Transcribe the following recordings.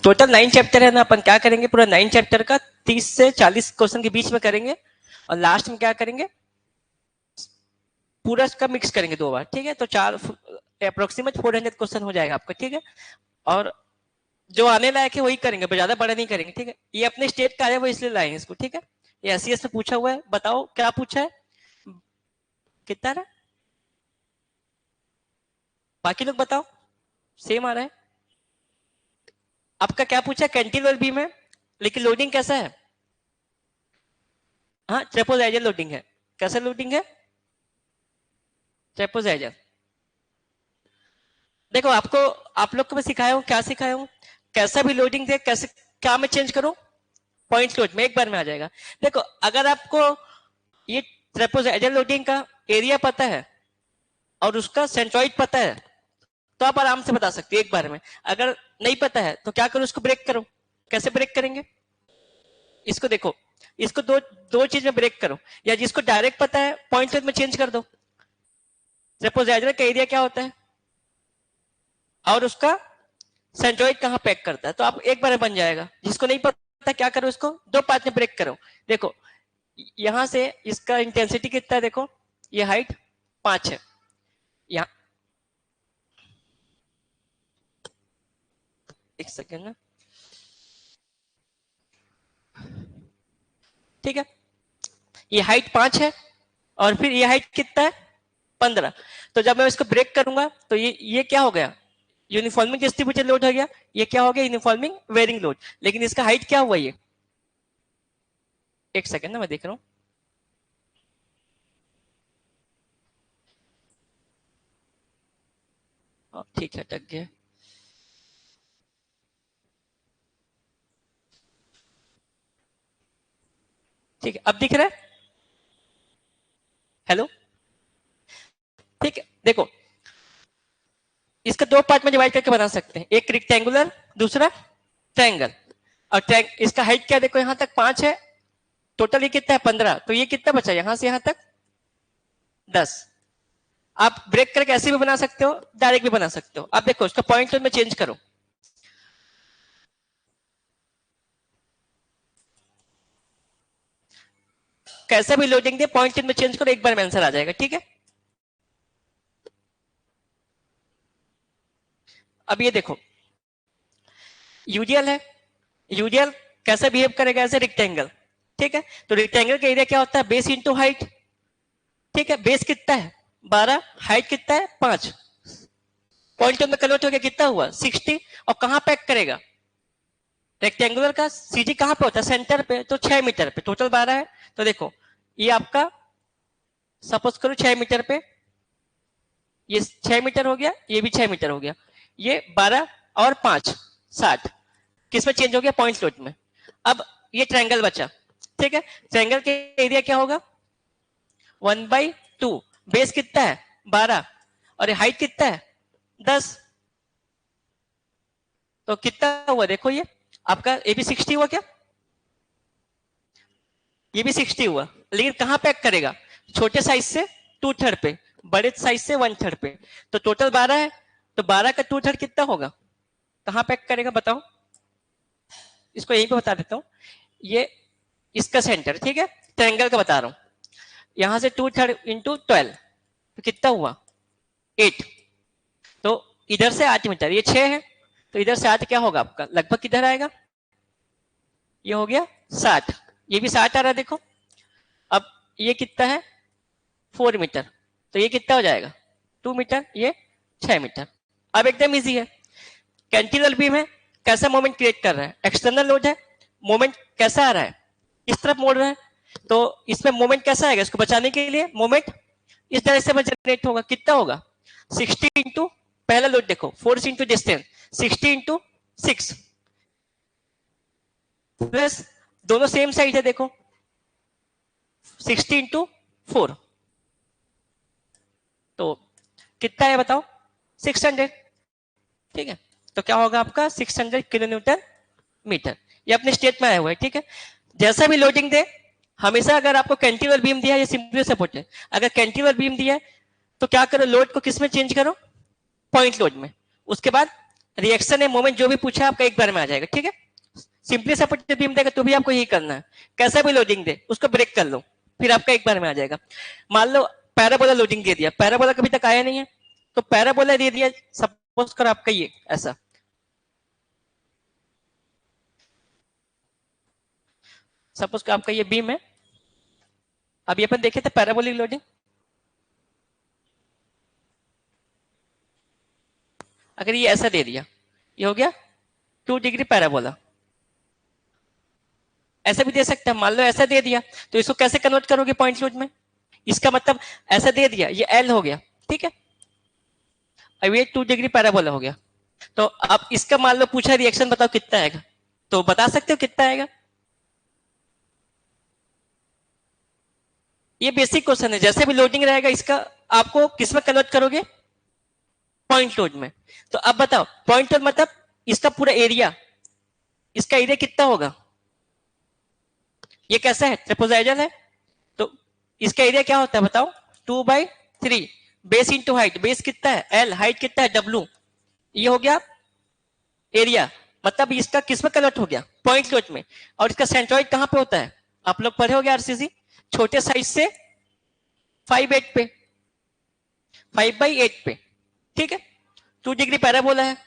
Total 9 chapter है ना, अपन क्या करेंगे पूरा 9 चैप्टर का 30 से 40 क्वेश्चन के बीच में करेंगे और लास्ट में क्या करेंगे पूरा का मिक्स करेंगे 2 बार, ठीक है। तो चार अप्रोक्सीमेट 400 क्वेश्चन हो जाएगा आपका, ठीक है। और जो आने लायक है वही करेंगे, ज्यादा बड़ा नहीं करेंगे, ठीक है। ये अपने स्टेट का है वो इसलिए लाएंगे इसको, ठीक है। ये एससीएस में पूछा हुआ है, बताओ क्या पूछा है, कितना रहा, बाकी लोग बताओ, सेम आ रहा है। आपका क्या पूछा है, कैंटिलीवर बीम है लेकिन लोडिंग कैसा है, हाँ ट्रेपेजोइडल लोडिंग है। कैसा लोडिंग है, ट्रेपेजोइडल। देखो आपको, आप लोग को मैं सिखाया हूँ, क्या सिखाया हूँ, कैसा भी लोडिंग दे कैसे क्या मैं चेंज करूं, पॉइंट लोड में एक बार में आ जाएगा। देखो अगर आपको ये ट्रेपेजोइडल लोडिंग का एरिया पता है और उसका सेंट्रॉइड पता है तो आप आराम से बता सकते हो एक बार में। अगर नहीं पता है तो क्या करो, उसको ब्रेक करो। कैसे ब्रेक करेंगे, इसको देखो, इसको दो दो चीज में ब्रेक करो, या जिसको डायरेक्ट पता है पॉइंट लोड में चेंज कर दो। ट्रेपेजोइडल का एरिया क्या होता है और उसका सेंट्रॉइड कहां पैक करता है, तो आप एक बार में बन जाएगा। जिसको नहीं पता क्या करो, इसको 2 पार्ट में ब्रेक करो। देखो यहां से इसका इंटेंसिटी कितना है, देखो ये हाइट 5 है, यहाँ एक सेकेंड ना, ठीक है। ये हाइट 5 है और फिर ये हाइट कितना है 15। तो जब मैं इसको ब्रेक करूंगा तो ये क्या हो गया, यूनिफॉर्मिंग डिस्ट्रीब्यूटेड लोड हो गया। ये क्या हो गया, यूनिफॉर्मिंग वेरिंग लोड। लेकिन इसका हाइट क्या हुआ, ये एक सेकेंड ना मैं देख रहा हूं, ठीक है टक गया। ठीक है अब दिख रहा है, हेलो, ठीक है। देखो इसका 2 पार्ट में डिवाइड करके बना सकते हैं, एक रेक्टेंगुलर दूसरा ट्रायंगल। और इसका हाइट क्या, देखो यहां तक 5 है, टोटल ये कितना है 15, तो ये कितना बचा यहां से यहां तक 10। आप ब्रेक करके ऐसे भी बना सकते हो, डायरेक्ट भी बना सकते हो। आप देखो उसका पॉइंट में चेंज करो, कैसा भी लोडिंग दे पॉइंट में चेंज करो, एक बार में आंसर आ जाएगा, ठीक है। अब ये देखो यूडीएल है, यूडीएल कैसा बिहेव करेगा एज ए रेक्टेंगल, ठीक है। तो रेक्टेंगल का एरिया क्या होता है, बेस इंटू हाइट, ठीक है। बेस कितना है 12, हाइट कितना है 5, पॉइंट में कन्वर्ट हो गया कितना हुआ 60। और कहां पैक करेगा, रेक्टेंगुलर का सीजी कहां पे होता है सेंटर पे, तो 6 मीटर पे, टोटल 12 है। तो देखो ये आपका सपोज करो 6 मीटर पे, ये 6 मीटर हो गया, ये भी 6 मीटर हो गया, ये 12 और 5 60 किस में चेंज हो गया, पॉइंट लोड में। अब ये ट्रायंगल बचा, ठीक है। ट्रायंगल के एरिया क्या होगा 1/2, बेस कितना है 12 और ये हाइट कितना है 10, तो कितना हुआ देखो, ये आपका ये भी 60 हुआ क्या, ये भी 60 हुआ। लेकिन कहां पैक करेगा, छोटे साइज से 2/3 पे, बड़े साइज से 1/3 पे। तो टोटल 12 है, तो 12 का 2/3 कितना होगा, कहां पैक करेगा बताओ। इसको यहीं पे बता देता हूं, ये इसका सेंटर, ठीक है, ट्रायंगल का बता रहा हूं। यहां से 2/3 इंटू 12 तो कितना हुआ 8, तो इधर से 8 मीटर, ये 6 है, तो इधर से 8 क्या होगा आपका, लगभग किधर आएगा, ये हो गया 60, ये भी 60 आ रहा है देखो। अब ये कितना है 4 मीटर, तो ये कितना हो जाएगा 2 मीटर, ये 6 मीटर। अब एकदम इजी है, कैंटिलीवर बीम है, कैसा मोमेंट क्रिएट कर रहा है, एक्सटर्नल लोड है, मोमेंट कैसा आ रहा है इस तरफ मोड़ रहा है, तो इसमें मोमेंट कैसा आएगा, इसको बचाने के लिए मोमेंट इस डायरेक्शन में जनरेट होगा। कितना होगा 60 इंटू पहला लोड देखो, force into distance, 60 into 6 plus दोनों सेम साइड है देखो 60 इंटू 4, तो कितना है बताओ 600, ठीक है। तो क्या होगा आपका 600 किलो न्यूटन मीटर, ये अपने स्टेट में आया हुआ है, ठीक है। जैसा भी लोडिंग दे हमेशा, अगर आपको कैंटिलीवर बीम दिया है, ये सिंपली सपोर्ट है, अगर कैंटिलीवर बीम दिया है तो क्या करो, लोड को किस में चेंज करो, पॉइंट लोड में। उसके बाद रिएक्शन है मोमेंट जो भी पूछा आपका एक बार में आ जाएगा, ठीक है। सिंपली सपोर्टेड बीम देगा तो भी आपको यही करना है, कैसा भी लोडिंग दे उसको ब्रेक कर लो, फिर आपका एक बार में आ जाएगा। मान लो पैराबोला लोडिंग दे दिया, पैराबोला कभी तक आया नहीं है, तो पैराबोला दे दिया, सपोज कर आपका ये ऐसा, सपोज कर आपका ये बीम है, अभी अपन देखे थे पैराबोलिक लोडिंग, अगर ये ऐसा दे दिया, ये हो गया 2 डिग्री पैराबोला। ऐसा भी दे सकते हैं, मान लो ऐसा दे दिया, तो इसको कैसे कन्वर्ट करोगे पॉइंट लोड में, इसका मतलब ऐसा दे दिया, ये एल हो गया, ठीक है, अब ये 2 डिग्री पैराबोला हो गया। तो अब इसका मान लो पूछा रिएक्शन बताओ कितना आएगा, तो बता सकते हो कितना आएगा। ये बेसिक क्वेश्चन है, जैसे भी लोडिंग रहेगा इसका आपको किस में कन्वर्ट करोगे, पॉइंट लोड में। तो अब बताओ पॉइंट लोड मतलब इसका पूरा एरिया, इसका एरिया कितना होगा, ये कैसा है, ट्रेपेजोइडल है, तो इसका एरिया क्या होता है बताओ, 2/3, बेस इंटू हाइट, बेस कितना है एल, हाइट कितना है डब्ल्यू, ये हो गया एरिया, मतलब इसका किस में कन्वर्ट हो गया, पॉइंट लोड में। और इसका सेंट्रॉइड कहां पे होता है, आप लोग पढ़े होगे आरसीसी, छोटे साइज से 5/8 पे, 5/8 पे, ठीक है, 2 डिग्री पैराबोला है,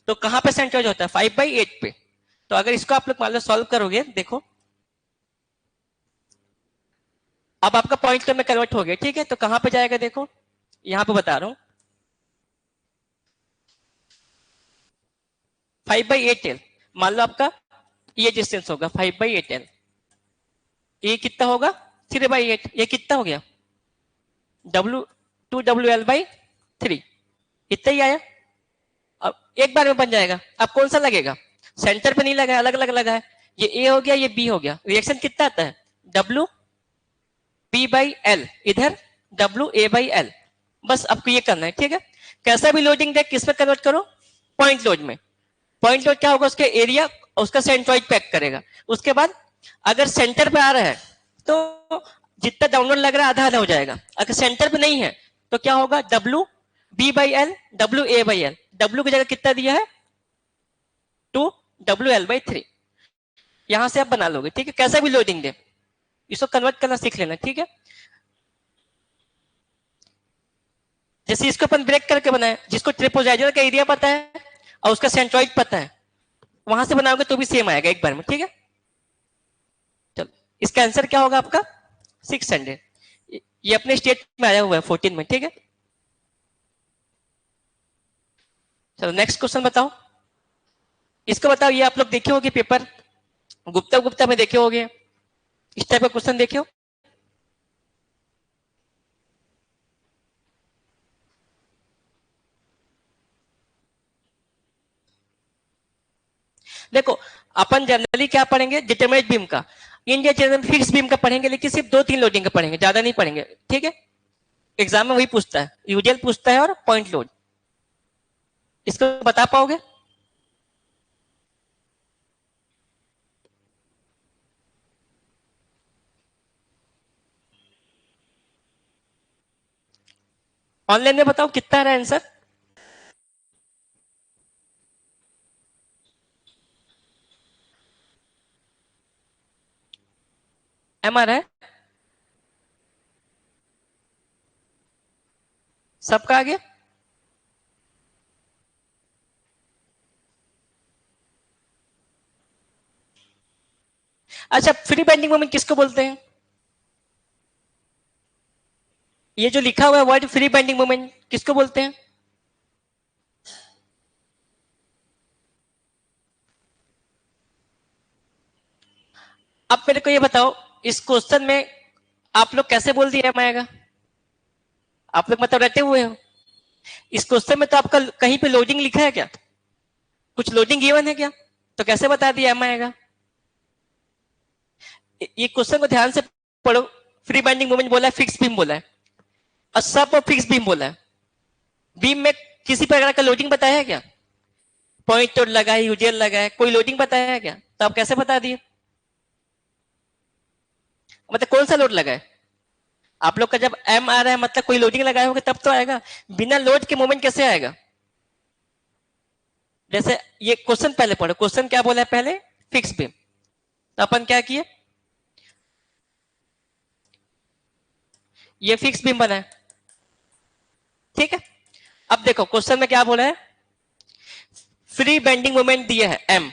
तो कहां पे सेंट्रॉइड होता है 5/8 पे। तो अगर इसको आप लोग मान लो सॉल्व करोगे, देखो अब आपका पॉइंट में कन्वर्ट हो गया, ठीक है, तो कहां पे जाएगा देखो, यहां पे बता रहा हूं 5/8L, मान लो आपका ये डिस्टेंस होगा 5/8L, ये कितना होगा 3/8, ये कितना हो गया W2WL/3, इतना ही आया। अब एक बार में बन जाएगा, अब कौन सा लगेगा, सेंटर पे नहीं लगा है, अलग अलग लगा है, ये ए हो गया ये बी हो गया, रिएक्शन कितना आता है WB/L, इधर WA/L, बस आपको ये करना है, ठीक है। कैसा भी लोडिंग दे किस में कन्वर्ट करो, पॉइंट लोड में। पॉइंट लोड क्या होगा, उसके एरिया उसका सेंट्रॉइड पैक करेगा, उसके बाद अगर सेंटर पे आ रहा है तो जितना डाउनलोड लग रहा है आधा आधा हो जाएगा, अगर सेंटर पे नहीं है तो क्या होगा WB/L WA/L, W की जगह कितना दिया है 2WL/3, यहां से आप बना लोगे, ठीक है। कैसा भी लोडिंग दे इसको कन्वर्ट करना सीख लेना, ठीक है। जैसे इसको अपन ब्रेक करके बनाए, जिसको ट्रेपेजोइडल का एरिया पता है और उसका सेंट्रॉइड पता है, वहां से बनाओगे तो भी सेम आएगा एक बार में, ठीक है। चलो इसका आंसर क्या होगा आपका 600, ये अपने स्टेट में आया हुआ है 14 में, ठीक है। चलो नेक्स्ट क्वेश्चन बताओ, इसको बताओ, ये आप लोग देखे होगे पेपर गुप्ता गुप्ता में देखे होगे, इस टाइप का क्वेश्चन देखे हो। देखो अपन जनरली क्या पढ़ेंगे डिटरमिनेट बीम का, इंडिया जनरल फिक्स बीम का पढ़ेंगे, लेकिन सिर्फ 2-3 लोडिंग का पढ़ेंगे, ज्यादा नहीं पढ़ेंगे, ठीक है। एग्जाम में वही पूछता है, यूडीएल पूछता है और पॉइंट लोड, इसको बता पाओगे। ऑनलाइन में बताओ कितना है आंसर, एमआर है सबका आगे। अच्छा फ्री बेंडिंग मोमेंट किसको बोलते हैं, ये जो लिखा हुआ है वर्ड फ्री बेंडिंग मोमेंट किसको बोलते हैं। अब मेरे को ये बताओ इस क्वेश्चन में आप लोग कैसे बोल दिए एम आएगा, आप लोग मतलब रटे हुए हो, इस क्वेश्चन में तो आपका कहीं पे लोडिंग लिखा है क्या, कुछ लोडिंग गिवन है क्या, तो कैसे बता दिया एम आएगा। ये क्वेश्चन को ध्यान से पढ़ो, फ्री बाइंडिंग मोमेंट बोला है, फिक्स बीम बोला है, और सब फिक्स बीम बोला है, बीम में किसी प्रकार का लोडिंग बताया है क्या, पॉइंट टोड लगा है, यूजीएल लगा है, कोई लोडिंग बताया है क्या, तो आप कैसे बता दिए, मतलब कौन सा लोड लगा है आप लोग का, जब एम आ रहा है मतलब कोई लोडिंग लगाए होगा तब तो आएगा, बिना लोड के मोमेंट कैसे आएगा, जैसे ये क्वेश्चन पहले पढ़ो, क्वेश्चन क्या बोला है पहले, फिक्स बीम, तो अपन क्या किए, ये फिक्स बीम बना है, ठीक है। अब देखो क्वेश्चन में क्या बोला है, फ्री बेंडिंग मोमेंट दिया है m,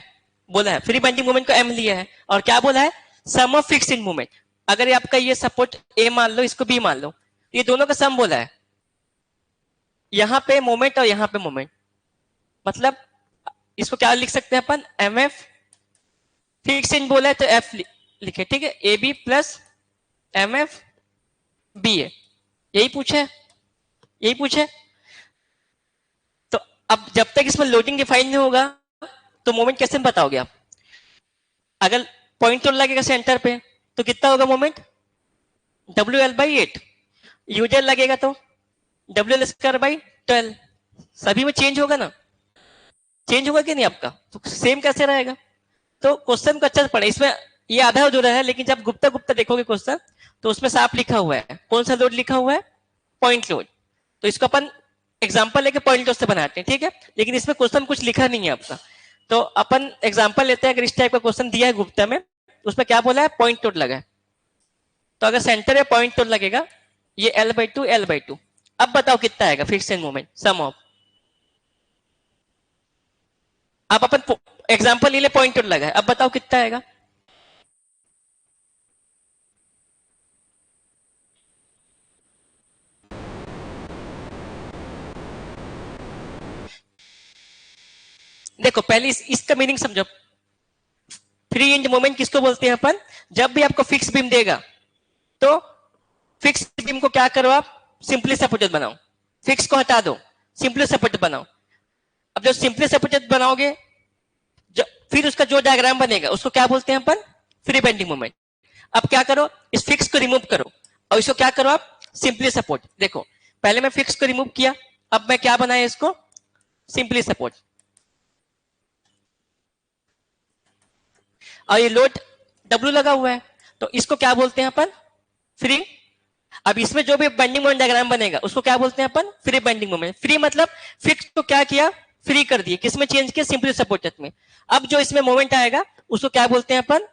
बोला है फ्री बेंडिंग मोमेंट को m लिया है, और क्या बोला है, सम ऑफ फिक्स इन मोमेंट। अगर ये आपका ये सपोर्ट a मान लो, इसको b मान लो, ये दोनों का सम बोला है, यहां पे मोमेंट और यहां पे मोमेंट, मतलब इसको क्या लिख सकते हैं अपन, mf फिक्स इन बोला है तो f लिखे, ठीक है, ab प्लस mf ba, यही पूछे, यही पूछे। तो अब जब तक इसमें लोडिंग डिफाइन नहीं होगा तो मोमेंट कैसे बताओगे आप, अगर पॉइंट और लगेगा सेंटर पे तो कितना होगा मोमेंट, WL/8, यूजर लगेगा तो WL²/12, सभी में चेंज होगा ना, चेंज होगा कि नहीं आपका, तो सेम कैसे रहेगा। तो क्वेश्चन को अच्छे से पढ़े, इसमें ये आधा अधूरा है, लेकिन जब गुप्ता गुप्ता देखोगे क्वेश्चन तो उसमें साफ लिखा हुआ है, कौन सा लोड लिखा हुआ है, पॉइंट लोड, तो इसको अपन एग्जांपल लेके पॉइंट लोड से बनाते हैं, ठीक है, लेकिन इसमें क्वेश्चन कुछ लिखा नहीं है आपका, तो अपन एग्जांपल लेते हैं। अगर इस टाइप का क्वेश्चन दिया है गुप्ता में, उसमें क्या बोला है, पॉइंट लोड लगा है, तो अगर सेंटर में पॉइंट लोड लगेगा, ये L/2 L/2, अब बताओ कितना आएगा fixed end moment, sum of, आप अपन एग्जांपल ले ले, पॉइंट लोड लगा है, अब बताओ कितना आएगा, देखो पहले इसका मीनिंग समझो। फ्री इंड मोमेंट किसको बोलते हैं अपन, जब भी आपको फिक्स बीम देगा तो फिक्स बीम को क्या करो आप, सिंपली सपोर्टेड बनाओ, फिक्स को हटा दो, सिंपली सपोर्टेड बनाओ। अब जब सिंपली सपोर्टेड बनाओगे, फिर उसका जो डायग्राम बनेगा उसको क्या बोलते हैं अपन, फ्री बेंडिंग मोमेंट। अब क्या करो, इस फिक्स को रिमूव करो और इसको क्या करो आप, सिंपली सपोर्ट। देखो पहले मैं फिक्स को रिमूव किया, अब मैं क्या बनाया इसको, सिंपली सपोर्ट, और ये लोड W लगा हुआ है, तो इसको क्या बोलते हैं अपन, फ्री। अब इसमें जो भी बेंडिंग मोमेंट डायग्राम बनेगा उसको क्या बोलते हैं अपन, फ्री बेंडिंग मोमेंट। फ्री मतलब फिक्स को क्या किया, फ्री कर दिए, किसमें चेंज किया, सिंपली सपोर्टेड में। अब जो इसमें मोमेंट आएगा उसको क्या बोलते हैं अपन,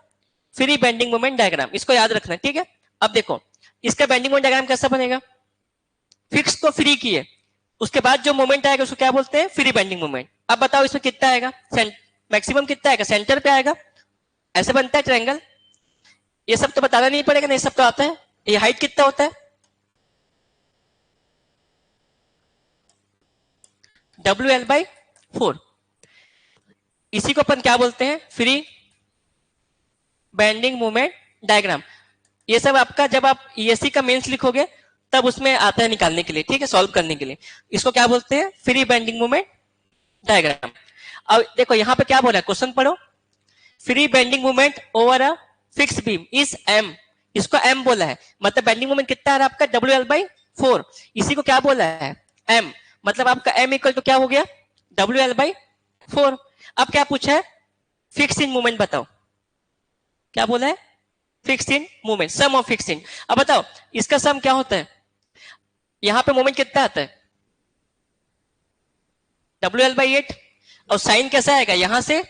फ्री बेंडिंग मोमेंट डायग्राम, इसको याद रखना, ठीक है। अब देखो इसका बेंडिंग मोमेंट डायग्राम कैसा बनेगा, फिक्स को फ्री किए, उसके बाद जो मोमेंट आएगा उसको क्या बोलते हैं, फ्री बेंडिंग मोमेंट। अब बताओ इसमें कितना आएगा, मैक्सिमम कितना आएगा, सेंटर पे आएगा, ऐसे बनता है ट्रायंगल। ये सब तो बताना नहीं पड़ेगा, नहीं सब तो आता है। ये हाइट कितना होता है, WL/4, इसी को अपन क्या बोलते हैं, फ्री बेंडिंग मोमेंट डायग्राम। ये सब आपका जब आप ESC का मेंस लिखोगे तब उसमें आता है निकालने के लिए, ठीक है, सॉल्व करने के लिए। इसको क्या बोलते हैं, फ्री बेंडिंग मोमेंट डायग्राम। अब देखो यहाँ पे क्या बोला है, क्वेश्चन पढ़ो, free bending moment over a fix beam is m, इसको m बोला है, मतलब बेंडिंग मोमेंट कितना आ रहा है आपका, WL/4, इसी को क्या बोला है, m, मतलब आपका m इक्वल टू क्या हो गया, WL/4। अब क्या पूछा है, फिक्स इन मोमेंट बताओ, क्या बोला है, fixed end moment, sum of fixed end. अब बताओ इसका सम क्या होता है, यहां पे मोमेंट कितना आता है, WL/8, और साइन कैसा आएगा, यहां से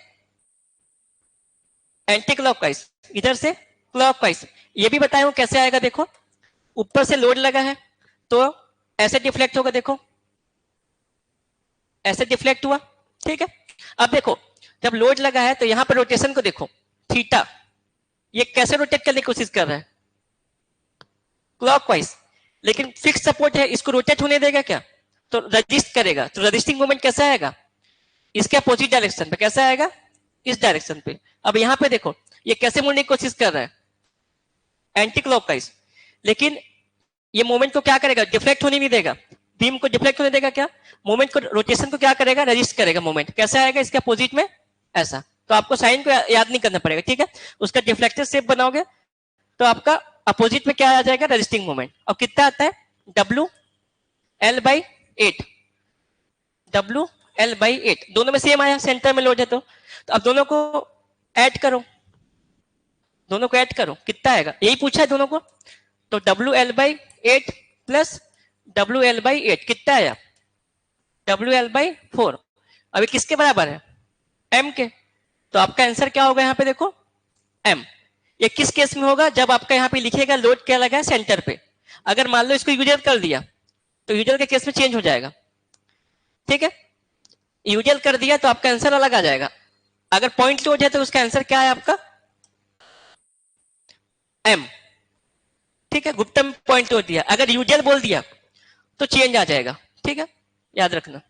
एंटी क्लॉकवाइज, इधर से क्लॉकवाइज। ये भी बताया हूं कैसे आएगा, देखो ऊपर से लोड लगा है तो ऐसे डिफ्लेक्ट होगा, देखो ऐसे डिफ्लेक्ट हुआ, ठीक है। अब देखो जब लोड लगा है तो यहां पर रोटेशन को देखो, थीटा, ये कैसे रोटेट करने की कोशिश कर रहा है, क्लॉकवाइज, लेकिन फिक्स सपोर्ट है, इसको रोटेट होने देगा क्या, तो रजिस्ट करेगा, तो रजिस्टिंग मोमेंट कैसा आएगा, इसके अपोजिट डायरेक्शन पे, कैसा आएगा, इस डायरेक्शन पे। अब यहां पे देखो ये कैसे मुड़ने की कोशिश कर रहा है, एंटी क्लॉकवाइज, लेकिन ये मोमेंट को क्या करेगा, डिफ्लेक्ट होने नहीं देगा, बीम को डिफ्लेक्ट होने देगा क्या, मोमेंट को, रोटेशन को क्या करेगा, रजिस्ट करेगा, मोमेंट कैसा आएगा, इसके अपोजिट में ऐसा। तो आपको साइन को याद नहीं करना पड़ेगा, ठीक है, उसका डिफ्लेक्टेड शेप बनाओगे तो आपका अपोजिट में क्या आ जाएगा, रजिस्टिंग मोमेंट। और कितना आता है, WL/8, WL/8, दोनों में सेम आया, सेंटर में लोड है तो अब दोनों को ऐड करो, दोनों को ऐड करो, कितना आएगा, यही पूछा है दोनों को, तो WL/8 प्लस WL/8 कितना आया, WL/4। अभी किसके बराबर है, एम के। तो आपका आंसर क्या होगा यहाँ पे देखो, एम। ये किस केस में होगा, जब आपका यहाँ पे लिखेगा लोड क्या लगा है सेंटर पे। अगर मान लो इसको यूजल कर दिया तो यूजल के केस में चेंज हो जाएगा, ठीक है। यूजल कर दिया तो आपका आंसर अलग आ जाएगा। अगर पॉइंट लोड है तो उसका आंसर क्या है आपका, एम, ठीक है। गुप्ता में पॉइंट लोड दिया, अगर यूजल बोल दिया तो चेंज आ जाएगा, ठीक है, याद रखना।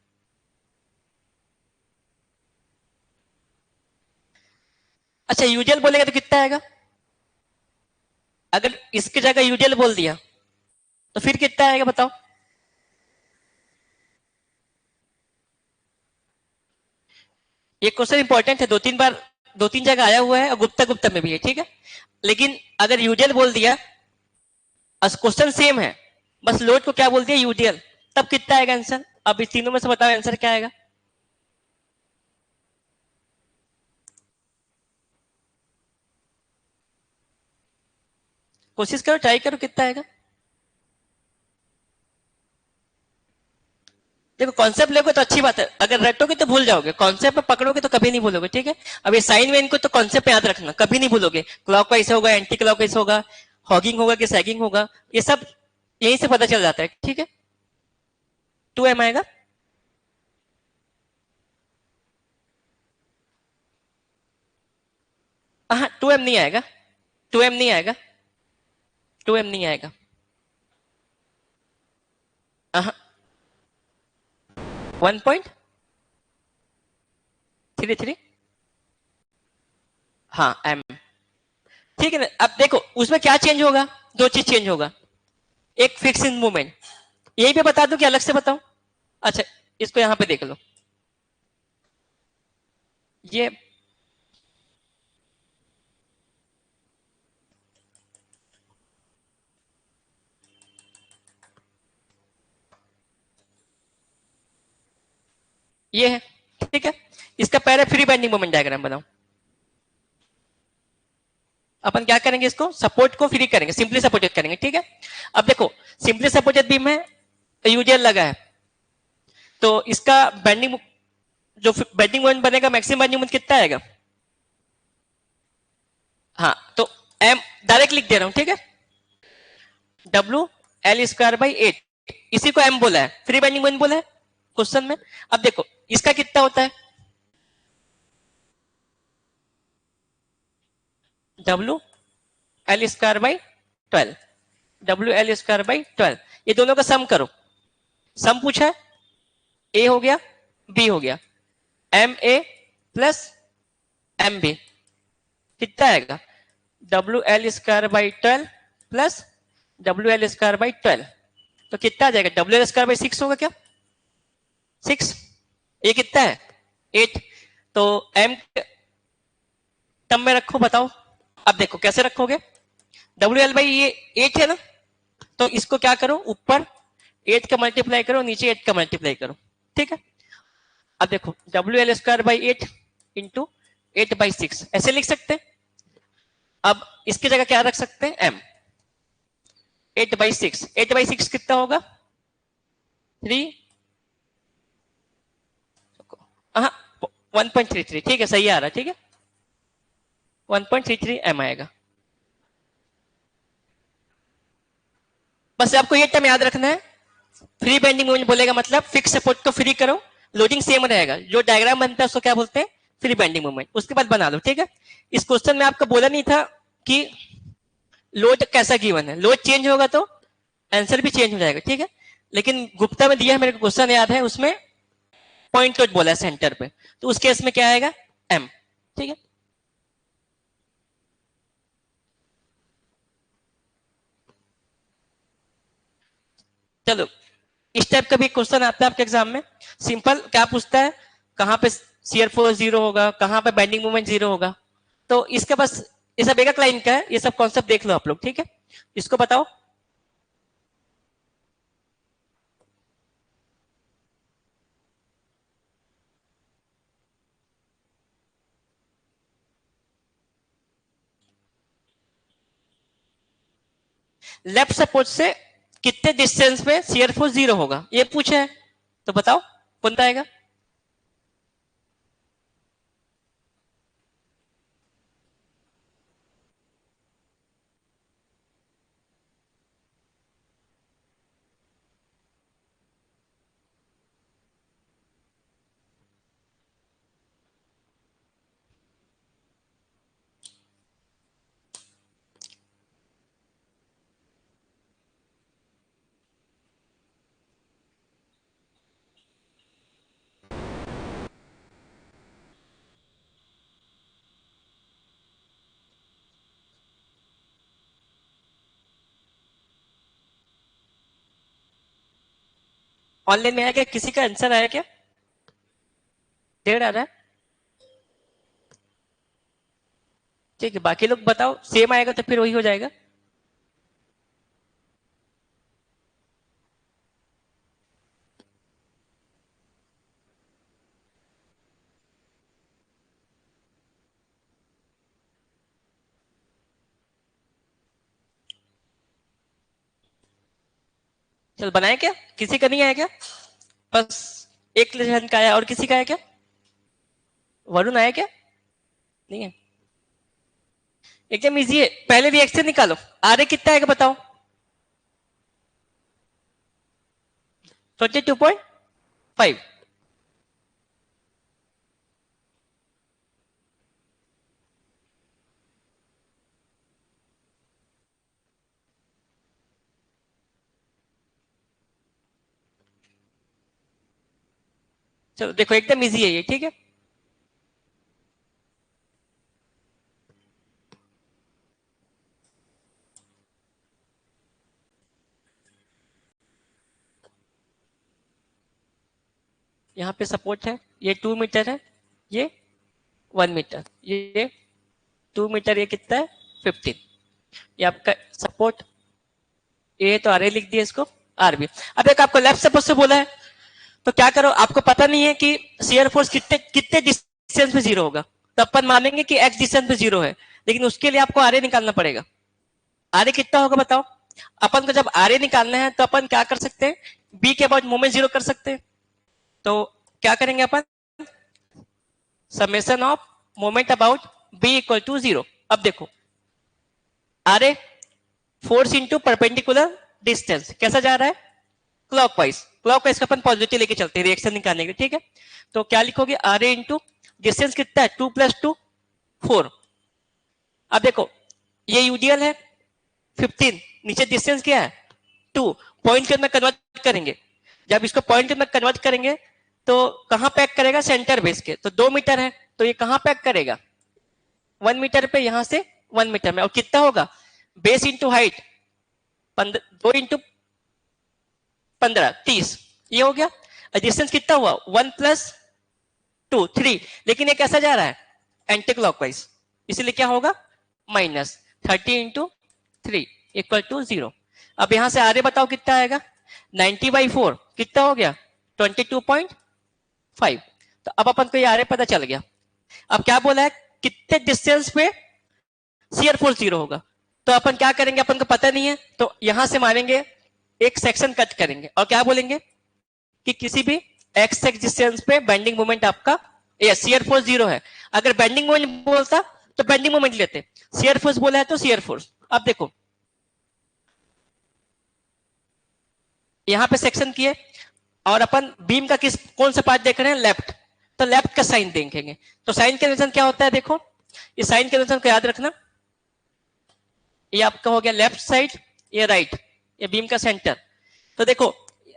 अच्छा यूजल बोलेगा तो कितना आएगा, अगर इसकी जगह यूजल बोल दिया तो फिर कितना आएगा बताओ। ये क्वेश्चन इंपॉर्टेंट है, दो तीन जगह आया हुआ है और गुप्ता गुप्ता में भी है, ठीक है। लेकिन अगर यूजल बोल दिया, क्वेश्चन सेम है, बस लोड को क्या बोल दिया यूजल, तब कितना आएगा आंसर। अब इस तीनों में से बताओ आंसर क्या आएगा। कोशिश करो, ट्राई करो, कितना आएगा। देखो कॉन्सेप्ट लोगे तो अच्छी बात है, अगर रटोगे तो भूल जाओगे, कॉन्सेप्ट में पकड़ोगे तो कभी नहीं भूलोगे, ठीक है। अब ये साइन वेन को तो कॉन्सेप्ट में याद रखना, कभी नहीं भूलोगे। क्लॉकवाइज होगा, एंटी क्लॉकवाइज होगा, हॉगिंग होगा कि सैगिंग होगा, ये सब यहीं से पता चल जाता है, ठीक है। 2m आएगा। हाँ 2m नहीं आएगा, 2m नहीं आएगा, 2m नहीं आएगा। 1.33, हाँ m, ठीक है ना। अब देखो उसमें क्या चेंज होगा, दो चीज चेंज होगा, एक फिक्स इन मूवमेंट, यही पे बता दूं कि अलग से बताऊं। अच्छा इसको यहां पे देख लो, ये ये है, ठीक है। इसका पहले फ्री बेंडिंग मोमेंट डायग्राम बनाओ। अपन क्या करेंगे, इसको सपोर्ट को फ्री करेंगे, सिंपली सपोर्टेड करेंगे, ठीक है। अब देखो सिंपली सपोर्टेड बीम में यूजीएल लगा है, तो इसका बेंडिंग, जो बेंडिंग मोमेंट बनेगा, मैक्सिमम बेंडिंग मोमेंट कितना आएगा। हाँ तो एम डायरेक्ट लिख दे रहा हूं, ठीक है। डब्ल्यू एल स्क्वायर बाई 8, इसी को एम बोला है, फ्री बेंडिंग मोमेंट बोला है क्वेश्चन में। अब देखो इसका कितना होता है, W L square by 12, W L square by 12, ये दोनों का सम करो। सम पूछा है, ए हो गया बी हो गया, M A plus M B कितना आएगा, W L square by 12 plus W L square by 12, तो कितना आ जाएगा, डब्ल्यू एल स्क्वायर बाई 6 होगा क्या, 6, ये कितना है 8, तो एम टर्म में रखो, बताओ। अब देखो कैसे रखोगे, डब्ल्यू एल बाई ये 8 है ना, तो इसको क्या करो, ऊपर 8 का मल्टीप्लाई करो, नीचे 8 का मल्टीप्लाई करो, ठीक है। अब देखो W L square by 8 into 8/6 ऐसे लिख सकते हैं। अब इसकी जगह क्या रख सकते हैं, एम। 8/6, 8/6 कितना होगा 3, हाँ 1.33, ठीक है, सही आ रहा है, ठीक है, 1.33 एम आएगा। बस आपको ये टर्म याद रखना है, फ्री बेंडिंग मोमेंट बोलेगा मतलब फिक्स सपोर्ट को फ्री करो, लोडिंग सेम रहेगा, जो डायग्राम बनता है उसको क्या बोलते हैं, फ्री बेंडिंग मोमेंट, उसके बाद बना लो, ठीक है। इस क्वेश्चन में आपको बोला नहीं था कि लोड कैसा गिवन है, लोड चेंज होगा तो आंसर भी चेंज हो जाएगा, ठीक है। लेकिन गुप्ता में दिया है, मेरे को क्वेश्चन याद है, उसमें पॉइंट लोड बोला है सेंटर पे, तो उस केस में क्या आएगा, एम, ठीक है। चलो इस टाइप का भी क्वेश्चन आता है आपके एग्जाम में, सिंपल क्या पूछता है, कहां पे शियर फोर्स जीरो होगा, कहां पे बेंडिंग मोमेंट जीरो होगा, तो इसका बस ये सब एक लाइन का है, ये सब कॉन्सेप्ट देख लो आप लोग, ठीक है। इसको बताओ, लेफ्ट सपोर्ट से कितने डिस्टेंस पे शियर फोर्स जीरो होगा, ये पूछा है, तो बताओ कौन आएगा। ऑनलाइन में आया क्या? किसी का आंसर आया क्या? डेढ़ आ रहा है? ठीक है, बाकी लोग बताओ, सेम आएगा तो फिर वही हो जाएगा। चल बनाए क्या? किसी का नहीं आया क्या? बस एक जन का आया, और किसी का आया क्या? वरुण आया क्या? नहीं है? एकदम इजी है, पहले रिएक्शन निकालो। आर कितना आएगा बताओ? 22.5। चलो देखो, एकदम इजी है ये, ठीक है। यहाँ पे सपोर्ट है, ये 2 मीटर है, ये 1 मीटर, ये 2 मीटर, ये कितना है? 15। ये आपका सपोर्ट ए, तो आर ए लिख दिया इसको, आर बी। अब एक आपको लेफ्ट सपोर्ट से बोला है, तो क्या करो, आपको पता नहीं है कि शियर फोर्स कितने कितने डिस्टेंस पे जीरो होगा, तो अपन मानेंगे कि एक्स डिस्टेंस पे जीरो है, लेकिन उसके लिए आपको आर ए निकालना पड़ेगा। आर ए कितना होगा बताओ? अपन को जब आर ए निकालना है तो अपन क्या कर सकते हैं, बी के अबाउट मोमेंट जीरो कर सकते हैं। तो क्या करेंगे अपन, summation of moment about B equal to zero. अब देखो, R A force into perpendicular distance कैसा जा रहा है? क्लॉकवाइज। क्लॉकवाइज का अपन पॉजिटिव लेके चलते हैं रिएक्शन निकालने के लिए, ठीक है। तो क्या लिखोगे, आर ए इंटू डिस्टेंस कितना है? 2 + 2 4। अब देखो, ये यूडीएल है 15, नीचे डिस्टेंस क्या है? 2। पॉइंट के अंदर कन्वर्ट करेंगे, जब इसको पॉइंट के अंदर कन्वर्ट करेंगे तो कहां पैक करेगा? सेंटर बेस के। तो 2 मीटर है, तो ये कहां पैक करेगा? 1 मीटर पे, यहां से 1 मीटर में। और कितना होगा? बेस इंटू हाइट, 2 इंटू 15, 30, ये हो गया। डिस्टेंस कितना हुआ? 1 + 2 3। लेकिन ये कैसा जा रहा है? एंटी क्लॉकवाइज, इसलिए क्या होगा? -30 इंटू 3 इक्वल टू 0। अब यहां से आगे बताओ कितना आएगा? 90/4 कितना हो गया? 22.5। तो अब अपन को ये आरे पता चल गया। अब क्या बोला है, कितने डिस्टेंस पे शियर फोर्स जीरो होगा। तो अपन क्या करेंगे, अपन को पता नहीं है, तो यहां से मारेंगे, एक सेक्शन कट करेंगे और क्या बोलेंगे कि किसी भी एक्स एक्स डिस्टेंस पे बेंडिंग मोमेंट आपका, शियर फोर्स जीरो है। अगर बेंडिंग मोमेंट बोलता तो बेंडिंग मोमेंट लेते, शियर फोर्स बोला है तो शियर फोर्स। अब देखो, यहां पे सेक्शन किए और अपन बीम का कौन सा पार्ट देख रहे हैं? लेफ्ट। तो लेफ्ट का साइन देखेंगे। तो साइन कन्वेंशन क्या होता है? देखो, इस साइन कन्वेंशन को याद रखना। ये आपका हो गया लेफ्ट साइड, ये राइट, ये बीम का सेंटर। तो देखो,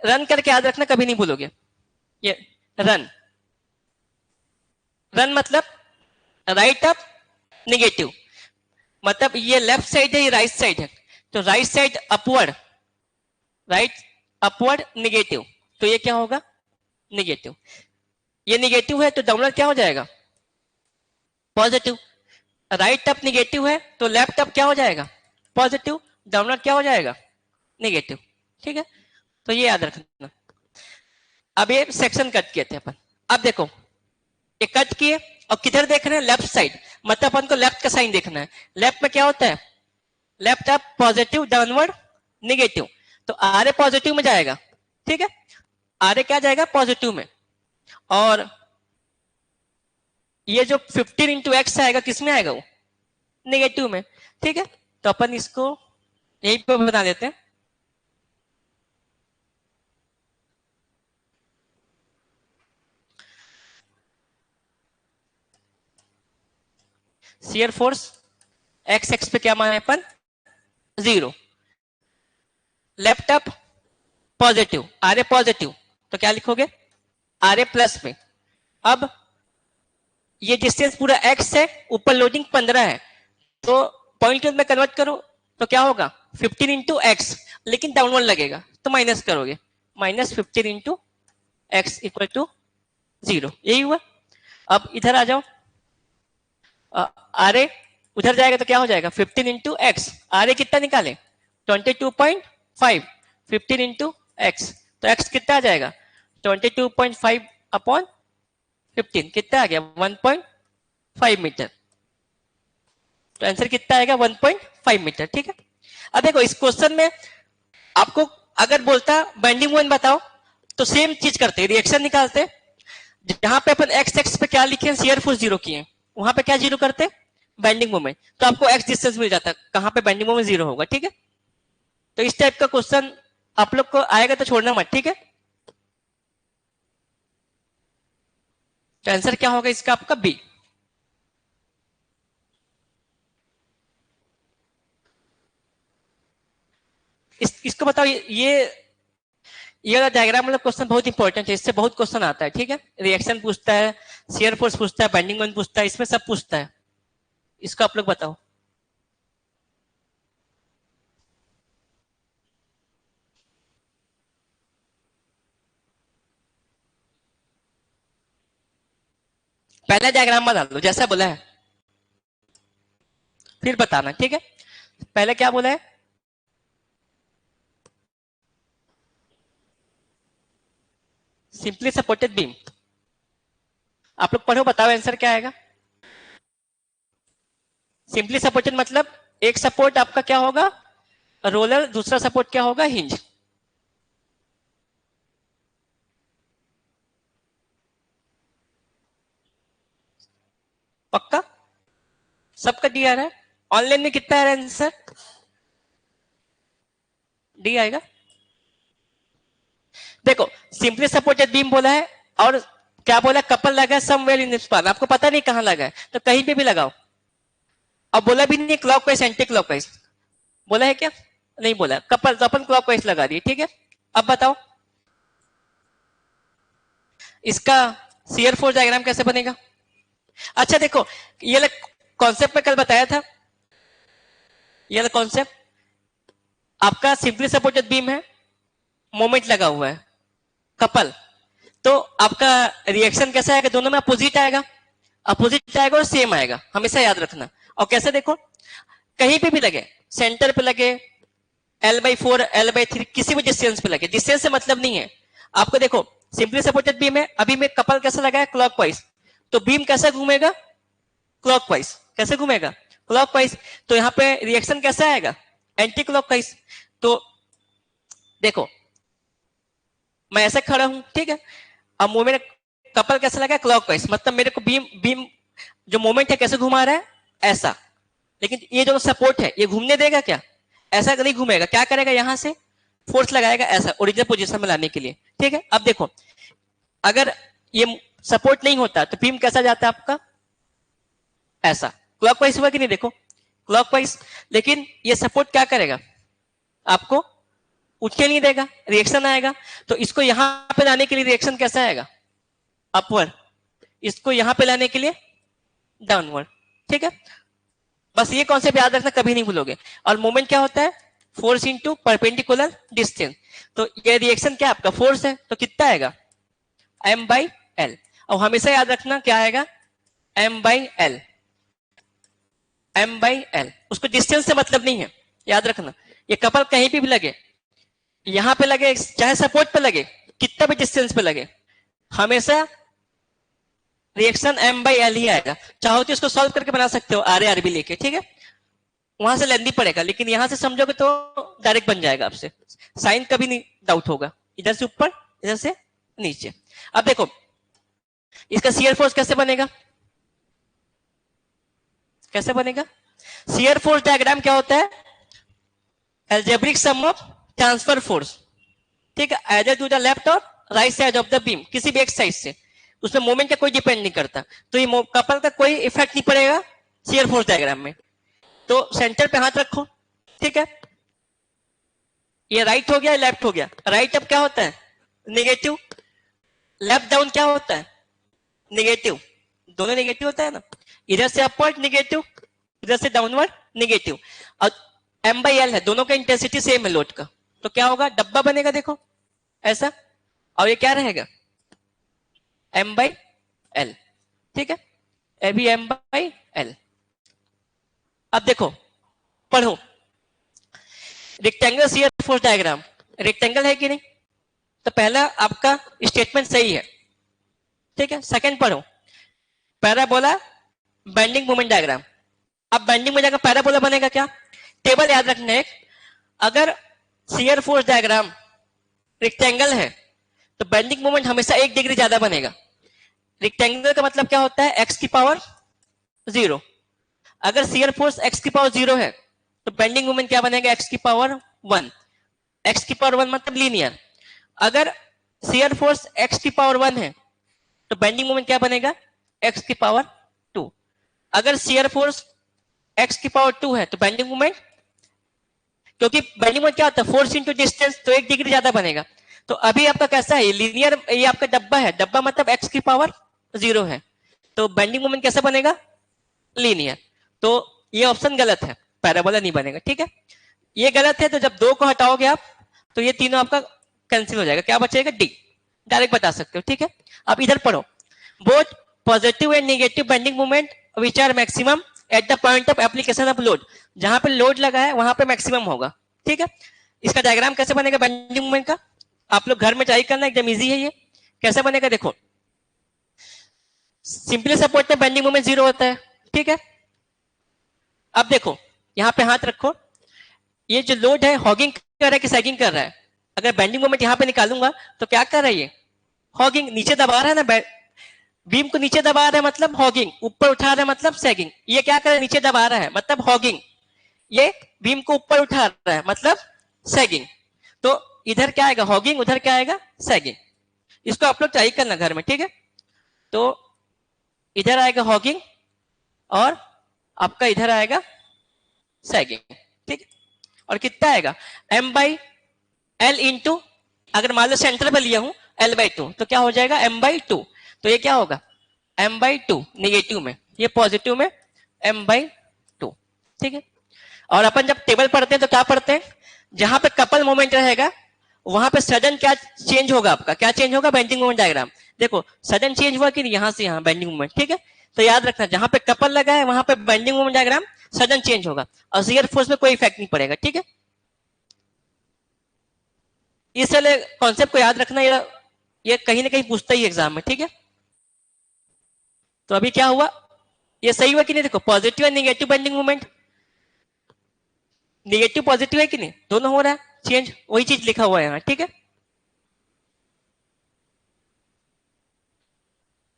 रन करके याद रखना, कभी नहीं भूलोगे। ये रन, रन मतलब राइट अप निगेटिव, मतलब ये लेफ्ट साइड है, ये राइट साइड है। तो right side upward, right upward negative, तो ये क्या होगा? निगेटिव। ये निगेटिव है तो डाउनवर्ड क्या हो जाएगा? पॉजिटिव। राइट अप निगेटिव है तो लेफ्ट अप क्या हो जाएगा? पॉजिटिव। डाउनवर्ड क्या हो जाएगा? निगेटिव। ठीक है, तो ये याद रखना। अब ये सेक्शन कट किए थे अपन। अब देखो, ये कट किए और किधर देख रहे हैं? लेफ्ट साइड, मतलब अपन को लेफ्ट का साइन देखना है। लेफ्ट में क्या होता है? Left up positive, downward negative. तो आर ए पॉजिटिव में जाएगा, ठीक है। आर ए क्या जाएगा? पॉजिटिव में। और ये जो 15 इंटू एक्स आएगा, किस में आएगा? वो नेगेटिव में, ठीक है। तो अपन इसको यहीं पे बना देते हैं। शियर फोर्स एक्स एक्स पे क्या माने अपन? 0। Left up positive, R A positive, तो क्या लिखोगे? आर ए प्लस में। अब ये डिस्टेंस पूरा x है, ऊपर लोडिंग 15 है, तो पॉइंट में कन्वर्ट करो तो क्या होगा? 15 इंटू एक्स, लेकिन डाउनवर्ड लगेगा तो माइनस करोगे, -15 इंटू x इक्वल टू 0, यही हुआ। अब इधर आ जाओ, आर ए उधर जाएगा तो क्या हो जाएगा 15 इंटू एक्स, आर ए कितना निकाले 22.5, 15 इंटू एक्स, तो एक्स कितना आ जाएगा 22.5 अपॉन 15, कितना आ गया 1.5 मीटर। तो आंसर कितना आएगा 1.5 मीटर। ठीक है, अब देखो इस क्वेश्चन में आपको अगर बोलता बाइंडिंग मोमेंट बताओ तो सेम चीज करते, रिएक्शन निकालते, जहां पे अपन एक्स एक्स पे क्या लिखे शियर फोर्स जीरो किए, वहां पे क्या जीरो करते बाइंडिंग मोमेंट, तो आपको एक्स डिस्टेंस मिल जाता कहां पे बाइंडिंग मोमेंट जीरो होगा। ठीक है, तो इस टाइप का क्वेश्चन आप लोग को आएगा तो छोड़ना मत। ठीक है, तो आंसर क्या होगा इसका आपका बी। इसको बताओ, ये वाला डायग्राम मतलब क्वेश्चन बहुत इंपॉर्टेंट है, इससे बहुत क्वेश्चन आता है। ठीक है, रिएक्शन पूछता है, शियर फोर्स पूछता है, बाइंडिंग मोमेंट पूछता है, इसमें सब पूछता है। इसको आप लोग बताओ। पहले डायग्राम में डाल दो जैसा बोला है, फिर बताना। ठीक है, पहले क्या बोला है, सिंपली सपोर्टेड बीम। आप लोग पढ़ो, बताओ आंसर क्या आएगा। सिंपली सपोर्टेड मतलब एक सपोर्ट आपका क्या होगा रोलर, दूसरा सपोर्ट क्या होगा हिंज। पक्का सबका डी आ रहा है, ऑनलाइन में कितना आ रहा है आंसर, डी आएगा। देखो सिंपली सपोर्टेड बीम बोला है और क्या बोला, कपल लगा है समवेयर इन स्पान, आपको पता नहीं कहां लगा है तो कहीं पे भी लगाओ। अब बोला भी नहीं क्लॉकवाइज एंटी क्लॉकवाइज, बोला है क्या, नहीं बोला, कपल तो अपन क्लॉकवाइज लगा दिए। ठीक है, अब बताओ इसका शियर फोर्स डायग्राम कैसे बनेगा। अच्छा देखो, ये कॉन्सेप्ट में कल बताया था, ये कॉन्सेप्ट आपका सिंपली सपोर्टेड बीम है, मोमेंट लगा हुआ है, कपल, तो आपका रिएक्शन कैसा आएगा, दोनों में अपोजिट आएगा, अपोजिट आएगा और सेम आएगा, हमेशा याद रखना। और कैसे देखो, कहीं पे भी लगे, सेंटर पे लगे, L/4 L/3 किसी भी डिस्टेंस पे लगे, डिस्टेंस से मतलब नहीं है आपको। देखो सिंपली सपोर्टेड बीम है, अभी में कपल कैसा लगा है क्लॉकवाइज, तो बीम कैसा घूमेगा क्लॉकवाइज, कैसे घूमेगा क्लॉकवाइज, तो यहाँ पे रिएक्शन कैसा आएगा एंटी क्लॉकवाइज। तो देखो मैं ऐसे खड़ा हूं, ठीक है, अब मूवमेंट कपल कैसा लगा क्लॉकवाइज, मतलब मेरे को बीम बीम जो मोमेंट है कैसे घुमा रहा है ऐसा, लेकिन ये जो सपोर्ट है ये घूमने देगा क्या, ऐसा नहीं घूमेगा, क्या करेगा यहां से फोर्स लगाएगा ऐसा ओरिजिनल पोजीशन में लाने के लिए। ठीक है, अब देखो अगर ये सपोर्ट नहीं होता तो बीम कैसा जाता है आपका ऐसा, क्लॉकवाइज हुआ कि नहीं, देखो क्लॉकवाइज, लेकिन ये सपोर्ट क्या करेगा आपको उठ के नहीं देगा, रिएक्शन आएगा। तो इसको यहां पे लाने के लिए रिएक्शन कैसा आएगा अपवर्ड, इसको यहां पे लाने के लिए डाउनवर्ड। ठीक है, बस ये कॉन्सेप्ट याद रखना, कभी नहीं भूलोगे। और मोमेंट क्या होता है फोर्स इंटू परपेंडिकुलर डिस्टेंस, तो ये रिएक्शन क्या आपका फोर्स है, तो कितना आएगा M/L, और हमेशा याद रखना क्या आएगा M/L, M/L, उसको डिस्टेंस से मतलब नहीं है, याद रखना। ये कपल कहीं भी लगे, यहां पे लगे चाहे सपोर्ट पे लगे, कितना भी डिस्टेंस पे लगे, हमेशा रिएक्शन M/L ही आएगा। चाहो तो इसको सॉल्व करके बना सकते हो RA/RB लेके, ठीक है, वहां से लेंदी पड़ेगा, लेकिन यहां से समझोगे तो डायरेक्ट बन जाएगा आपसे, साइन कभी नहीं डाउट होगा, इधर से ऊपर इधर से नीचे। अब देखो इसका शियर फोर्स कैसे बनेगा, कैसे बनेगा, शियर फोर्स डायग्राम क्या होता है algebraic sum of transfer force, ठीक है, आइदर टू द लेफ्ट और right side of the beam, किसी भी एक साइड से, उसमें मोमेंट का कोई डिपेंड नहीं करता, तो ये कपल का कोई इफेक्ट नहीं पड़ेगा शियर फोर्स डायग्राम में। तो सेंटर पे हाथ रखो, ठीक है, ये राइट हो गया लेफ्ट हो गया, राइट अप क्या होता है नेगेटिव, लेफ्ट डाउन क्या होता है नेगेटिव, दोनों नेगेटिव होता है ना, इधर से अपवर्ड नेगेटिव, इधर से डाउनवर्ड नेगेटिव, और M/L है, दोनों का इंटेंसिटी सेम है लोड का, तो क्या होगा डब्बा बनेगा देखो ऐसा, और ये क्या रहेगा एम बाई एल, ठीक है, ए भी एम बाई एल। अब देखो पढ़ो, rectangle shear force diagram, rectangle है कि नहीं, तो पहला आपका स्टेटमेंट सही है, ठीक है। सेकंड पढ़ो, पैराबोला बेंडिंग मोमेंट डायग्राम। अब बेंडिंग में जाकर पैराबोला बनेगा क्या, टेबल याद रखना है, अगर शियर फोर्स डायग्राम रेक्टेंगल है तो बेंडिंग मोमेंट हमेशा 1 डिग्री ज्यादा बनेगा। रेक्टेंगल का मतलब क्या होता है, x की पावर 0। अगर शियर फोर्स x की पावर 0 है तो बेंडिंग मोमेंट क्या बनेगा, x की पावर 1। x की पावर 1 मतलब लीनियर। अगर शियर फोर्स x की पावर 1 है तो बेंडिंग मोमेंट क्या बनेगा, x की पावर 2। अगर शियर फोर्स x की पावर 2 है तो बेंडिंग मोमेंट, क्योंकि बेंडिंग मोमेंट क्या होता है, फोर्स इंटू डिस्टेंस, तो 1 डिग्री ज्यादा बनेगा। तो अभी आपका कैसा है, लीनियर, ये आपका डब्बा है, डब्बा मतलब x की पावर 0 है, तो बेंडिंग मोमेंट कैसा बनेगा, लीनियर। तो ये ऑप्शन गलत है, पैराबोला नहीं बनेगा, ठीक है। ये गलत है, तो जब 2 को हटाओगे आप तो ये तीनों आपका कैंसिल हो जाएगा, क्या बचेगा, डी, डायरेक्ट बता सकते हो, ठीक है। अब इधर पढ़ो, both positive and negative bending moment which are maximum at the point of application of load. जहां पे लोड लगा है वहां पे मैक्सिमम होगा, ठीक है। इसका डायग्राम कैसे बनेगा बेंडिंग मोमेंट का, आप लोग घर में ट्राई करना, एकदम इजी है ये। कैसे बनेगा देखो, सिंपली सपोर्ट में बेंडिंग मोमेंट 0 होता है, ठीक है। अब देखो यहां पे हाथ रखो, ये जो लोड है हॉगिंग कर रहा है कि सैगिंग कर रहा है। अगर बेंडिंग मोमेंट यहां पे निकालूंगा तो क्या कर रहा है, ये हॉगिंग, नीचे दबा रहा है ना, बीम को नीचे दबा रहा है मतलब हॉगिंग, ऊपर उठा रहा है मतलब सैगिंग। ये क्या कर रहा है, नीचे दबा रहा है मतलब हॉगिंग, ये बीम को ऊपर उठा रहा है मतलब सैगिंग। तो इधर क्या आएगा हॉगिंग, उधर क्या आएगा सैगिंग। इसको आप लोग ट्राई करना घर में, ठीक है। तो इधर आएगा हॉगिंग और आपका इधर आएगा सैगिंग, ठीक है। और कितना आएगा, m बाई एल इंटू, अगर मान लो सेंटर पे लिया हूं l/2 तो क्या हो जाएगा m/2। तो ये क्या होगा m/2, नेगेटिव में, ये पॉजिटिव में m/2, ठीक है। और अपन जब टेबल पढ़ते हैं तो क्या पढ़ते हैं, जहां पे कपल मोमेंट रहेगा वहां पे सडन क्या चेंज होगा, आपका क्या चेंज होगा, बेंडिंग मोमेंट डायग्राम। देखो सडन चेंज हुआ कि नहीं, यहां से यहां बेंडिंग मोमेंट, ठीक है। तो याद रखना, जहां पे कपल लगा है वहां पे bending moment diagram sudden change होगा, और शियर फोर्स में कोई इफेक्ट नहीं पड़ेगा, ठीक है। इस वाले कॉन्सेप्ट को याद रखना, ये कहीं ना कहीं पूछता ही एग्जाम में, ठीक है। तो अभी क्या हुआ, ये सही हुआ कि नहीं, देखो positive and negative bending moment, negative positive है कि नहीं, दोनों हो रहा है चेंज, वही चीज लिखा हुआ है यहाँ, ठीक है।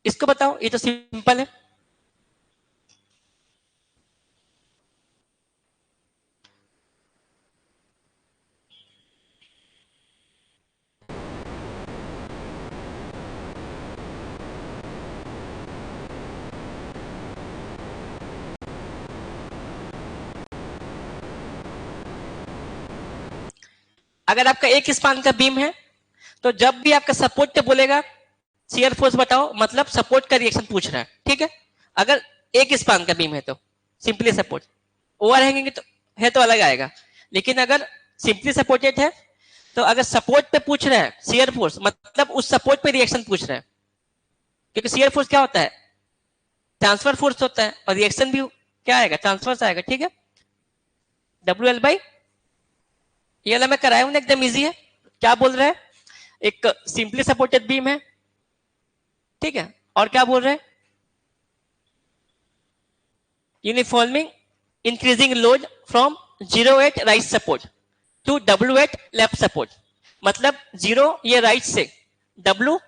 इसको बताओ, ये तो सिंपल है। अगर आपका एक स्पान का बीम है तो जब भी आपका सपोर्ट पे बोलेगा शियर फोर्स बताओ, मतलब सपोर्ट का रिएक्शन पूछ रहा है, ठीक है। अगर एक स्पान का बीम है तो सिंपली सपोर्ट, ओवर हैंगिंग तो अलग आएगा। लेकिन अगर सिंपली सपोर्टेड है तो अगर सपोर्ट पे पूछ रहा है शियर फोर्स, मतलब उस सपोर्ट पे रिएक्शन पूछ रहा है, क्योंकि शियर फोर्स क्या होता है, ट्रांसफर फोर्स होता है, और रिएक्शन भी क्या आएगा, ट्रांसफर आएगा, ठीक है। WL/, ये वाला मैं कराया हूं ना, एकदम इजी है। क्या बोल रहा है, एक सिंपली सपोर्टेड बीम है, ठीक है, और क्या बोल रहे हैं, uniformly increasing load from 0 at right support to W at left support. मतलब 0 ये राइट से, W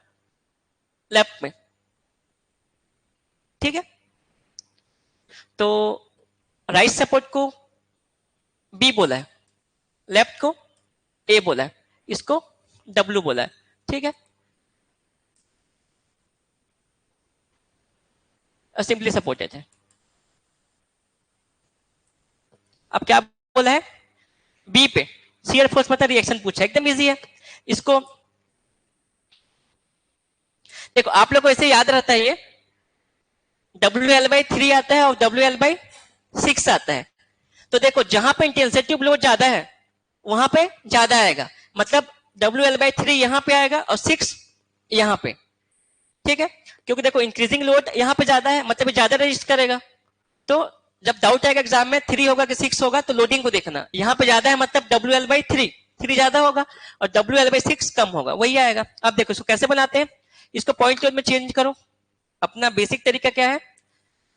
लेफ्ट में, ठीक है। तो राइट सपोर्ट को B बोला है, लेफ्ट को A बोला है, इसको W बोला है, ठीक है। सिंपली सपोर्टेड है। अब क्या बोला है, बी पे शियर फोर्स मतलब रिएक्शन पूछा, एकदम इजी है। इसको देखो आप लोग को ऐसे याद रहता है, ये WL/3 आता है और WL/6 आता है। तो देखो जहां पे इंटेंसिटी ऑफ लोड ज्यादा है वहां पे ज्यादा आएगा, मतलब WL/3 यहां पे आएगा और 6 यहां पे, ठीक है, क्योंकि देखो इंक्रीजिंग लोड यहाँ पे ज्यादा है, मतलब ज्यादा रजिस्ट करेगा। तो जब डाउट आएगा एग्जाम में 3 होगा कि 6 होगा, तो लोडिंग को देखना, यहाँ पे ज्यादा है मतलब WL/3 3 ज्यादा होगा और WL/6 कम होगा, वही आएगा। अब देखो इसको कैसे बनाते हैं, इसको पॉइंट लोड में चेंज करो। अपना बेसिक तरीका क्या है,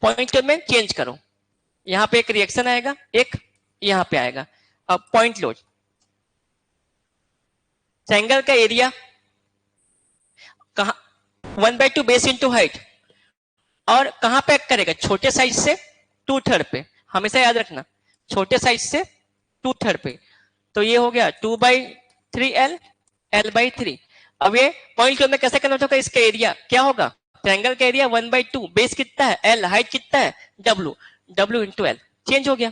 पॉइंट लोड में चेंज करो। यहाँ पे एक रिएक्शन आएगा, एक यहाँ पे आएगा। अब पॉइंट लोड, ट्रायंगल का एरिया कहा 1/2 बेस इंटू हाइट, और कहां पे एक्ट करेगा, छोटे साइज से 2/3 पे, हमेशा याद रखना छोटे साइज से 2/3 पे। तो ये हो गया 2/3L L/3। अब ये पॉइंट में कैसे कन्वर्ट होगा, इसका एरिया क्या होगा, ट्रायंगल का एरिया 1/2, बेस कितना है L, हाइट कितना है W इंटू L, चेंज हो गया।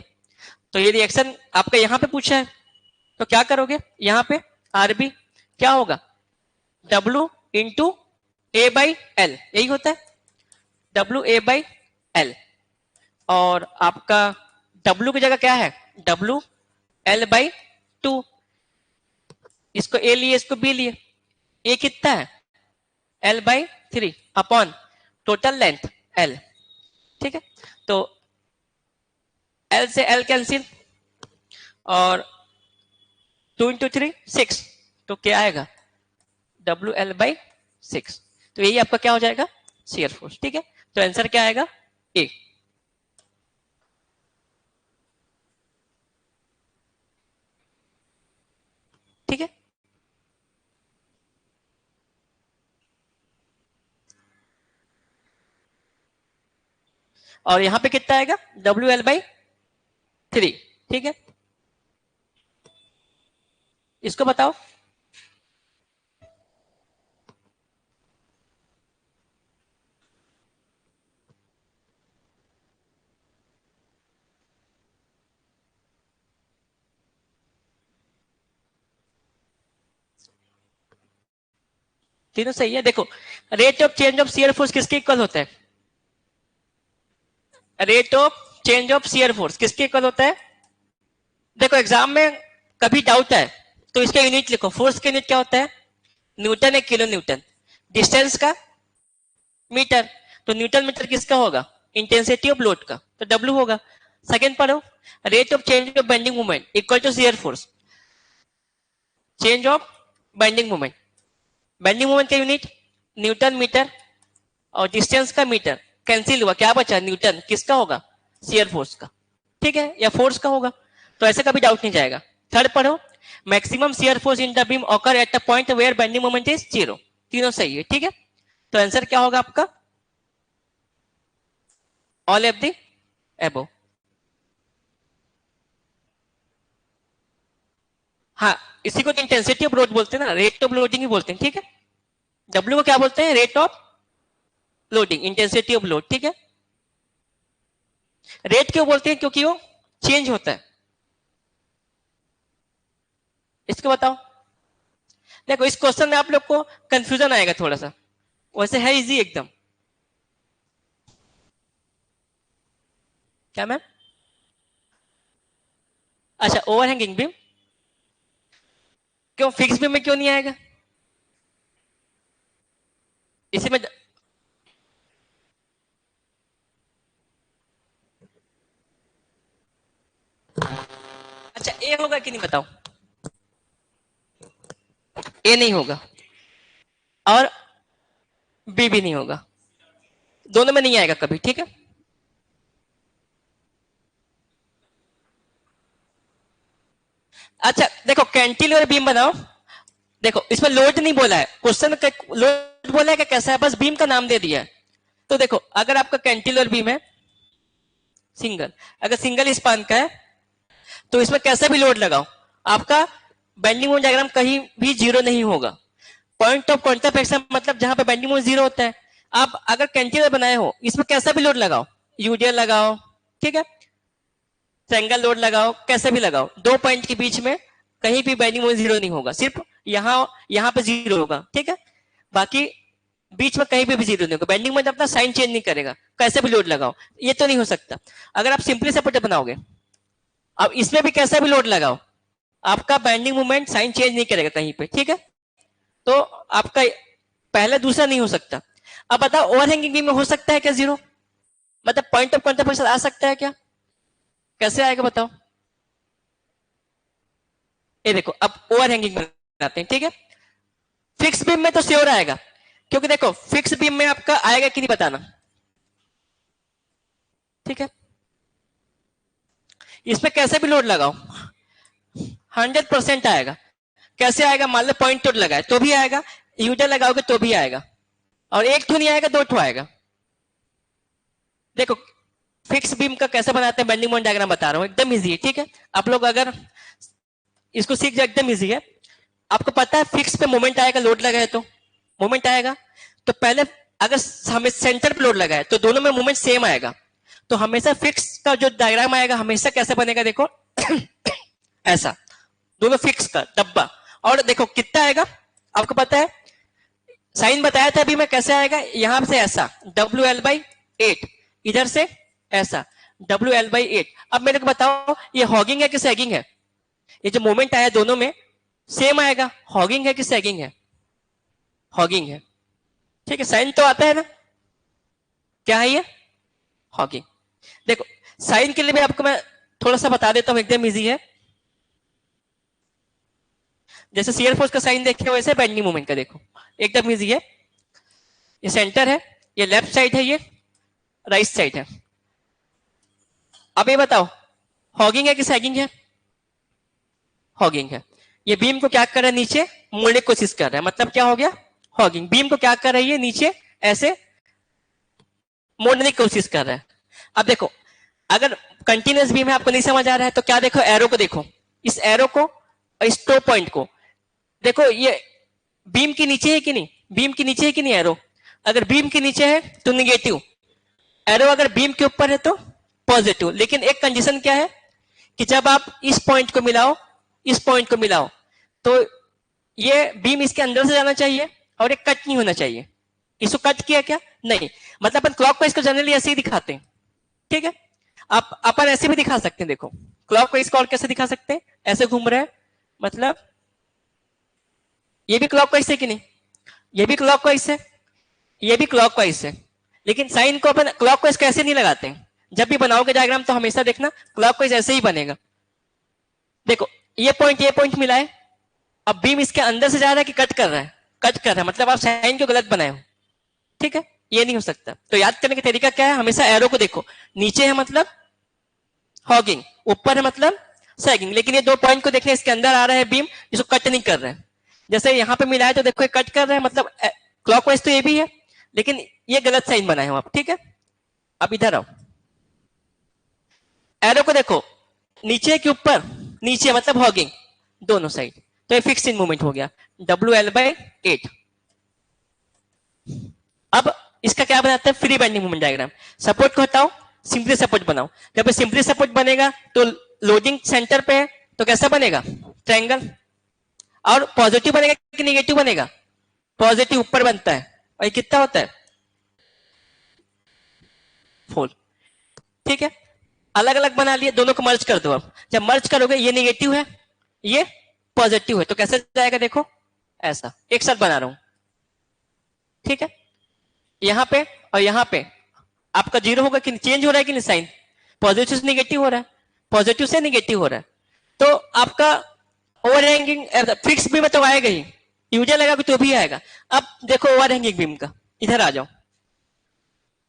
तो ये रिएक्शन आपका यहाँ पे पूछा है, तो क्या करोगे, यहाँ पे RB क्या होगा W इंटू A/L, यही होता है WA/L, और आपका W की जगह क्या है WL/2। इसको A लिए, इसको B लिए, A कितना है L/3 upon total length L, ठीक है। तो L से L कैंसिल, और 2 इंटू 3 6, तो क्या आएगा WL/6। तो यही आपका क्या हो जाएगा, शियर फोर्स, ठीक है। तो आंसर क्या आएगा, ए। ठीक है, और यहां पे कितना आएगा WL/3, ठीक है। इसको बताओ, तीनों सही है। देखो rate of change of shear force किसके इक्वल होता है, rate of change of shear force किसके इक्वल होता है। देखो एग्जाम में कभी डाउट है तो इसका यूनिट लिखो, फोर्स का यूनिट क्या होता है, न्यूटन है, किलो न्यूटन, डिस्टेंस का मीटर, तो न्यूटन मीटर किसका होगा, इंटेंसिटी ऑफ लोड का, तो W होगा। सेकंड पढ़ो, rate of change of bending moment equal to shear force, change of bending moment, bending moment का यूनिट न्यूटन मीटर, और डिस्टेंस का मीटर कैंसिल हुआ, क्या बचा न्यूटन, किसका होगा शियर फोर्स का, ठीक है, या फोर्स का होगा। तो ऐसे कभी डाउट नहीं जाएगा। थर्ड पढ़ो, maximum shear force in the beam occur at a point where bending moment is 0, तीनों सही है, ठीक है। तो आंसर क्या होगा आपका, ऑल ऑफ द अबव। हाँ, इसी को इंटेंसिटी ऑफ लोड बोलते हैं ना, रेट ऑफ लोडिंग ही बोलते हैं, ठीक है। W को क्या बोलते हैं, rate of loading, intensity of load, ठीक है। रेट क्यों बोलते हैं, क्योंकि वो चेंज होता है। इसको बताओ, देखो इस क्वेश्चन में आप लोग को कंफ्यूजन आएगा थोड़ा सा, वैसे है इजी एकदम। क्या मैम, अच्छा ओवरहैंगिंग बीम, क्यों फिक्स बीम में क्यों नहीं आएगा, इसी में अच्छा ए होगा कि नहीं बताओ, ए नहीं होगा और बी भी नहीं होगा, दोनों में नहीं आएगा कभी, ठीक है। अच्छा देखो कैंटिलीवर बीम बनाओ, देखो इसमें लोड नहीं बोला है, क्वेश्चन में लोड बोला है कि कैसा है, बस बीम का नाम दे दिया है। तो देखो अगर आपका कैंटिलीवर बीम है सिंगल, अगर सिंगल स्पान का है तो इसमें कैसा भी लोड लगाओ, आपका बेंडिंग मोमेंट डायग्राम कहीं भी 0 नहीं होगा। पॉइंट ऑफ कांटेक्ट एक्शन मतलब जहां पे बेंडिंग मोमेंट 0 होता है। आप अगर कैंटिलीवर बनाए हो, इसमें कैसा भी लोड लगाओ, यूडीएल लगाओ, ठीक है, ट्रायंगल लोड लगाओ, कैसे भी लगाओ, दो पॉइंट के बीच में कहीं भी बेंडिंग मोमेंट 0 नहीं होगा, सिर्फ यहाँ पे 0 होगा, ठीक है। बाकी बीच में कहीं भी 0 नहीं होगा, बेंडिंग मोमेंट अपना साइन चेंज नहीं करेगा, कैसे भी लोड लगाओ, ये तो नहीं हो सकता। अगर आप सिंपली सेपरेटर बनाओगे, अब इसमें भी कैसा भी लोड लगाओ, आपका बेंडिंग मोमेंट साइन चेंज नहीं करेगा कहीं पे, ठीक है। तो आपका पहला दूसरा नहीं हो सकता। अब बताओ ओवरहैंगिंग बीम में हो सकता है क्या जीरो? मतलब पॉइंट ऑफ कॉन्ट्रैक्शन आ सकता है क्या? कैसे आएगा बताओ? ये देखो अब ओवरहैंगिंग बनाते हैं, ठीक है। फिक्स बीम में तो श्योर आएगा, क्योंकि देखो फिक्स बीम में आपका आएगा कि नहीं बताना, ठीक है। इसमें कैसे भी लोड लगाओ 100% आएगा। कैसे आएगा? मान लो पॉइंट टू लगाए तो भी आएगा, यूजर लगाओगे तो भी आएगा, और एक ठू नहीं आएगा दो ठू आएगा। देखो फिक्स बीम का कैसे बनाते हैं बेंडिंग मोमेंट डायग्राम बता रहा हूं, एकदम इजी है, ठीक है। आप लोग अगर इसको सीख जाए एकदम इजी है। आपको पता है फिक्स पे मोमेंट आएगा, लोड लगाए तो मोमेंट आएगा। तो पहले अगर हमें सेंटर पे लोड लगाए तो दोनों में मोमेंट सेम आएगा। तो हमेशा फिक्स का जो डायग्राम आएगा हमेशा कैसे बनेगा देखो ऐसा, दोनों फिक्स का डब्बा। और देखो कितना आएगा आपको पता है, साइन बताया था अभी मैं, कैसे आएगा? यहां से ऐसा WL/8, इधर से ऐसा WL/8। अब मेरे को बताओ ये हॉगिंग है कि सैगिंग है? ये जो मोमेंट आया दोनों में सेम आएगा। हॉगिंग है कि सैगिंग है? हॉगिंग है, ठीक है। साइन तो आता है ना, क्या है ये? हॉगिंग। देखो साइन के लिए भी आपको मैं थोड़ा सा बता देता हूं, एकदम इजी है। जैसे शियर फोर्स का साइन देखे वैसे बेंडिंग मोमेंट का देखो, एकदम इजी है। ये सेंटर है, ये लेफ्ट साइड है, ये राइट साइड है। अब ये बताओ हॉगिंग है कि सैगिंग है? हॉगिंग है। ये बीम को क्या कर रहा है? नीचे मोड़ने की कोशिश कर रहा है, मतलब क्या हो गया? हॉगिंग। बीम को क्या कर रही है? नीचे ऐसे मोड़ने की कोशिश कर रहा है। अब देखो अगर कंटिन्यूअस बीम है, आपको नहीं समझ आ रहा है तो क्या देखो, एरो को देखो, इस एरो को और इस टो पॉइंट को देखो, ये बीम के नीचे है कि नहीं? बीम के नीचे है कि नहीं एरो? अगर बीम के नीचे है तो निगेटिव, एरो अगर बीम के ऊपर है तो पॉजिटिव। लेकिन एक कंडीशन क्या है कि जब आप इस पॉइंट को मिलाओ, इस पॉइंट को मिलाओ, तो ये बीम इसके अंदर से जाना चाहिए और ये कट नहीं होना चाहिए। इसको कट किया क्या? नहीं। मतलब अपन क्लॉकवाइज को जनरली ऐसे ही दिखाते हैं, ठीक है। आप अपन ऐसे भी दिखा सकते हैं, देखो क्लॉकवाइज को और कैसे दिखा सकते हैं? ऐसे घूम रहे हैं, मतलब ये भी क्लॉकवाइज है कि नहीं? ये भी क्लॉकवाइज है, ये भी क्लॉकवाइज है। लेकिन साइन को अपन क्लॉकवाइज कैसे नहीं लगाते हैं? जब भी बनाओगे डायग्राम तो हमेशा देखना क्लॉकवाइज ऐसे ही बनेगा। देखो ये पॉइंट मिला है, अब बीम इसके अंदर से जा रहा है कि कट कर रहा है? कट कर रहा है, मतलब आप साइन को गलत बनाए हो, ठीक है। ये नहीं हो सकता। तो याद करने का तरीका क्या है? हमेशा एरो को देखो, नीचे है मतलब हॉगिंग, ऊपर है मतलब सैगिंग। लेकिन ये दो पॉइंट को देखने, इसके अंदर आ रहा है बीम, इसको कट नहीं कर रहे हैं। जैसे यहाँ पे मिला है तो देखो कट कर रहे हैं, मतलब क्लॉकवाइज तो ये भी है, लेकिन ये गलत साइन बनाए हो आप, ठीक है। अब इधर आओ, एरो को देखो, नीचे के ऊपर, नीचे मतलब हॉगिंग दोनों साइड, तो ये फिक्स इन मूवमेंट हो गया WL/8। अब इसका क्या बनाता है? Free bending movement diagram. Support को हटाओ, सिंपली सपोर्ट बनाओ। जब सिंपली सपोर्ट बनेगा तो लोडिंग सेंटर पे है, तो कैसा बनेगा? ट्रायंगल। और पॉजिटिव बनेगा कि नेगेटिव बनेगा? पॉजिटिव ऊपर बनता है, और ये कितना होता है? 4, ठीक है। अलग अलग बना लिए, दोनों को मर्ज कर दो। अब जब मर्ज करोगे, ये नेगेटिव है, ये पॉजिटिव है, तो कैसे जाएगा देखो, ऐसा एक साथ बना रहा हूं, ठीक है। यहां पे और यहां पे आपका जीरो होगा कि चेंज हो रहा है कि नहीं? साइन पॉजिटिव से नेगेटिव हो रहा है, पॉजिटिव से नेगेटिव हो रहा है, तो आपका ओवरहैंगिंग फिक्स बीम तो आएगा ही, यूजर लगा तो भी आएगा। अब देखो ओवरहैंगिंग बीम का, इधर आ जाओ,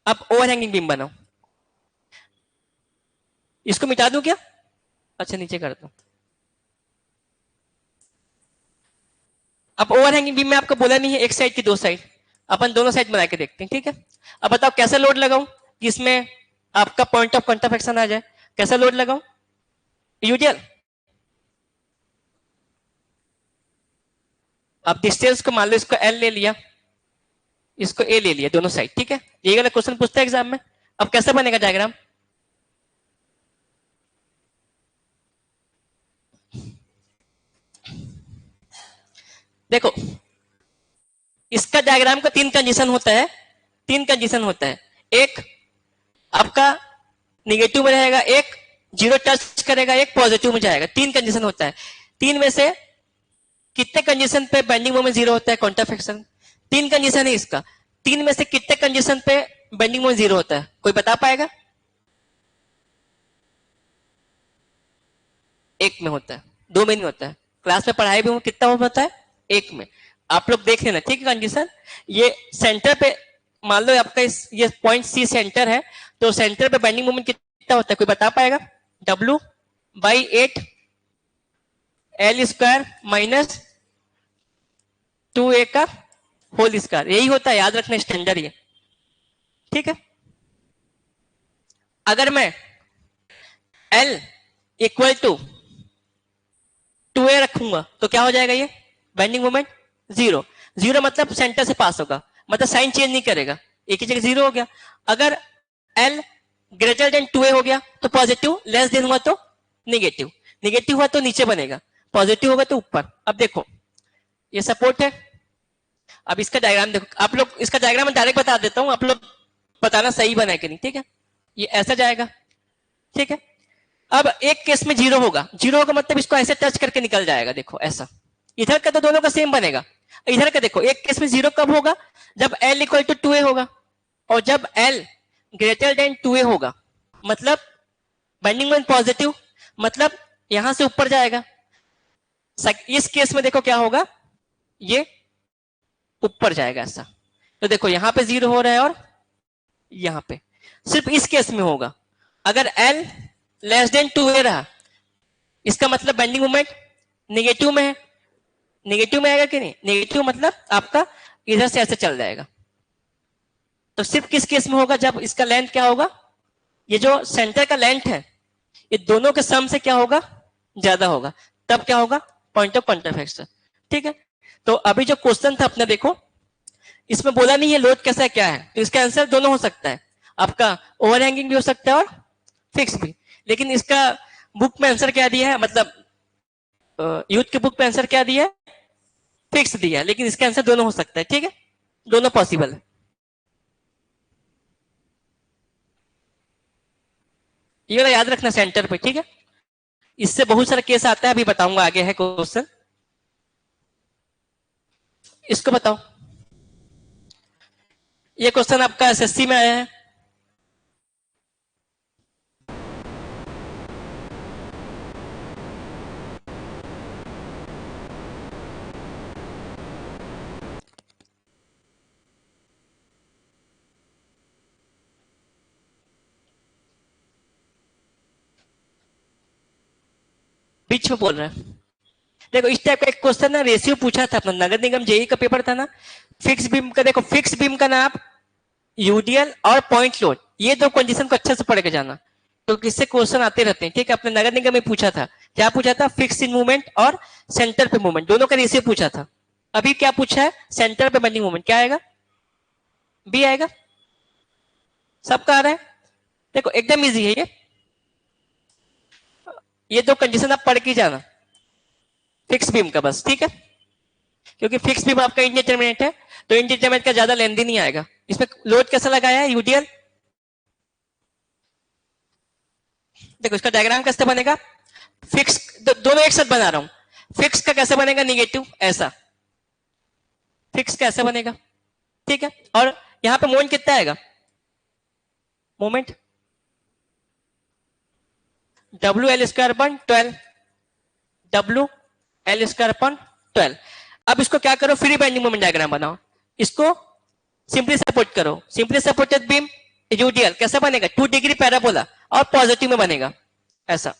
अब ओवरहैंगिंग बीम बनाओ। इसको मिटा दूं क्या? अच्छा नीचे कर दो। अब ओवरहैंगिंग बीम में आपको बोला नहीं है एक साइड की दो साइड, अपन दोनों साइड बना के देखते हैं, ठीक है। अब बताओ कैसे लोड लगाऊं कि इसमें आपका पॉइंट ऑफ कॉन्ट्रैक्शन आ जाए? कैसा लोड लगाऊं? यूजर, अब डिस्टेंस को मान लो, इसको L ले लिया, इसको A ले लिया, दोनों साइड, ठीक है। ये वाला क्वेश्चन पूछता है एग्जाम में। अब कैसे बनेगा डायग्राम? देखो इसका डायग्राम का तीन कंडीशन होता है, तीन कंडीशन होता है। एक आपका निगेटिव में रहेगा, एक जीरो टच करेगा, एक पॉजिटिव में जाएगा। तीन कंडीशन होता है। तीन में से कितने कंडीशन पे बेंडिंग मोमेंट जीरो होता है? कॉन्ट्रैक्शन तीन कंडीशन है इसका। तीन में से कितने कंडीशन पे बेंडिंग मोमेंट जीरो होता है, कोई बता पाएगा? एक में होता है, दो में नहीं होता है। क्लास में पढ़ाई भी हूं, कितना होता है? एक में। आप लोग देख लेना, ठीक है कंडीशन। ये सेंटर पे मान लो आपका ये पॉइंट सी सेंटर है, तो सेंटर पे बेंडिंग मोमेंट कितना होता है, कोई बता पाएगा? W by 8 L square minus 2A का होल स्क्वायर, यही होता है, याद रखना स्टैंडर्ड ये, ठीक है। अगर मैं L इक्वल टू 2A रखूंगा तो क्या हो जाएगा, ये बेंडिंग मोमेंट जीरो। जीरो मतलब सेंटर से पास होगा, मतलब साइन चेंज नहीं करेगा, एक ही जगह जीरो हो गया। अगर L ग्रेटर देन 2A हो गया तो पॉजिटिव, लेस देन हुआ तो निगेटिव, निगेटिव हुआ तो नीचे बनेगा, पॉजिटिव होगा तो ऊपर। अब देखो ये सपोर्ट है, अब इसका डायग्राम देखो, आप लोग इसका डायग्राम मैं डायरेक्ट बता देता हूं, आप लोग बताना सही बना है कि नहीं, ठीक है। ये ऐसा जाएगा, ठीक है। अब एक केस में जीरो होगा, जीरो होगा मतलब इसको ऐसे टच करके निकल जाएगा, देखो ऐसा। इधर का तो दोनों का सेम बनेगा, इधर का देखो, एक केस में जीरो कब होगा, जब L इक्वल टू 2A होगा, और जब L ग्रेटर देन 2A होगा, मतलब बेंडिंग मोमेंट पॉजिटिव, मतलब यहां से ऊपर जाएगा। इस केस में देखो क्या होगा, ये ऊपर जाएगा ऐसा। तो देखो यहां पे जीरो हो रहा है और यहां पे, सिर्फ इस केस में होगा। अगर L लेस देन 2A रहा, इसका मतलब बेंडिंग मोमेंट नेगेटिव में है, नेगेटिव में आएगा कि नहीं, नेगेटिव मतलब आपका इधर से ऐसे चल जाएगा। तो सिर्फ किस केस में होगा, जब इसका लेंथ क्या होगा, ये जो सेंटर का लेंथ है, ये दोनों के सम से क्या होगा, ज्यादा होगा, तब क्या होगा, पॉइंट ऑफ कॉन्ट्रैक्ट, ठीक है। तो अभी जो क्वेश्चन था अपने देखो, इसमें बोला नहीं है लोड कैसा है क्या है, तो इसका आंसर दोनों हो सकता है, आपका ओवरहैंगिंग भी हो सकता है और फिक्स भी। लेकिन इसका बुक में आंसर क्या दिया है, मतलब यूथ के बुक में आंसर क्या दिया है, फिक्स दिया है, लेकिन इसका आंसर दोनों हो सकता है, ठीक है, दोनों पॉसिबल है। ये वाला याद रखना सेंटर पे, ठीक है। इससे बहुत सारा केस आता है, अभी बताऊंगा, आगे है क्वेश्चन, इसको बताओ। ये क्वेश्चन आपका एसएससी में आया है, बीच में बोल रहा है। देखो इस टाइप का एक क्वेश्चन ना, रेशियो पूछा था अपना, नगर निगम जेई का पेपर था ना, फिक्स बीम का, देखो फिक्स बीम का नाम यूडीएल और पॉइंट लोड, ये दो कंडीशन को अच्छे से पढ़ के जाना, क्योंकि इससे क्वेश्चन आते रहते हैं, ठीक है। अपने नगर निगम में पूछा था, क्या पूछा था, फिक्स इन मूवमेंट और सेंटर पे मूवमेंट, दोनों का रेशियो पूछा था। अभी क्या पूछा है, सेंटर पे बेंडिंग मूवमेंट, क्या आएगा, बी आएगा, सबका आ रहा है। देखो एकदम इजी है ये दो कंडीशन आप पढ़ के जाना फिक्स बीम का बस, ठीक है। क्योंकि फिक्स बीम आपका इंडिटरमिनेट है, तो इंडिटरमिनेट का ज्यादा लेंदी नहीं आएगा। इसमें लोड कैसा लगाया है, यूडीएल, देखो इसका डायग्राम कैसे बनेगा, फिक्स दोनों एक साथ बना रहा हूं। फिक्स का कैसे बनेगा, निगेटिव ऐसा, फिक्स कैसे बनेगा, ठीक है। और यहां पे मोमेंट कितना आएगा, moment W L square upon 12, W L square upon 12। अब इसको क्या करो, फ्री बेंडिंग मोमेंट डायग्राम बनाओ, इसको सिंपली सपोर्ट करो, सिंपली सपोर्टेड बीम यूडीएल कैसा बनेगा, 2 डिग्री पैराबोला और पॉजिटिव में बनेगा ऐसा,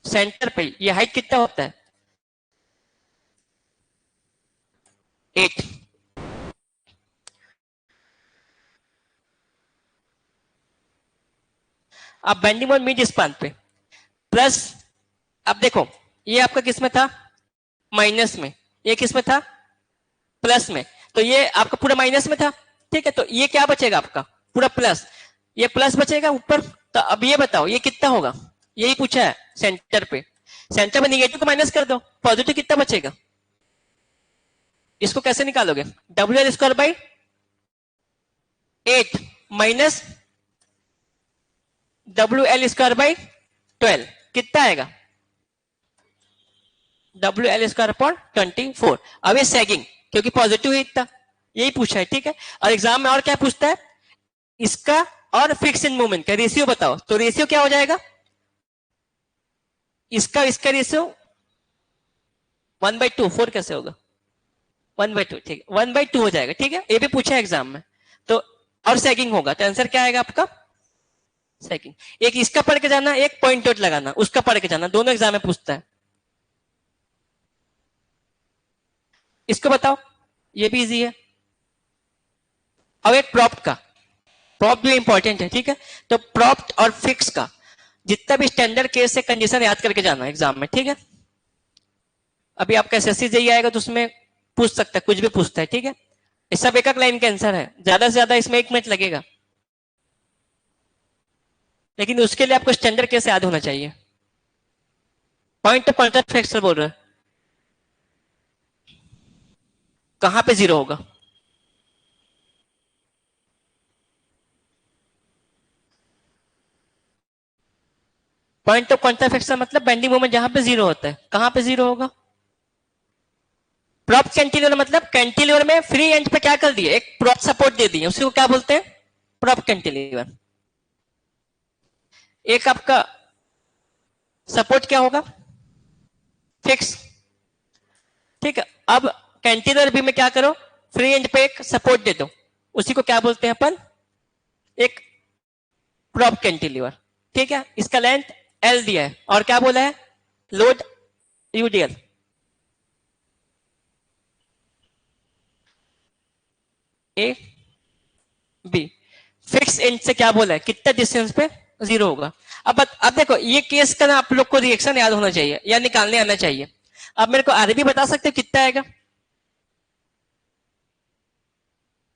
सेंटर पे। ये हाइट कितना होता है, 8। अब बेंडिंग मोमेंट मिड स्पान पे प्लस, अब देखो ये आपका किस में था, माइनस में, ये किस में था, प्लस में, तो ये आपका पूरा माइनस में था, ठीक है। तो ये क्या बचेगा आपका, पूरा प्लस, ये प्लस बचेगा ऊपर। तो अब ये बताओ ये कितना होगा, यही पूछा है सेंटर पे, सेंटर पे निगेटिव को माइनस कर दो, पॉजिटिव कितना बचेगा, इसको कैसे निकालोगे, W L square by 8 minus W L square by 12 कितना आएगा, WL स्क्वायर अपॉन 24। अब ये सैगिंग क्योंकि पॉजिटिव है इतना, यही पूछा है, ठीक है। और एग्जाम में और क्या पूछता है, इसका और फिक्स इन मूवमेंट का रेशियो बताओ। तो रेशियो क्या हो जाएगा, इसका रेशियो 1/2, 4 कैसे होगा, 1/2, ठीक है 1/2 हो जाएगा, ठीक है। ये भी पूछा है एग्जाम में। तो और सैगिंग होगा तो आंसर क्या आएगा आपका, सैगिंग। एक इसका पढ़ के जाना, एक पॉइंट आउट लगाना, उसका पढ़ के जाना, दोनों एग्जाम में पूछता है। इसको बताओ, ये भी इजी है। अब एक प्रॉप्ट का, प्रॉप्ट भी इंपॉर्टेंट है, ठीक है। तो प्रॉप्ट और फिक्स का जितना भी स्टैंडर्ड केस से कंडीशन याद करके जाना एग्जाम में, ठीक है। अभी आपका एसएससी जेई आएगा तो उसमें पूछ सकता है, कुछ भी पूछता है, ठीक है। ये सब एक लाइन का आंसर है, ज्यादा से ज्यादा इसमें 1 मिनट लगेगा, लेकिन उसके लिए आपको स्टैंडर्ड केस याद होना चाहिए। पॉइंट कॉन्ट्रास्ट फैक्टर बोल रहा है, कहां पे जीरो होगा, पॉइंट ऑफ कॉन्ट्रास्ट फैक्टर मतलब बेंडिंग मोमेंट जहां पे जीरो होता है, कहां पे जीरो होगा। प्रॉप कैंटिलीवर मतलब कैंटिलीवर में फ्री एंड पे क्या कर दिए, एक प्रॉप सपोर्ट दे दिए, उसी को क्या बोलते हैं, प्रॉप कैंटिलीवर। एक आपका सपोर्ट क्या होगा, फिक्स, ठीक है। अब कैंटिलीवर भी में क्या करो, फ्री एंड पे एक सपोर्ट दे दो, उसी को क्या बोलते हैं अपन, एक प्रॉप कैंटिलीवर, ठीक है। इसका लेंथ एल दिया है और क्या बोला है, load UDL. A B, fixed end से क्या बोला है, कितना डिस्टेंस पे जीरो होगा। अब देखो ये केस का ना आप लोग को रिएक्शन याद होना चाहिए या निकालने आना चाहिए। अब मेरे को आरबी बता सकते हो कितना आएगा,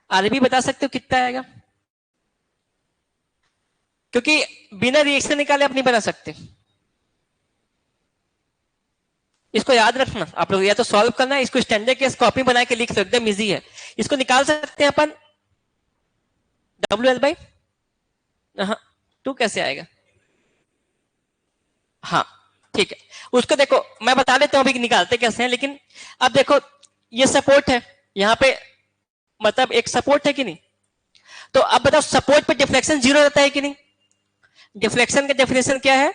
आरबी बता सकते हो कितना आएगा, क्योंकि बिना रिएक्शन निकाले आप नहीं बना सकते। इसको याद रखना आप लोग, या तो सॉल्व करना, इसको स्टैंडर्ड केस कॉपी बना के लिख सकते, एकदम इजी है। इसको निकाल सकते हैं अपन, WL/, हाँ 2 कैसे आएगा, हाँ ठीक है। उसको देखो मैं बता देता हूं अभी निकालते कैसे हैं, लेकिन अब देखो ये सपोर्ट है यहां पे, मतलब एक सपोर्ट है कि नहीं। तो अब बताओ सपोर्ट पे डिफ्लेक्शन जीरो रहता है कि नहीं। डिफ्लेक्शन का डेफिनेशन क्या है,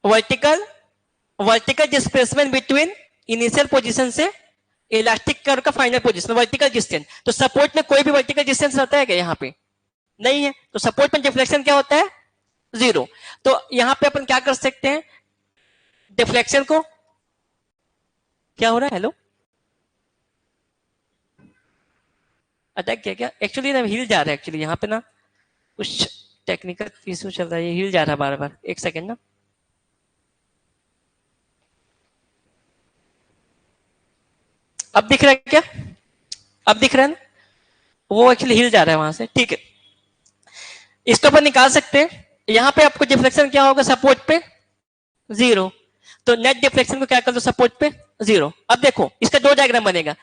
vertical vertical displacement between initial position से इलास्टिक कर्व का फाइनल पोजीशन, वर्टिकल डिस्टेंस। तो सपोर्ट में कोई भी वर्टिकल डिस्टेंस रहता है क्या, यहाँ पे नहीं है। तो सपोर्ट में डिफ्लेक्शन क्या होता है, जीरो। तो यहां पे अपन क्या कर सकते हैं, डिफ्लेक्शन को, क्या हो रहा है, हेलो अटैक किया क्या, एक्चुअली ना हिल जा रहा है, एक्चुअली यहाँ पे ना कुछ टेक्निकल इशू चल रहा है, ये हिल जा रहा है बार बार, एक सेकेंड ना। अब दिख रहा है क्या, अब दिख रहा है ना, वो एक्चुअली हिल जा रहा है वहां से, ठीक है। इसको अपन निकाल सकते हैं, यहां पे आपको डिफ्लेक्शन क्या होगा, सपोर्ट पे जीरो। तो नेट डिफ्लेक्शन को क्या कर दो, सपोर्ट पे जीरो। अब देखो इसका दो डायग्राम बनेगा,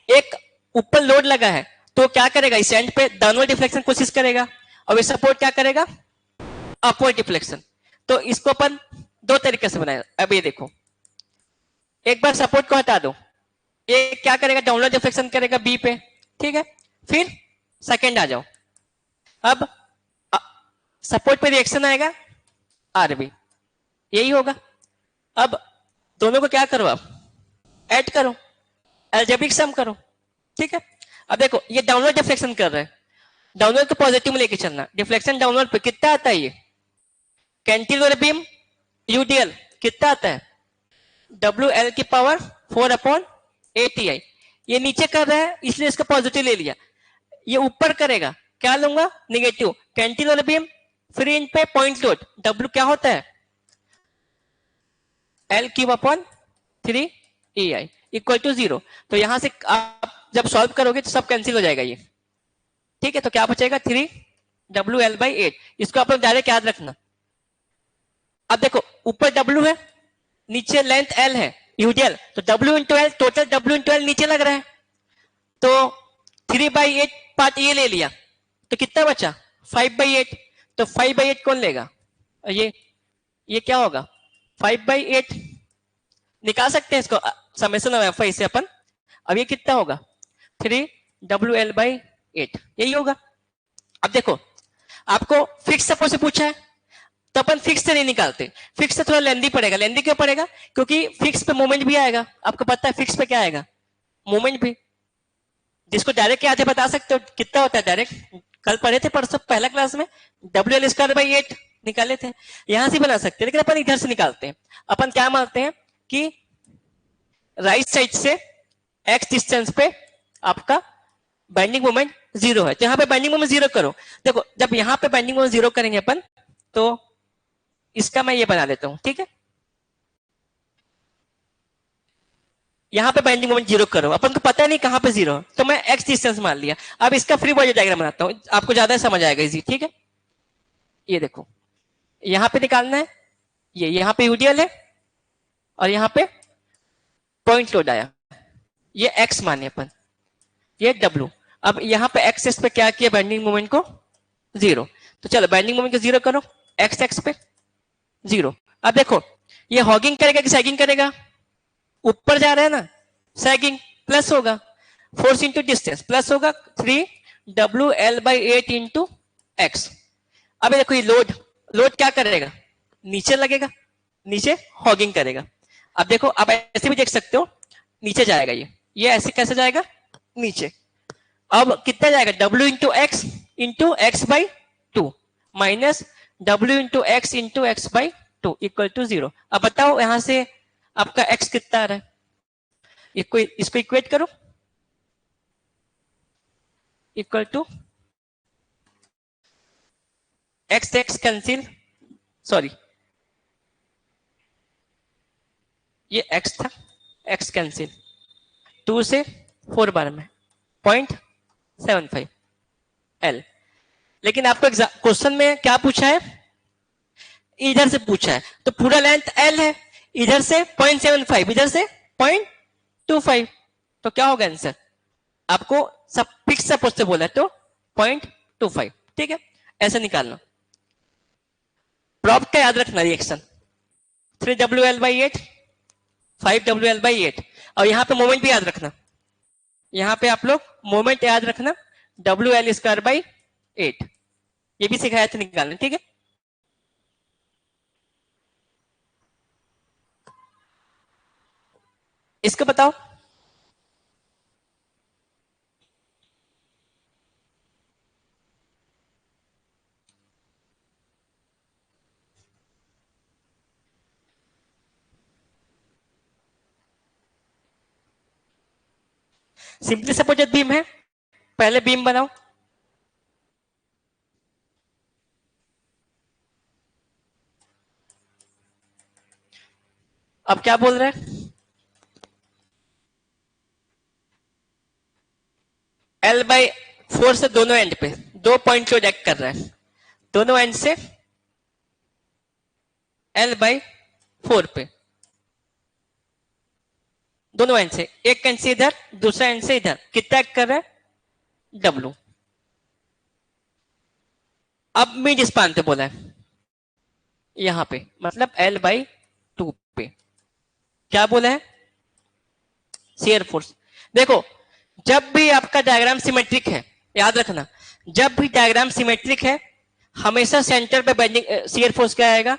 एक ऊपर लोड लगा है तो क्या करेगा, इस एंड पे डाउनवर्ड डिफ्लेक्शन कोशिश करेगा, और ये सपोर्ट क्या करेगा, अपवर्ड डिफ्लेक्शन। तो इसको अपन दो तरीके से बनाया। अब ये देखो, एक बार सपोर्ट को हटा दो, ये क्या करेगा, डाउनवर्ड डिफ्लेक्शन करेगा बी पे, ठीक है। फिर सेकंड आ जाओ, अब सपोर्ट पे रिएक्शन आएगा आरबी, यही होगा। अब दोनों को क्या करो, आप ऐड करो, अलजेब्रिक सम करो, ठीक है। अब देखो ये डाउनवर्ड डिफ्लेक्शन कर रहा है, डाउनवर्ड को पॉजिटिव में लेके चलना, डिफ्लेक्शन डाउनवर्ड पे कितना आता है, ये कैंटिलीवर बीम यूडीएल कितना आता है, WL की पावर 4/ATI। ये नीचे कर रहा है इसलिए इसका पॉजिटिव ले लिया, ये ऊपर करेगा क्या लूंगा, negative. Cantilever beam free in पे पॉइंट लोड, W क्या होता है, L3/3EI इक्वल टू 0। तो यहां से आप जब सॉल्व करोगे तो सब कैंसिल हो जाएगा ये, ठीक है। तो क्या बचेगा, 3WL/8। इसको आप लोग डायरेक्ट याद रखना। अब देखो ऊपर W है, नीचे लेंथ L है यूडीएल, तो W into L, total W into L नीचे लग रहा है, तो 3/8 पार्ट ये ले लिया, तो कितना बचा 5/8। तो 5/8 कौन लेगा, ये क्या होगा 5/8, निकाल सकते हैं इसको, समेशन ऑफ एफ आई से अपन। अब ये कितना होगा 3WL/8 यही होगा। अब देखो आपको फिक्स सपोज से पूछा है तो अपन फिक्स से नहीं निकालते, फिक्स से थोड़ा लेंदी पड़ेगा। लेंदी क्यों पड़ेगा? क्योंकि फिक्स पे मोमेंट भी आएगा, आपको पता है फिक्स पे क्या आएगा, मोमेंट भी। जिसको डायरेक्ट याद है बता सकते हो कितना होता है डायरेक्ट, कल पढ़े थे परसों पहला क्लास में, WL²/8 निकाले थे। यहां से बना सकते हैं, लेकिन अपन इधर से निकालते हैं। अपन क्या मानते हैं कि राइट साइड से x डिस्टेंस पे आपका बाइंडिंग मोमेंट 0 है, तो यहाँ पे बाइंडिंग मोमेंट 0 करो। देखो जब यहाँ पे बाइंडिंग मोमेंट 0 करेंगे अपन, तो इसका मैं ये बना लेता हूं, ठीक है। यहाँ पे बाइंडिंग मोमेंट 0 करो, अपन को पता नहीं कहां पे 0, तो मैं x डिस्टेंस मान लिया। अब इसका फ्री बॉडी डायग्राम बनाता हूं, आपको ज्यादा समझ आएगा इजी, ठीक है। ये देखो यहाँ पे निकालना है, ये यहाँ पे यूडीएल है और यहाँ पे पॉइंट लोड आया, ये x माने अपन, ये W। अब यहाँ पे एक्स पे क्या किया, बाइंडिंग मोमेंट को 0, तो चलो बाइंडिंग मोमेंट को 0 करो, x पे 0। अब देखो ये हॉगिंग करेगा कि सैगिंग करेगा, ऊपर जा रहा है ना, सैगिंग प्लस होगा, फोर्स इंटू डिस्टेंस प्लस होगा 3WL/8 इंटू एक्स। अब देखो ये लोड क्या करेगा, नीचे लगेगा, नीचे हॉगिंग करेगा। अब देखो आप ऐसे भी देख सकते हो, नीचे जाएगा ये ऐसे कैसे जाएगा, नीचे। अब कितना जाएगा, W into x into x/2 minus W into x into x/2 equal to 0। अब बताओ यहां से आपका x कितना आ रहा है, इसको इक्वेट करो, equal to x cancel, sorry ये x था, x कैंसिल 2 से 4 बार में 0.75 L। लेकिन आपको क्वेश्चन में क्या पूछा है, इधर से पूछा है, तो पूरा लेंथ L है, इधर से 0.75, इधर से 0.25, तो क्या होगा आंसर, आपको सब फिक्स सपोज से बोला है तो 0.25, ठीक है। ऐसे निकालना। प्रॉप का याद रखना रिएक्शन, 3WL/8 5WL/8, और यहां पे मोमेंट भी याद रखना, यहां पे आप लोग मोमेंट याद रखना WL²/8, ये भी सिखाया था निकालना, ठीक है। इसको बताओ, सिंपली सपोजेड बीम है, पहले बीम बनाओ। अब क्या बोल रहे हैं, L/4 से दोनों एंड पे 2 पॉइंट लोड एक्ट कर रहा है, दोनों एंड से L/4 पे, दोनों एंड से, एक एंड से इधर, दूसरा एंड से इधर, कितना एक्ट कर रहा है W। अब मिड स्पान पे बोला है यहां पे, मतलब L/2 पे क्या बोला है, शियर फोर्स। देखो जब भी आपका डायग्राम सिमेट्रिक है, याद रखना, जब भी डायग्राम सिमेट्रिक है हमेशा सेंटर पे बेंडिंग शियर फोर्स क्या आएगा,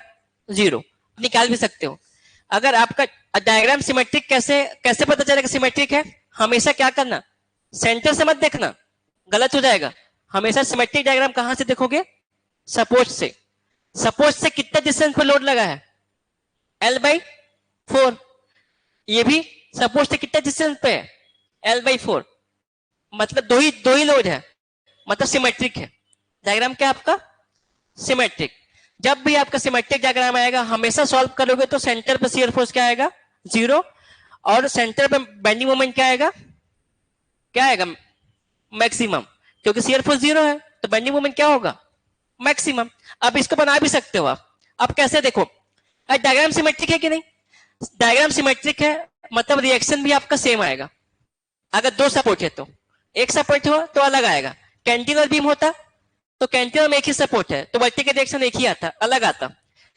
0। निकाल भी सकते हो। अगर आपका डायग्राम सिमेट्रिक, कैसे पता चलेगा सिमेट्रिक है, हमेशा क्या करना, सेंटर से मत देखना, गलत हो जाएगा। हमेशा सिमेट्रिक डायग्राम कहां से देखोगे, सपोर्ट से। सपोर्ट से कितना डिस्टेंस पे लोड लगा है, L/4। ये भी सपोर्ट से कितना डिस्टेंस पे है, L/4, मतलब दो ही लोड है, मतलब सिमेट्रिक है डायग्राम। क्या आपका सिमेट्रिक। जब भी आपका सिमेट्रिक डायग्राम आएगा हमेशा सॉल्व करोगे तो सेंटर पे शियर फोर्स क्या आएगा, 0, और सेंटर पे बेंडिंग मोमेंट क्या आएगा मैक्सिमम, क्योंकि शियर फोर्स 0 है तो बेंडिंग मोमेंट क्या होगा, मैक्सिमम। अब इसको बना भी सकते हो आप। अब कैसे देखो, डायग्राम सिमेट्रिक है कि नहीं, डायग्राम सिमेट्रिक है मतलब रिएक्शन भी आपका सेम आएगा। अगर 2 सपोर्ट है तो एक सपोर्ट हो तो अलग आएगा, कैंटिलीवर बीम होता तो कैंटिलीवर में एक ही सपोर्ट है तो वर्टिकल रिएक्शन एक ही आता, अलग आता।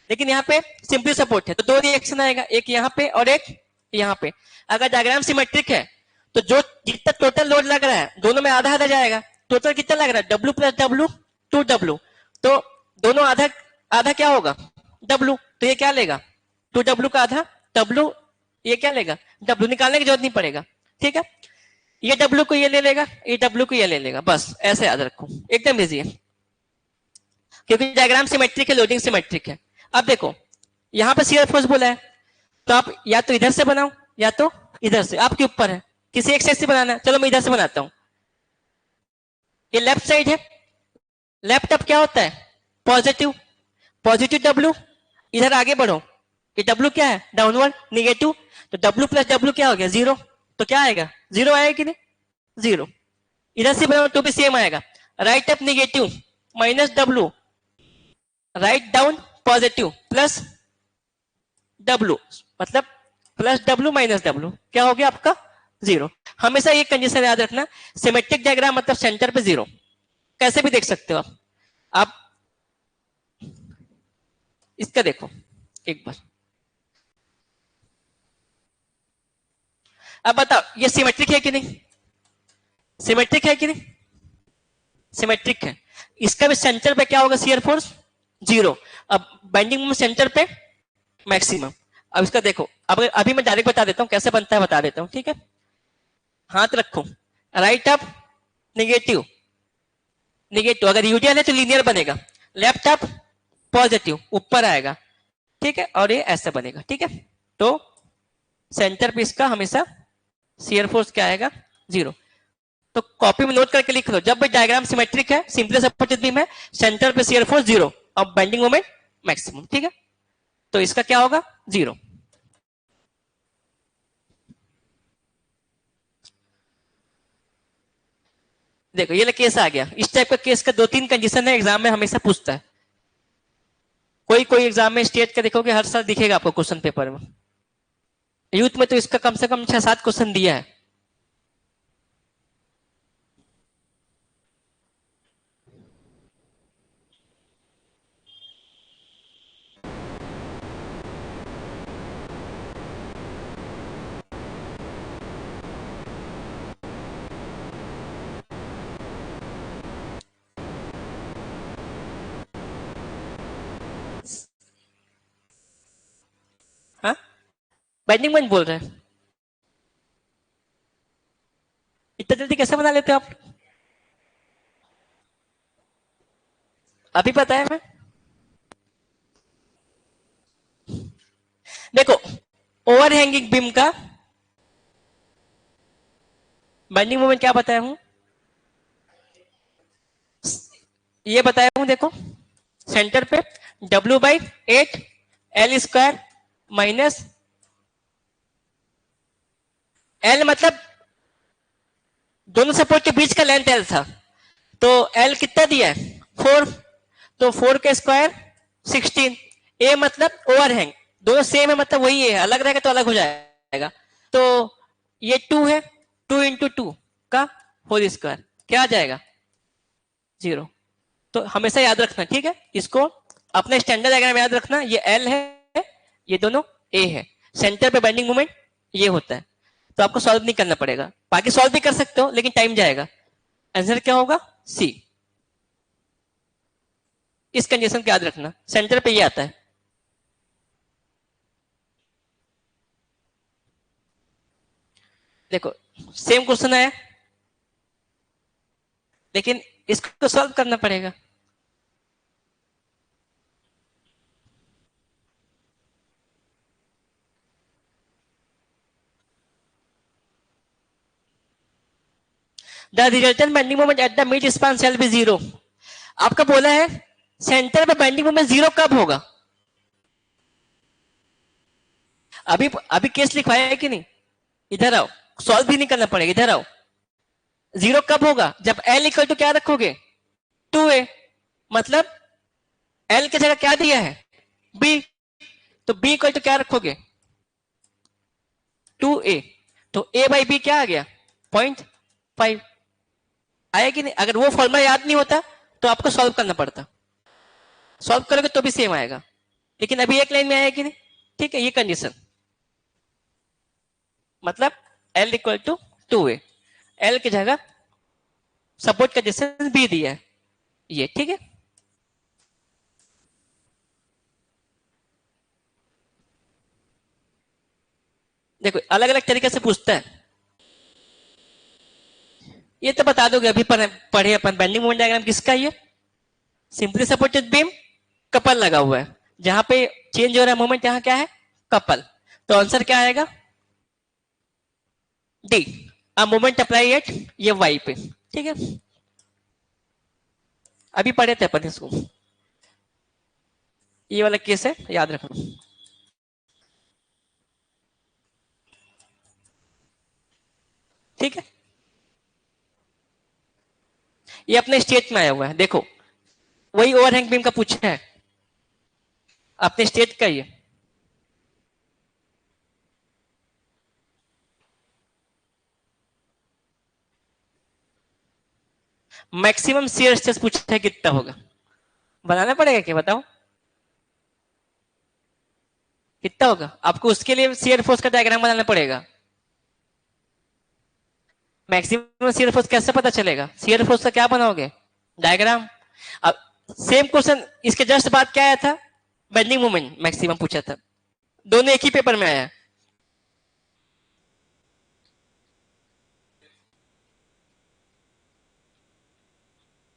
लेकिन यहाँ पे सिंपली सपोर्ट है तो 2 रिएक्शन आएगा, एक यहाँ पे और एक यहाँ पे। अगर डायग्राम सिमेट्रिक है तो जो जितना टोटल लोड लग रहा है दोनों में आधा आधा जाएगा। टोटल कितना लग रहा है, W प्लस W 2W, तो दोनों आधा आधा क्या होगा, W, तो ये क्या लेगा 2W का आधा W, ये क्या लेगा W, निकालने की जरूरत नहीं पड़ेगा। ठीक है, ये W को ये ले लेगा, ये W को ये ले लेगा, बस ऐसे याद रखो, एकदम इजी है क्योंकि डायग्राम सिमेट्रिक है, लोडिंग सिमेट्रिक है। अब देखो यहां पर शियर फोर्स बोला है तो आप या तो इधर से बनाओ या तो इधर से, आपके ऊपर है किसी एक साइड से बनाना है। चलो मैं इधर से बनाता हूं, ये लेफ्ट साइड है, लेफ्ट अब क्या होता है पॉजिटिव, पॉजिटिव W, इधर आगे बढ़ो, ये W क्या है डाउनवर्ड निगेटिव, तो W प्लस W क्या हो गया 0, तो क्या आएगा 0 आएगा कि नहीं 0। इधर से बनाओ तो भी सेम आएगा, right up negative minus W, write down positive plus W, मतलब प्लस W माइनस W क्या हो गया आपका 0। हमेशा ये कंडीशन याद रखना, सिमेट्रिक डायग्राम मतलब सेंटर पे 0, कैसे भी देख सकते हो आप इसका देखो एक बार। अब बताओ ये सिमेट्रिक है कि नहीं, सिमेट्रिक है कि नहीं, सिमेट्रिक है। इसका भी सेंटर पे क्या होगा शियर फोर्स 0, अब बेंडिंग मोमेंट सेंटर पे मैक्सिमम। अब इसका देखो, अब अभी मैं डायरेक्ट बता देता हूं कैसे बनता है, बता देता हूं ठीक है। हाथ रखो, राइट अप निगेटिव निगेटिव, अगर यूडियल है तो लीनियर बनेगा, लेफ्ट अप पॉजिटिव ऊपर आएगा, ठीक है, और ये ऐसा बनेगा। ठीक है, तो सेंटर पे इसका हमेशा शियर फोर्स क्या आएगा 0। तो कॉपी में नोट करके लिख लो, जब भी डायग्राम सिमेट्रिक है सिंपली सपोर्टेड बीम है, सेंटर पे शियर फोर्स 0 और बेंडिंग मोमेंट मैक्सिमम। ठीक है, तो इसका क्या होगा 0। देखो ये केस आ गया, इस टाइप का केस का 2-3 कंडीशन है, एग्जाम में हमेशा पूछता है। कोई कोई एग्जाम में स्टेट का देखोगे हर साल दिखेगा आपको क्वेश्चन पेपर में, यूथ में तो इसका कम से कम 6-7 क्वेश्चन दिया है। हाँ बेंडिंग मोमेंट बोल रहे हैं, इतना जल्दी कैसे बना लेते हो आप, अभी पता है मैं। देखो ओवरहैंगिंग बीम का बेंडिंग मोमेंट क्या बताया हूं, ये बताया हूं, देखो सेंटर पे W/8 L² माइनस L, मतलब दोनों सपोर्ट के बीच का लेंथ L था, तो L कितना दिया है 4, तो 4 का स्क्वायर 16, A मतलब ओवरहैंग, दोनों सेम है मतलब वही है, अलग रहेगा तो अलग हो जाएगा, तो ये 2 है, 2 इंटू 2 का होल स्क्वायर क्या आ जाएगा 0। तो हमेशा याद रखना, ठीक है, इसको अपना स्टैंडर्ड डायग्राम याद रखना, ये L है ये दोनों A है, सेंटर पे बेंडिंग मोमेंट ये होता है, तो आपको सॉल्व नहीं करना पड़ेगा, बाकी सॉल्व भी कर सकते हो लेकिन टाइम जाएगा। आंसर क्या होगा C। इस कंडीशन को याद रखना, सेंटर पे ये आता है। देखो सेम क्वेश्चन आया लेकिन इसको सॉल्व करना पड़ेगा। The resultant bending moment at the mid span shall be 0। आपका बोला है सेंटर पे बेंडिंग मोमेंट 0 कब होगा, अभी अभी केस लिखवाया है कि नहीं, इधर आओ, सॉल्व भी नहीं करना पड़ेगा, इधर आओ। 0 कब होगा जब L इक्वल टू क्या रखोगे 2A, मतलब L की जगह क्या दिया है B, तो B इक्वल टू क्या रखोगे 2A, तो A/B क्या आ गया 0.5 आया कि नहीं। अगर वो फॉर्मूला याद नहीं होता तो आपको सॉल्व करना पड़ता, सॉल्व करोगे तो भी सेम आएगा, लेकिन अभी एक लाइन में आया कि नहीं। ठीक है, ये कंडीशन मतलब L equal to 2a, L की जगह सपोर्ट का डिस्टेंस b दिया है ये, ठीक है। देखो अलग अलग तरीके से पूछता है, ये तो बता दोगे अभी पढ़े अपन। बेंडिंग मोमेंट डायग्राम किसका, ये सिंपली सपोर्टेड बीम कपल लगा हुआ है, जहां पे चेंज हो रहा है मोमेंट, यहाँ क्या है कपल, तो आंसर क्या आएगा D, a moment apply eight ये वाई पे, ठीक है। अभी पढ़े थे अपन इसको, ये वाला केस है, याद रखना। ठीक है, ये अपने स्टेट में आया हुआ है, देखो वही ओवरहैंग बीम का पूछा है, अपने स्टेट का ये। मैक्सिमम शियर स्ट्रेस पूछा है, कितना होगा बनाना पड़ेगा क्या, बताओ कितना होगा आपको, उसके लिए शियर फोर्स का डायग्राम बनाना पड़ेगा। मैक्सिमम शियर फोर्स कैसे पता चलेगा, शियर फोर्स का क्या बनाओगे डायग्राम। अब सेम क्वेश्चन इसके जस्ट बाद क्या आया था, बेंडिंग मोमेंट मैक्सिमम पूछा था, दोनों एक ही पेपर में आया।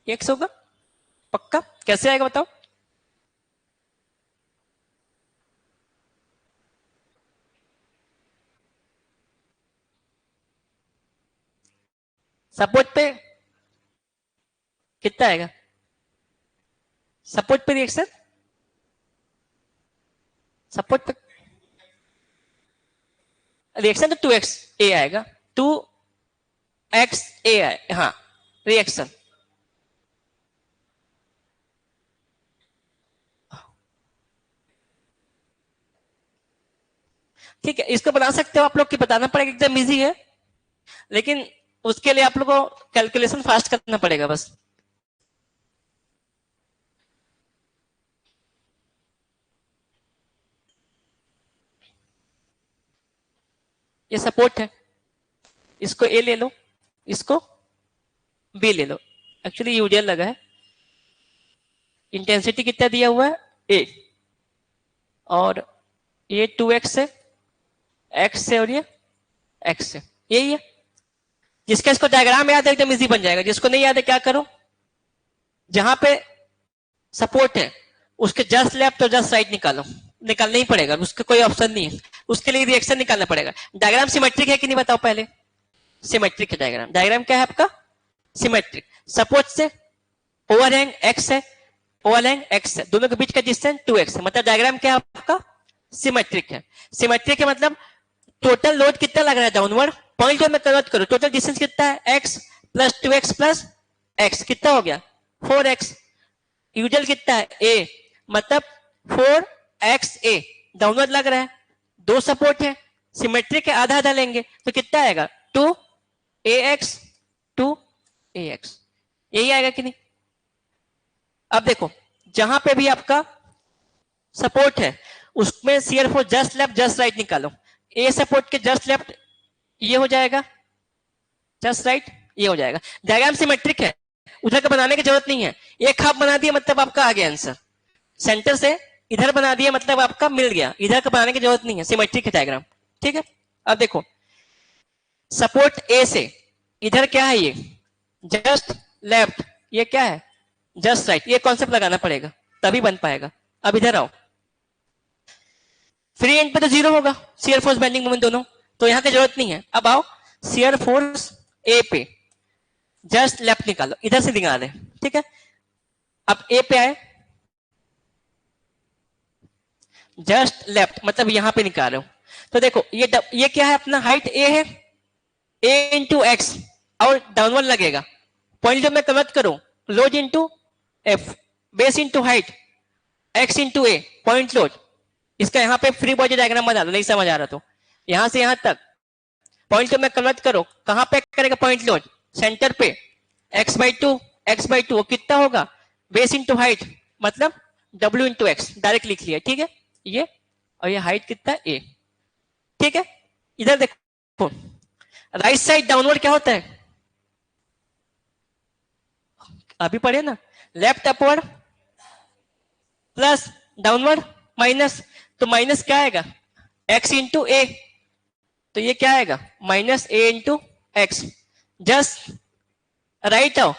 एक होगा पक्का, कैसे आएगा बताओ। सपोर्ट पे कितना आएगा, सपोर्ट पे रिएक्शन, सपोर्ट पे रिएक्शन तो 2x a आएगा, 2x a आए, हाँ रिएक्शन। ठीक है, इसको बना सकते हो आप लोग, की बताना पड़ेगा, एकदम इजी है, लेकिन उसके लिए आप लोग को कैलकुलेशन फास्ट करना पड़ेगा बस। ये सपोर्ट है, इसको ए ले लो, इसको बी ले लो, एक्चुअली यूडियल लगा है, इंटेंसिटी कितना दिया हुआ है ए, और ये 2x है, x से, और ये x से, यही है। जिसका इसको डायग्राम याद है एकदम इजी बन जाएगा, जिसको नहीं याद है क्या करो, जहां पे सपोर्ट है उसके जस्ट लेफ्ट और जस्ट राइट निकालो, निकालना ही पड़ेगा, उसका कोई ऑप्शन नहीं है, उसके लिए रिएक्शन निकालना पड़ेगा। डायग्राम सिमेट्रिक है कि नहीं बताओ पहले, सिमेट्रिक है डायग्राम, डायग्राम क्या है आपका सिमेट्रिक, सपोर्ट से ओवरहैंग x है, ओवरहैंग x है, दोनों के बीच का डिस्टेंस 2x है, मतलब डायग्राम क्या है आपका सिमेट्रिक है। सिमेट्रिक है मतलब टोटल लोड कितना लग रहा है डाउनवर्ड, पॉइंट में कन्वर्ट करो, टोटल डिस्टेंस कितना है x plus 2x plus x, कितना हो गया 4x, यूजल कितना है a, मतलब 4xa डाउनवर्ड लग रहा है, दो सपोर्ट है सिमेट्रिक है, आधा आधा लेंगे तो कितना आएगा 2ax 2ax, यही आएगा कि नहीं। अब देखो जहां पे भी आपका सपोर्ट है उसमें shear force just left just right निकालो, ए सपोर्ट के जस्ट लेफ्ट ये हो जाएगा, जस्ट राइट ये हो जाएगा, डायग्राम सिमेट्रिक है, उधर का बनाने की जरूरत नहीं है, एक हाफ बना दिया मतलब आपका आ गया आंसर, सेंटर से इधर बना दिया मतलब आपका मिल गया, इधर का बनाने की जरूरत नहीं है, सिमेट्रिक है डायग्राम, ठीक है। अब देखो सपोर्ट ए से इधर क्या है, ये जस्ट लेफ्ट, ये क्या है जस्ट राइट, ये कॉन्सेप्ट लगाना पड़ेगा तभी बन पाएगा। अब इधर आओ, फ्री एंड पे तो जीरो होगा, शियर फोर्स बेंडिंग मोमेंट दोनों, तो यहां की जरूरत नहीं है। अब आओ शियर फोर्स ए पे जस्ट लेफ्ट निकालो, इधर से निकाल रहे, ठीक है। अब ए पे आए, जस्ट लेफ्ट मतलब यहां पे निकाल रहे हो, तो देखो ये क्या है अपना हाइट ए है, ए इंटू एक्स और डाउनवर्ड लगेगा, पॉइंट जब मैं कन्वर्ट करूं load into F, base into height, X into A point load, इसका यहाँ पे फ्री बॉडी डायग्राम बना दो, नहीं समझ आ रहा तो यहां से यहां तक पॉइंट में कन्वर्ट करो, कहां पे करेगा पॉइंट लोड सेंटर पे, x/2 कितना होगा बेस इंटू हाइट मतलब w इंटू एक्स, डायरेक्ट लिख लिया, ठीक है ये, और ये हाइट कितना a, ठीक है। इधर देखो राइट साइड डाउनवर्ड क्या होता है, अभी पढ़े ना, left upward plus downward minus, तो माइनस क्या आएगा, एक्स इंटू ए, तो ये क्या आएगा minus A into x. Just right आओ,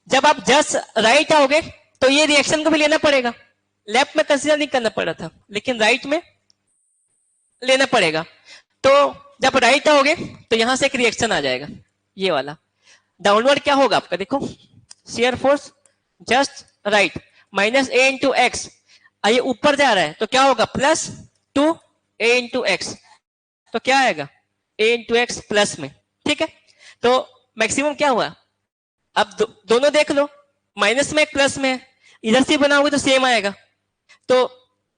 जब आप जस्ट राइट आओगे तो ये रिएक्शन को भी लेना पड़ेगा, लेफ्ट में कंसीडर नहीं करना पड़ा था लेकिन राइट में लेना पड़ेगा। तो जब राइट आओगे तो यहां से एक रिएक्शन आ जाएगा, ये वाला डाउनवर्ड क्या होगा आपका, देखो shear force just right minus A into X, ये ऊपर जा रहा है तो क्या होगा प्लस 2 ए इंटू एक्स, तो क्या आएगा ए इंटू एक्स प्लस में, ठीक है। तो मैक्सिमम क्या हुआ, अब दोनों देख लो, माइनस में एक प्लस में है, इधर से बनाओगे तो सेम आएगा, तो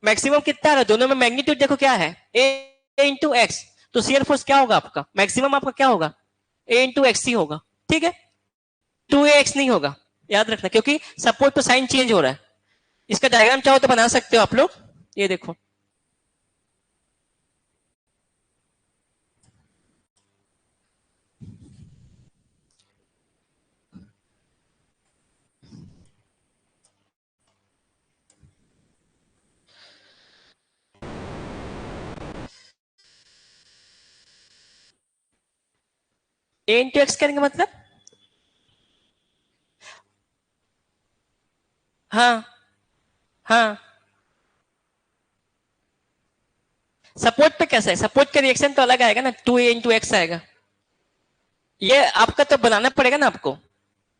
मैक्सिमम कितना आ रहा है, दोनों में मैग्नीट्यूड देखो क्या है ए इंटू एक्स, तो शेयर फोर्स क्या होगा आपका, मैक्सिमम आपका क्या होगा ए इंटू एक्स ही होगा, ठीक है, 2ax नहीं होगा, याद रखना, क्योंकि सपोर्ट तो साइन चेंज हो रहा है। इसका डायग्राम चाहो तो बना सकते हो आप लोग, ये देखो ए इंटू एक्स करेंगे मतलब, हाँ हाँ, सपोर्ट पे कैसा है, सपोर्ट का रिएक्शन तो अलग आएगा ना, 2a इंटू एक्स आएगा, ये आपका तो बनाना पड़ेगा ना आपको,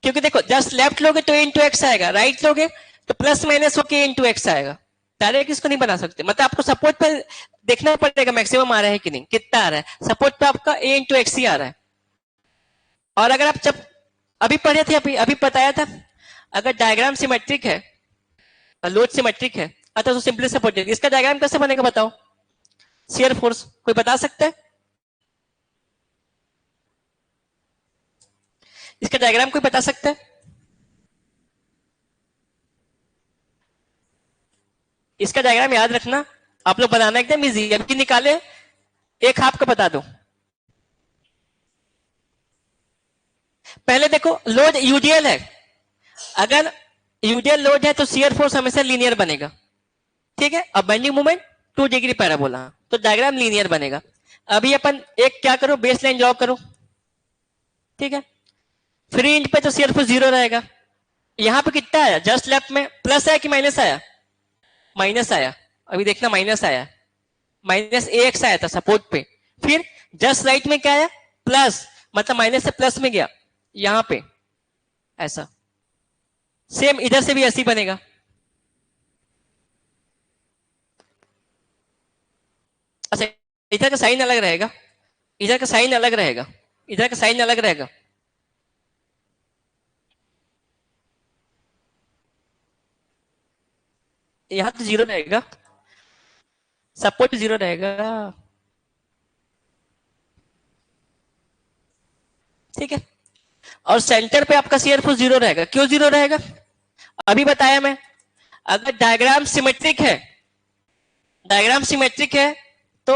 क्योंकि देखो जस्ट लेफ्ट लोगे तो ए इंटू एक्स आएगा, राइट लोगे तो प्लस माइनस होकर ए इंटू एक्स आएगा, डायरेक्ट इसको नहीं बना सकते, मतलब आपको सपोर्ट पर देखना पड़ेगा मैक्सिमम आ रहा है कि नहीं, कितना आ रहा है, सपोर्ट पे आपका ए इंटू एक्स ही आ रहा है। और अगर आप जब अभी पढ़े थे, अभी बताया था, अगर डायग्राम सिमेट्रिक है, लोड सिमेट्रिक है, अतः तो सिंपली सपोर्टेड, इसका डायग्राम कैसे बनेगा बताओ, शेयर फोर्स कोई बता सकता है, इसका डायग्राम कोई बता सकता है, इसका डायग्राम याद रखना, आप लोग बनाना एकदम इजी, अभी निकाले एक हाफ का बता दो। पहले देखो लोड यूडीएल है, अगर यूडीएल लोड है तो शियर फोर्स हमेशा लीनियर बनेगा, ठीक है, अब बेंडिंग मोमेंट 2 डिग्री पैराबोला, तो डायग्राम लीनियर बनेगा। अभी अपन एक क्या करो, बेस लाइन ड्रॉ करो, ठीक है, फ्री इंड पे तो शियर फोर्स 0 रहेगा, यहां पे कितना आया, जस्ट लेफ्ट में प्लस आया कि माइनस आया, माइनस आया, अभी देखना माइनस आया, माइनस ए एक्स आया था सपोर्ट पे, फिर जस्ट राइट में क्या आया प्लस, मतलब माइनस से प्लस में गया यहां पे, ऐसा सेम इधर से भी ऐसे ही बनेगा, अच्छा इधर का साइन अलग रहेगा, इधर का साइन अलग रहेगा, इधर का साइन अलग रहेगा, यहां तो 0 रहेगा, सपोर्ट 0 रहेगा, ठीक है, और सेंटर पे आपका शियर फोर्स 0 रहेगा, क्यों 0 रहेगा, अभी बताया मैं, अगर डायग्राम सिमेट्रिक है, डायग्राम सिमेट्रिक है तो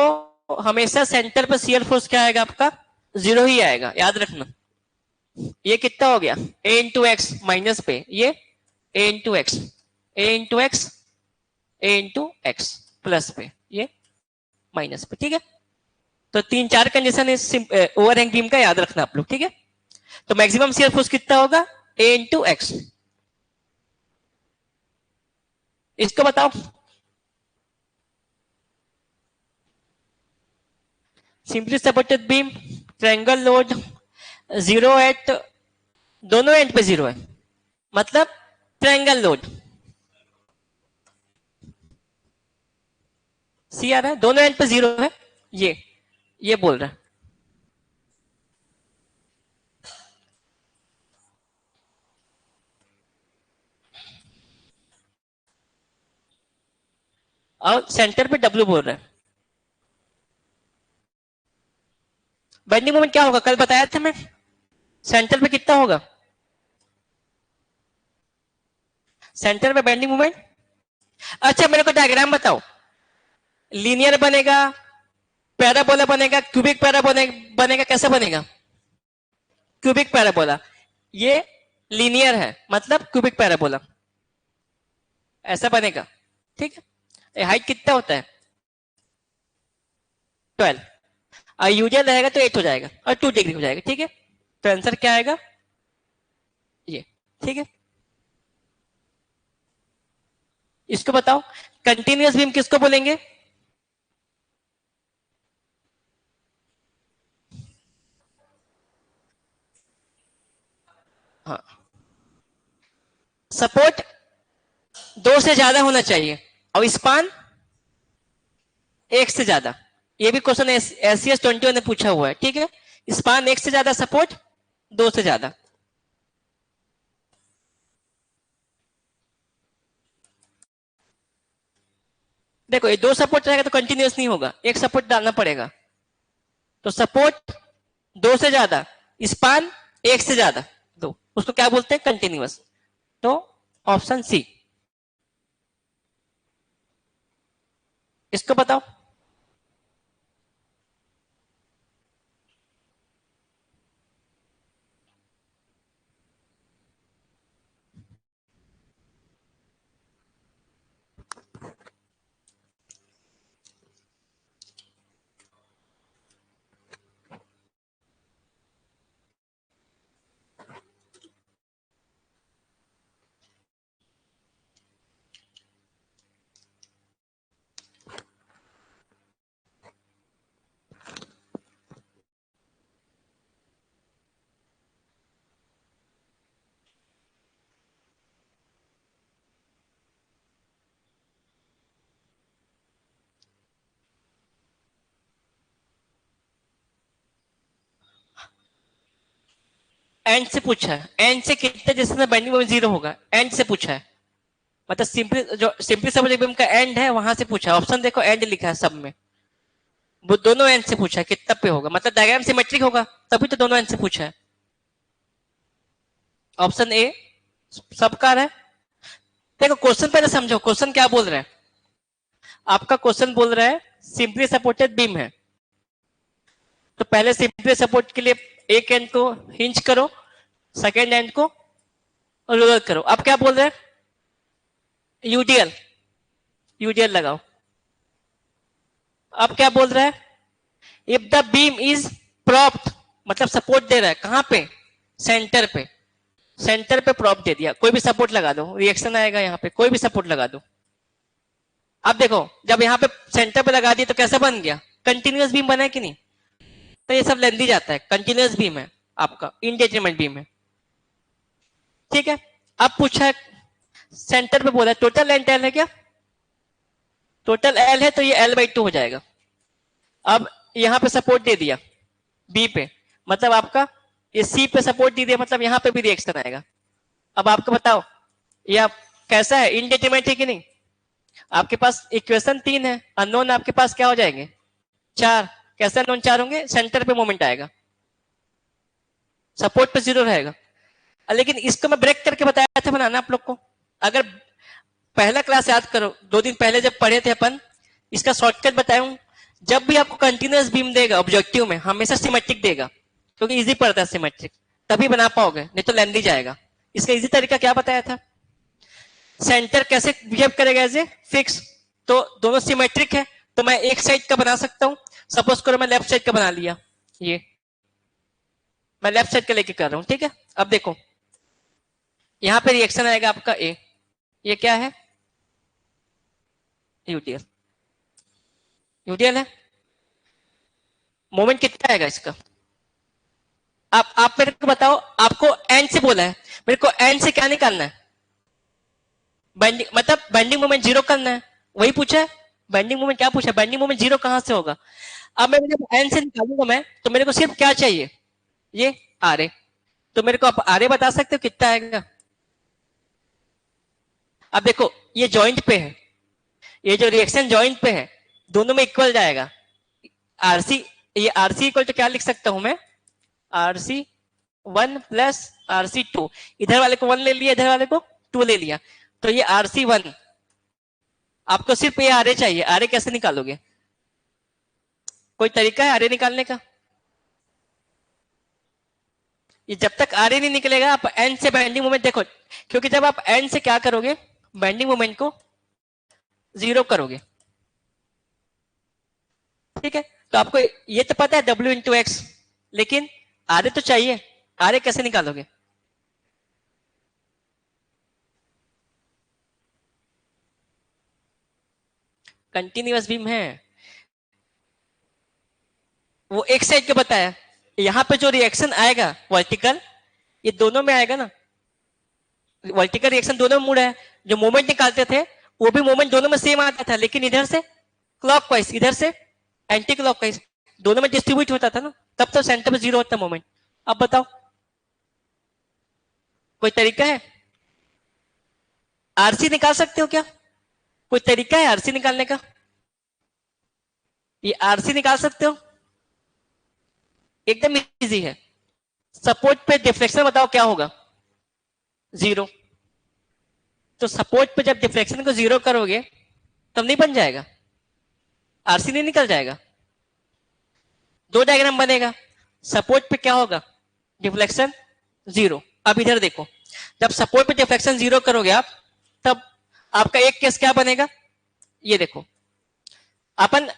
हमेशा सेंटर पर शियर फोर्स क्या आएगा आपका 0 ही आएगा, याद रखना, ये कितना हो गया ए इंटू एक्स माइनस पे, ये ए इंटू एक्स, ए इंटू एक्स, ए इंटू एक्स प्लस पे, ये माइनस पे, ठीक है, तो 3-4 कंडीशन इस ओवरहैंग बीम का याद रखना आप लोग, ठीक है, तो मैक्सिमम शियर फोर्स कितना होगा ए इंटू एक्स, इसको बताओ, simply supported beam, triangle load, 0 at, दोनों एंड पे 0 है, मतलब ट्रायंगल लोड, सी आ रहा है, दोनों एंड पे 0 है, ये बोल रहा है, और सेंटर पे डब्ल्यू बोल रहा है। बेंडिंग मोमेंट क्या होगा, कल बताया था मैं, सेंटर पे कितना होगा, सेंटर पे बेंडिंग मोमेंट, अच्छा मेरे को डायग्राम बताओ, लीनियर बनेगा पैराबोला बनेगा, क्यूबिक पैराबोला बनेगा, कैसे बनेगा? क्यूबिक पैराबोला, ये लीनियर है मतलब क्यूबिक पैराबोला ऐसा बनेगा। ठीक है, हाइट कितना होता है? 12, और यूजल रहेगा तो 8 हो जाएगा और 2 डिग्री हो जाएगा। ठीक है, तो आंसर क्या आएगा? ये। ठीक है, इसको बताओ, कंटिन्यूअस बीम किसको बोलेंगे? हाँ, सपोर्ट 2 से ज्यादा होना चाहिए और स्पान 1 से ज्यादा। ये भी क्वेश्चन एससीएस 21 ने पूछा हुआ है। ठीक है, स्पान 1 से ज्यादा, सपोर्ट 2 से ज्यादा। देखो ये 2 सपोर्ट रहेगा तो कंटिन्यूअस नहीं होगा, एक सपोर्ट डालना पड़ेगा। तो सपोर्ट 2 से ज्यादा, स्पान 1 से ज्यादा, दो, उसको क्या बोलते हैं? कंटिन्यूअस। तो ऑप्शन सी, इसको बताओ। एंड से पूछा है, एंड से कितने जिसमें बेंडिंग मोमेंट 0 होगा, एंड से पूछा है। मतलब सिंपली, जो सिंपली सपोज बीम का एंड है वहां से पूछा है। ऑप्शन देखो, एंड लिखा है सब में, वो दोनों एंड से पूछा है कितना पे होगा, मतलब डायग्राम सिमेट्रिक होगा तभी तो दोनों एंड से पूछा है। ऑप्शन ए सबका है। देखो क्वेश्चन पहले समझो, क्वेश्चन क्या बोल रहा है। आपका क्वेश्चन बोल रहा है सिंपली सपोर्टेड बीम है, तो पहले सिंपली सपोर्ट के लिए एक एंड को हिंज करो, सेकेंड एंड को रोलर करो। अब क्या बोल रहे हैं? यूडीएल, यूडीएल लगाओ। अब क्या बोल रहा है? If the beam is propped, मतलब सपोर्ट दे रहा है कहां पे? सेंटर पे। सेंटर पे प्रॉप दे दिया, कोई भी सपोर्ट लगा दो, रिएक्शन आएगा यहाँ पे, कोई भी सपोर्ट लगा दो। अब देखो जब यहाँ पे सेंटर पे लगा दिया तो कैसा बन गया? कंटिन्यूअस बीम बना है कि नहीं? तो ये सब लेंदी जाता है, कंटिन्यूअस बीम है आपका, इनडेटरमिनेट बीम है। ठीक है, अब पूछा है सेंटर पे, बोला टोटल लेंथ एल है क्या? टोटल एल है तो ये L/2 हो जाएगा। अब यहाँ पे सपोर्ट दे दिया बी पे, मतलब आपका ये सी पे सपोर्ट दे दिया, मतलब यहाँ पे भी रिएक्शन आएगा। अब आपको बताओ ये कैसा है? इनडेटरमिनेट है कि नहीं? आपके पास इक्वेशन 3 है, अननोन आपके पास क्या हो जाएंगे? 4। कैसे अननोन 4 होंगे? सेंटर पे मोमेंट आएगा, सपोर्ट पे 0 रहेगा। लेकिन इसको मैं ब्रेक करके बताया था बनाना आप लोग को। अगर पहला क्लास याद करो, 2 दिन पहले जब पढ़े थे अपन, इसका शॉर्टकट बताया हूं। जब भी आपको कंटिन्यूअस बीम देगा ऑब्जेक्टिव में, हमेशा सिमेट्रिक देगा, क्योंकि इजी पड़ता है सिमेट्रिक, तभी बना पाओगे, नहीं तो लेंदी जाएगा। इसका इजी तरीका क्या बताया था? सेंटर कैसे बिहेव करेगा? एज ए फिक्स, तो दोनों सिमेट्रिक है तो मैं एक साइड का बना सकता हूं। सपोज करो मैं लेफ्ट साइड का बना लिया, ये मैं लेफ्ट साइड का लेके कर रहा हूं। ठीक है, अब देखो यहां पे रिएक्शन आएगा आपका ए, ये क्या है? यूटीएल, यूटीएल है। मोमेंट कितना आएगा इसका? आप मेरे को बताओ, आपको एंड से बोला है, मेरे को एंड से क्या निकालना है? बेंडिंग, मतलब बेंडिंग मोमेंट 0 करना है, वही पूछा है। बेंडिंग मोमेंट क्या पूछा है? बेंडिंग मोमेंट 0 कहां से होगा? अब मैं जब एंड से निकालूंगा मैं, तो मेरे को सिर्फ क्या चाहिए? ये आर। तो मेरे को आप आर बता सकते हो कितना आएगा? अब देखो ये जॉइंट पे है, ये जो रिएक्शन जॉइंट पे है, दोनों में इक्वल जाएगा। आरसी, ये आरसी इक्वल तो क्या लिख सकता हूं मैं? आरसी 1 प्लस आरसी 2, इधर वाले को 1 ले लिया, इधर वाले को 2 ले लिया, तो ये आरसी 1। आपको सिर्फ ये आर चाहिए, आर कैसे निकालोगे? कोई तरीका है आरए निकालने का? ये जब तक आरए नहीं निकलेगा आप एन से बेंडिंग मोमेंट देखो, क्योंकि जब आप एन से क्या करोगे, बेंडिंग मोमेंट को 0 करोगे, ठीक है। तो आपको ये तो पता है W इंटू एक्स, लेकिन आरए तो चाहिए। आरए कैसे निकालोगे? कंटिन्यूअस बीम है, वो एक साइड के बताया। यहां पे जो रिएक्शन आएगा वर्टिकल, ये दोनों में आएगा ना, वर्टिकल रिएक्शन दोनों में मुड़ा है। जो मोमेंट निकालते थे वो भी मोमेंट दोनों में सेम आता था, लेकिन इधर से क्लॉकवाइज, इधर से एंटी क्लॉकवाइज, दोनों में डिस्ट्रीब्यूट होता था ना, तब तो सेंटर में 0 होता मोमेंट। अब बताओ कोई तरीका है? आरसी निकाल सकते हो क्या? कोई तरीका है आरसी निकालने का? ये आरसी निकाल सकते हो? एकदम इजी है। सपोर्ट पे डिफ्लेक्शन बताओ क्या होगा? 0। तो सपोर्ट पे जब डिफ्लेक्शन को 0 करोगे तब नहीं बन जाएगा, आरसी नहीं निकल जाएगा। दो डायग्राम बनेगा, सपोर्ट पे क्या होगा, डिफ्लेक्शन 0। अब इधर देखो, जब सपोर्ट पे डिफ्लेक्शन 0 करोगे आप, तब आपका एक केस क्या बनेगा, ये देखो, अपन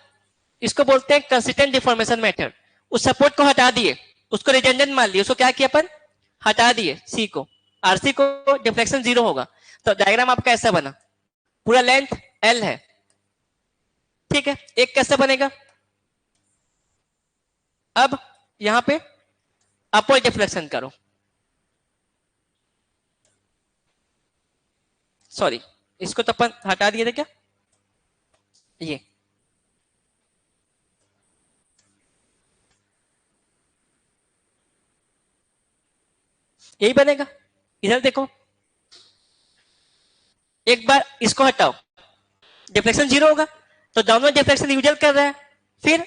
इसको बोलते हैं कंसिस्टेंट डिफॉर्मेशन मेथड। उस सपोर्ट को हटा दिए, उसको रिडंडेंट मान लिया, उसको क्या किया अपन, हटा दिए सी को, आरसी को, डिफ्लेक्शन 0 होगा। तो डायग्राम आपका ऐसा बना, पूरा लेंथ L है, ठीक है। एक कैसे बनेगा, अब यहां पे अपवर्ड डिफ्लेक्शन करो, सॉरी इसको तो अपन हटा दिए थे क्या, ये यही बनेगा। इधर देखो, एक बार इसको हटाओ, डिफ्लेक्शन 0 होगा, तो डाउनवर्ड डिफ्लेक्शन यूजुअल कर रहा है, फिर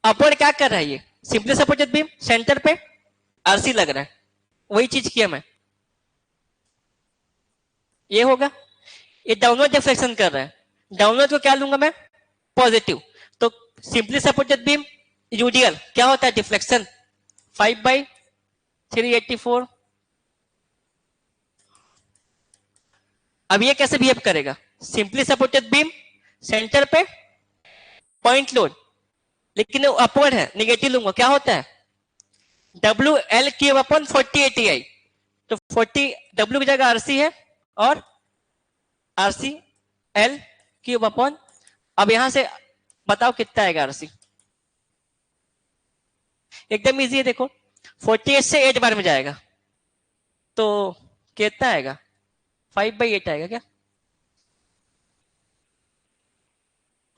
अपवर्ड क्या कर रहा है, ये सिंपली सपोर्टेड बीम सेंटर पे आरसी लग रहा है, वही चीज किया मैं, ये होगा। ये डाउनवर्ड डिफ्लेक्शन कर रहा है, डाउनवर्ड को क्या लूंगा मैं, पॉजिटिव। तो सिंपली सपोर्टेड बीम यूजुअल क्या होता है, डिफ्लेक्शन 5/384। अब ये कैसे बिहेव करेगा, सिंपली सपोर्टेड बीम सेंटर पे पॉइंट लोड, लेकिन वो अपवर्ड है, निगेटिव लूंगा, क्या होता है, WL/40 तो 40 W की जगह आरसी है और आरसी L/, अब यहां से बताओ कितना आएगा आरसी, एकदम इजी है, देखो 48 से 8 बार में जाएगा, तो कितना आएगा, 5/8 आएगा क्या,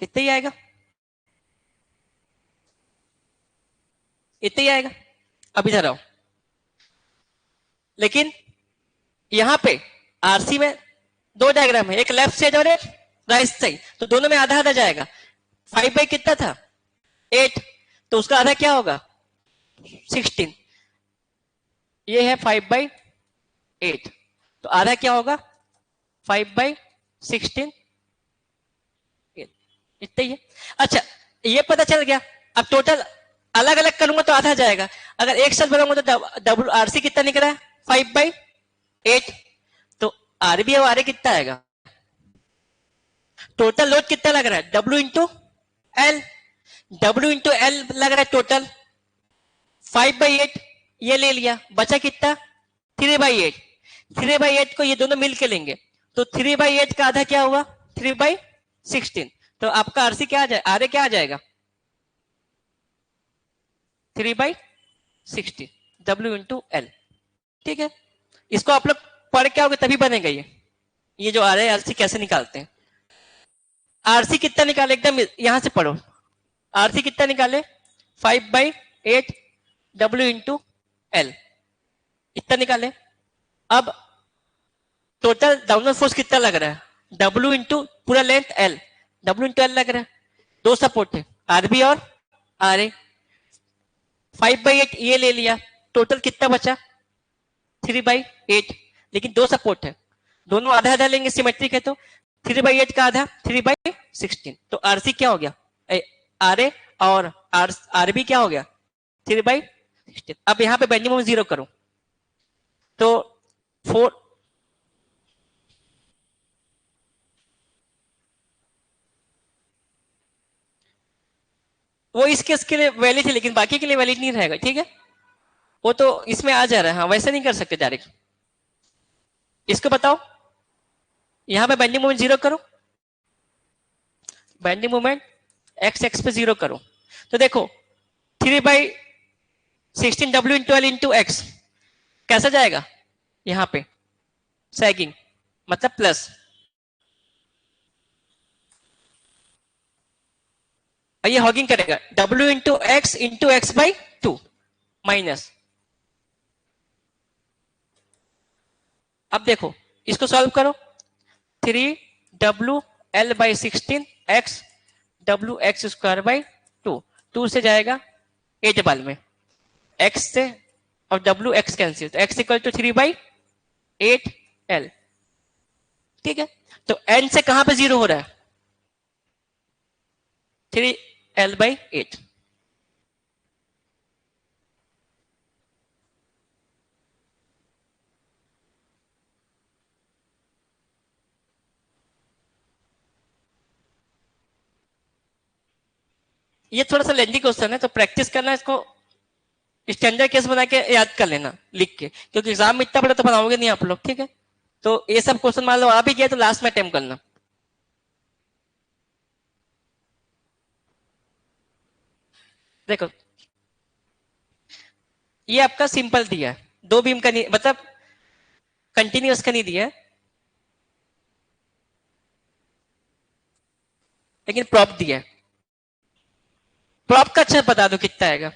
कितना ही आएगा, इतना ही आएगा। अब इधर आओ, लेकिन यहां पे आरसी में दो डायग्राम है, एक लेफ्ट साइड और एक राइट साइड, तो दोनों में आधा आधा जाएगा। 5 कितना था, 8, तो उसका आधा क्या होगा, 16। ये है 5/8, तो आधा क्या होगा, 5/16, इतना ही है। अच्छा ये पता चल गया, अब टोटल अलग अलग करूंगा तो आधा जाएगा, अगर एक साथ बनाऊंगा तो डब्ल्यू आरसी कितना निकला है, 5/8, तो आरबी और आरए कितना आएगा, टोटल लोड कितना लग रहा है, W into L, W into L लग रहा है टोटल, 5/8 ये ले लिया, बचा कितना, 3/8, 3/8 को ये दोनों मिलके लेंगे, तो 3/8 का आधा क्या हुआ, 3/16, तो आपका आरसी क्या आ जाए, आरए क्या आ जाएगा, 3/16 W इंटू एल, ठीक है। इसको आप लोग पढ़ के आओगे तभी बनेगा ये जो आरए आरसी कैसे निकालते हैं। आरसी कितना निकाले, एकदम यहां से पढ़ो, आरसी कितना निकाले, 5/8 W इंटू एल, इतना निकाले। अब टोटल डाउनवर्ड फोर्स कितना लग रहा है, W इंटू पूरा length L, W into L लग रहा है, दो सपोर्ट है आरबी और आरए, 5/8 ये ले लिया, टोटल कितना बचा, 3/8, लेकिन दो सपोर्ट है, दोनों आधा आधा लेंगे, सिमेट्रिक है, तो 3/8 का आधा 3/16, तो आरसी क्या हो गया, आरए और आर बी क्या हो गया 3/16। अब यहाँ पे बेंडिंग मोमेंट 0 करो तो 4 वो इस केस के लिए वैलिड है लेकिन बाकी के लिए वैलिड नहीं रहेगा, ठीक है। वो तो इसमें आ जा रहा है, हाँ वैसे नहीं कर सकते डायरेक्ट। इसको बताओ, यहां पे बेंडिंग मोमेंट 0 करो, बेंडिंग मोमेंट एक्स एक्स पे 0 करो तो देखो 3/16 W into L into x कैसा जाएगा यहां पे सैगिंग मतलब प्लस, ये हॉगिंग करेगा W into x by 2 minus. अब देखो इसको सॉल्व करो 3W L/16 एक्स WX² 2 से जाएगा 8 बाल में x से और WX कैंसिल तो x इक्वल टू 3/8L, ठीक है। तो n से कहां पे 0 हो रहा है 3L/8। ये थोड़ा सा लेंदी क्वेश्चन है तो प्रैक्टिस करना, इसको स्टैंडर्ड केस बना के याद कर लेना लिख के, क्योंकि एग्जाम में इतना बड़ा तो बनाओगे नहीं आप लोग, ठीक है। तो ये सब क्वेश्चन मान लो आ भी गया तो लास्ट में अटेम्प्ट करना। देखो ये आपका सिंपल दिया है, दो बीम का नहीं, मतलब कंटिन्यूअस का नहीं दिया है, लेकिन प्रॉप दिया है। प्रॉप का अच्छा बता दो कितना आएगा।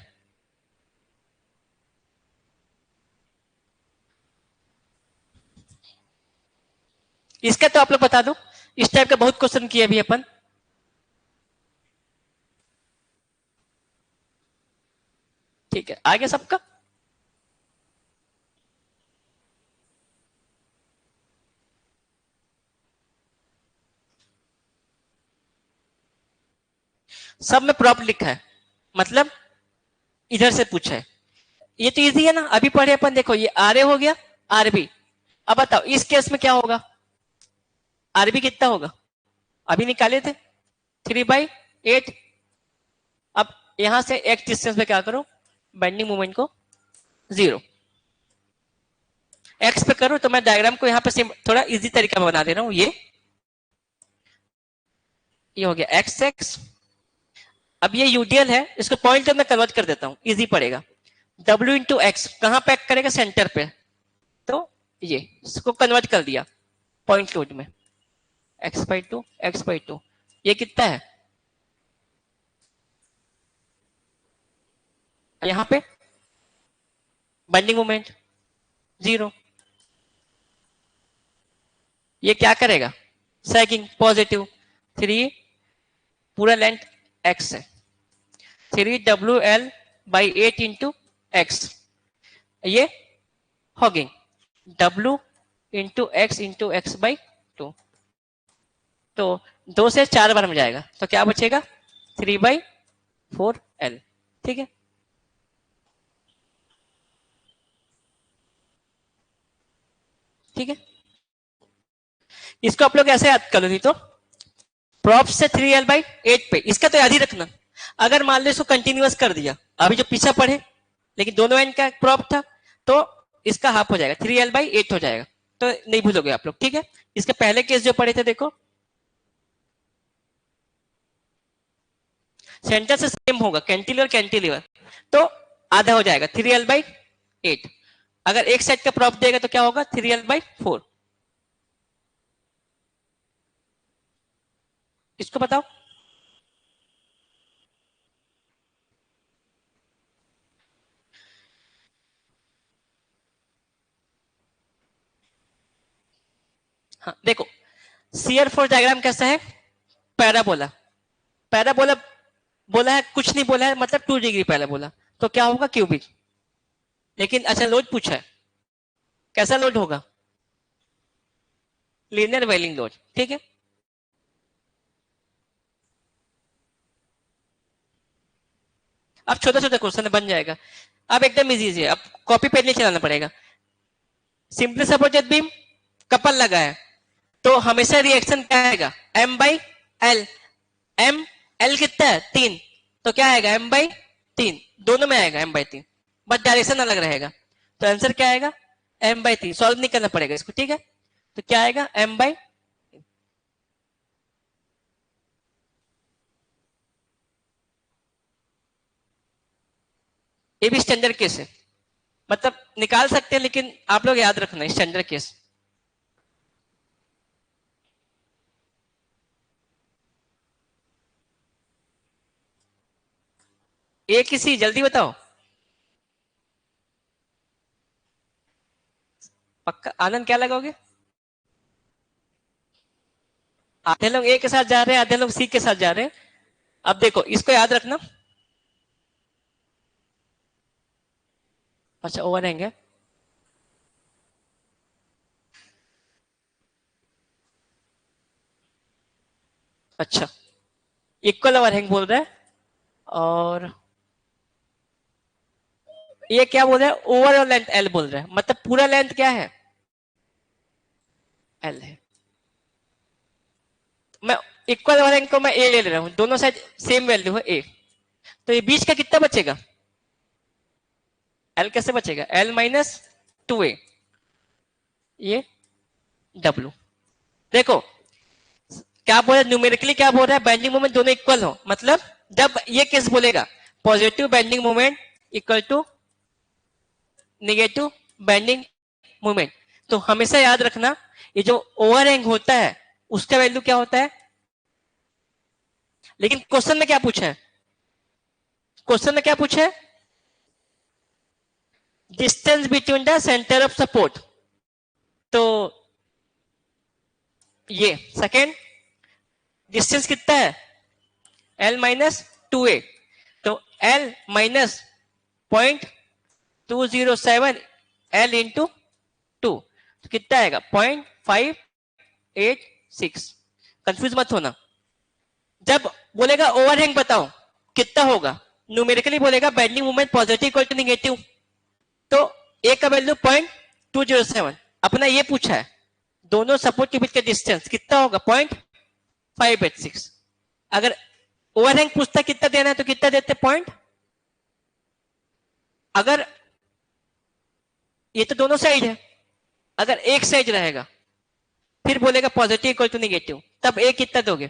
इसका तो आप लोग बता दो, इस टाइप का बहुत क्वेश्चन किए अभी अपन। ठीक है आगे सबका। सब में प्रॉप लिखा है, मतलब इधर से पूछा है। ये तो इजी है ना, अभी पढ़े अपन। देखो ये आर ए हो गया, आरबी। अब बताओ इस केस में क्या होगा, आरबी कितना होगा अभी निकाले थे 3/8। अब यहां से एक्स डिस्टेंस पे क्या करो, बेंडिंग मोमेंट को 0 एक्स पे करो। तो मैं डायग्राम को यहाँ पे थोड़ा इजी तरीका में बना दे रहा हूँ। ये हो गया एक्स एक्स। अब ये यूडीएल है, इसको पॉइंट में कन्वर्ट कर देता हूँ, इजी पड़ेगा। W इंटू एक्स कहां पैक करेगा सेंटर पे, तो ये इसको कन्वर्ट कर दिया पॉइंट लोड में, x/2 ये कितना है यहां पे बेंडिंग मोमेंट 0। ये क्या करेगा सैगिंग पॉजिटिव 3, पूरा लेंथ x है 3WL/8 इंटू एक्स। ये हॉगिंग W इंटू एक्स/2 तो 2 से 4 बार में जाएगा तो क्या बचेगा 3/4L, ठीक है। ठीक है इसको आप लोग ऐसे याद कर लो, नहीं तो प्रॉप से 3L/8 पे, इसका तो याद ही रखना। अगर मान लो इसको कंटिन्यूअस कर दिया, अभी जो पीछे पढ़े लेकिन दोनों एंड का प्रॉप था, तो इसका हाफ हो जाएगा 3L/8 हो जाएगा, तो नहीं भूलोगे आप लोग, ठीक है। इसके पहले केस जो पढ़े थे देखो, सेंटर से सेम होगा कैंटिलीवर कैंटिलीवर, तो आधा हो जाएगा 3L/8। अगर एक साइड का प्रॉप देगा तो क्या होगा 3L/4। इसको बताओ। हाँ देखो शियर फोर्स डायग्राम कैसा है, पैराबोला। पैराबोला बोला है, कुछ नहीं बोला है, मतलब 2 डिग्री पैराबोला, तो क्या होगा क्यूबिक। लेकिन अच्छा लोड पूछा है, कैसा लोड होगा लीनियर वेलिंग लोड, ठीक है। अब छोटा छोटा क्वेश्चन बन जाएगा। अब एकदम इजी है, अब कॉपी पेन नहीं चलाना पड़ेगा। सिंपली सपोर्टेड बीम कपल लगा है तो हमेशा रिएक्शन क्या आएगा, m by L. m l कितना है 3, तो क्या आएगा m बाई 3, दोनों में आएगा m बाई 3, बट डायरेक्शन अलग रहेगा। तो आंसर क्या आएगा m बाई 3। सॉल्व नहीं करना पड़ेगा इसको, ठीक है। तो क्या आएगा m बाई, ये भी स्टैंडर्ड केस है, मतलब निकाल सकते हैं लेकिन आप लोग याद रखना स्टैंडर्ड केस। ए किसी जल्दी बताओ, पक्का आनंद क्या लगाओगे? आधे लोग ए के साथ जा रहे हैं, आधे लोग सी के साथ जा रहे हैं। अब देखो इसको याद रखना। अच्छा ओवरहैंग है, अच्छा इक्वल ओवरहैंग बोल रहा है। और ये क्या बोल रहा है, ओवरऑल लेंथ एल बोल रहा है, मतलब पूरा लेंथ क्या है एल है। मैं इक्वल ओवरहैंग को मैं ए ले रहा हूं, दोनों साइड सेम वैल्यू है ए, तो ये बीच का कितना बचेगा, एल कैसे बचेगा, एल माइनस 2a, ये डब्ल्यू। देखो क्या बोल रहा है न्यूमेरिकली, क्या बोल रहा है बेंडिंग मोमेंट दोनों इक्वल हो, मतलब जब ये केस बोलेगा positive bending moment equal to negative bending moment, तो हमेशा याद रखना ये जो ओवरहैंग होता है उसका वैल्यू क्या होता है। लेकिन क्वेश्चन में क्या पूछा है, क्वेश्चन में क्या पूछा है, distance between the centre of support, तो ये सेकेंड डिस्टेंस कितना है एल माइनस 2a, तो एल माइनस 0.207 एल इंटू 2, तो कितना आएगा 0.586। कंफ्यूज मत होना, जब बोलेगा ओवरहैंग बताओ कितना होगा, न्यूमेरिकली बोलेगा bending moment positive equal to negative, तो ए का वैल्यू 0.207, अपना ये पूछा है दोनों सपोर्ट के बीच का डिस्टेंस कितना होगा 0.586। अगर ओवरहैंग पूछता कितना देना है तो कितना देते पॉइंट, अगर ये तो दोनों साइड है, अगर एक साइड रहेगा फिर बोलेगा पॉजिटिव इक्वल टू नेगेटिव, तब ए कितना दोगे,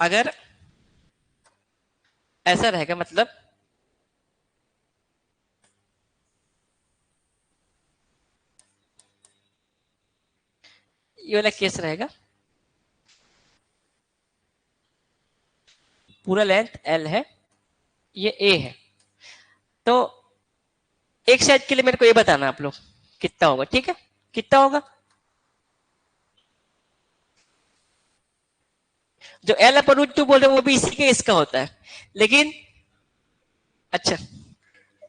अगर ऐसा रहेगा मतलब ये वाला केस रहेगा, पूरा लेंथ एल है, ये ए है, तो एक साइड के लिए मेरे को ये बताना आप लोग कितना होगा, ठीक है कितना होगा, जो एल अपर रूट 2 बोल रहे हैं वो भी इसी के इसका होता है, लेकिन अच्छा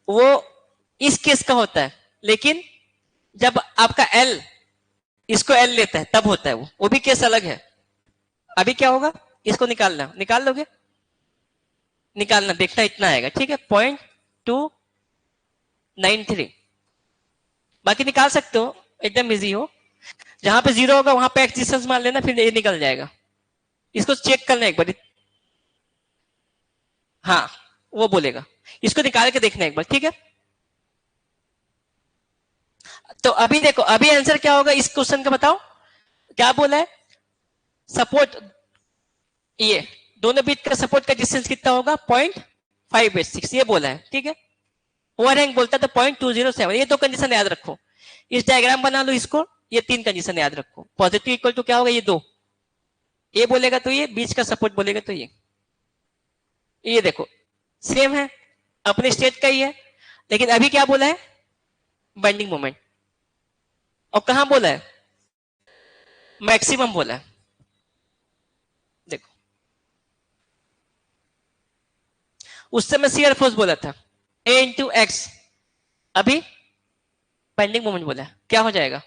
वो इस केस का होता है, लेकिन जब आपका एल इसको एल लेता है तब होता है वो भी केस अलग है। अभी क्या होगा, इसको निकालना, निकाल लोगे, निकालना देखना इतना आएगा, ठीक है 0.293, बाकी निकाल सकते हो एकदम इजी हो, जहां पे जीरो होगा वहां पे एक्स डिस्टेंस मान लेना, फिर ये निकल जाएगा, इसको चेक करना एक बार, हाँ वो बोलेगा, इसको निकाल के देखना एक बार, ठीक है। तो अभी देखो अभी आंसर क्या होगा इस क्वेश्चन का बताओ, क्या बोला है सपोर्ट, ये दोनों बीच का सपोर्ट का डिस्टेंस कितना होगा 0.586, ये बोला है, ठीक है। ओवरहैंग बोलता है तो 0.207, ये दो कंडीशन याद रखो, इस डायग्राम बना लो इसको, ये तीन कंडीशन याद रखो, पॉजिटिव इक्वल टू क्या होगा ये दो, ये बोलेगा तो ये बीच का सपोर्ट बोलेगा तो ये देखो सेम है, अपने स्टेट का ही है, लेकिन अभी क्या बोला है बेंडिंग मोमेंट, और कहां बोला है मैक्सिमम बोला है, देखो उस समय शियर फोर्स बोला था ए इंटू एक्स, अभी बेंडिंग मोमेंट बोला है, क्या हो जाएगा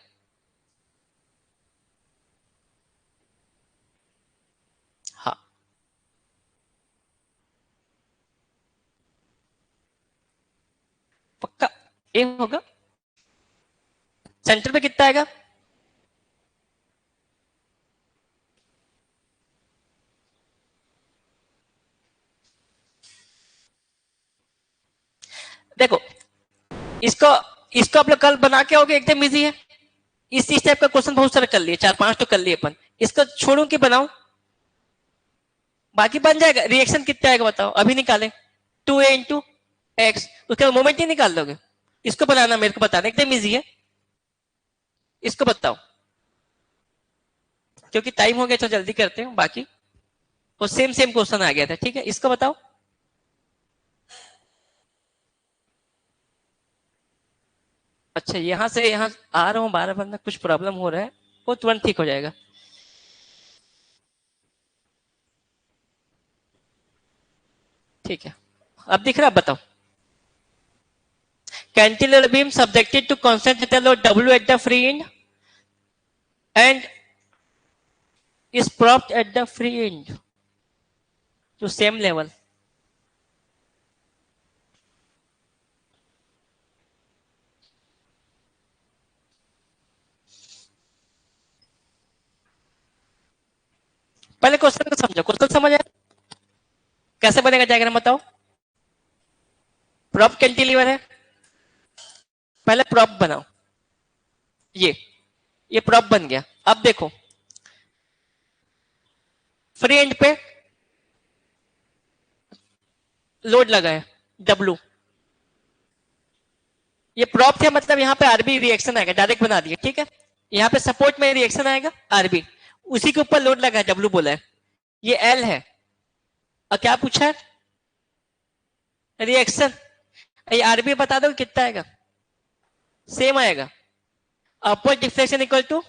ए होगा। सेंटर पे कितना आएगा? देखो इसको इसको आप लोग कल बना के आओगे, एकदम इजी है। इस टाइप का क्वेश्चन बहुत सारे कर लिए, 4-5 तो कर लिए अपन। इसको छोड़ू कि बनाऊं? बाकी बन जाएगा। रिएक्शन कितना आएगा बताओ, अभी निकालें। 2a इंटू एक्स, उसके बाद मोमेंट ही निकाल दोगे। इसको बनाना मेरे को बताना, एकदम इजी है। इसको बताओ, क्योंकि टाइम हो गया तो जल्दी करते हैं। बाकी वो सेम सेम क्वेश्चन आ गया था, ठीक है। इसको बताओ। अच्छा, यहां से यहां आ रहा हूँ 12 बनना, कुछ प्रॉब्लम हो रहा है, वो तुरंत ठीक हो जाएगा। ठीक है, अब दिख रहा है, बताओ। Cantilever beam subjected to constant theta load W at the free end and is propped at the free end to same level. पहले क्वेश्चन को समझो, क्वेश्चन समझ आया? कैसे बनेगा डायग्राम बताओ। प्रॉप कैंटिलीवर है, पहले प्रॉप बनाओ। ये प्रॉप बन गया। अब देखो फ्री एंड पे लोड लगा है W। ये प्रॉप थे, मतलब यहाँ पे आरबी रिएक्शन आएगा, डायरेक्ट बना दिया, ठीक है। यहाँ पे सपोर्ट में रिएक्शन आएगा आरबी, उसी के ऊपर लोड लगा है, W बोला है। ये L है, और क्या पूछा है? रिएक्शन। ये आरबी बता दो कितना आएगा? सेम आएगा। Upward deflection equal to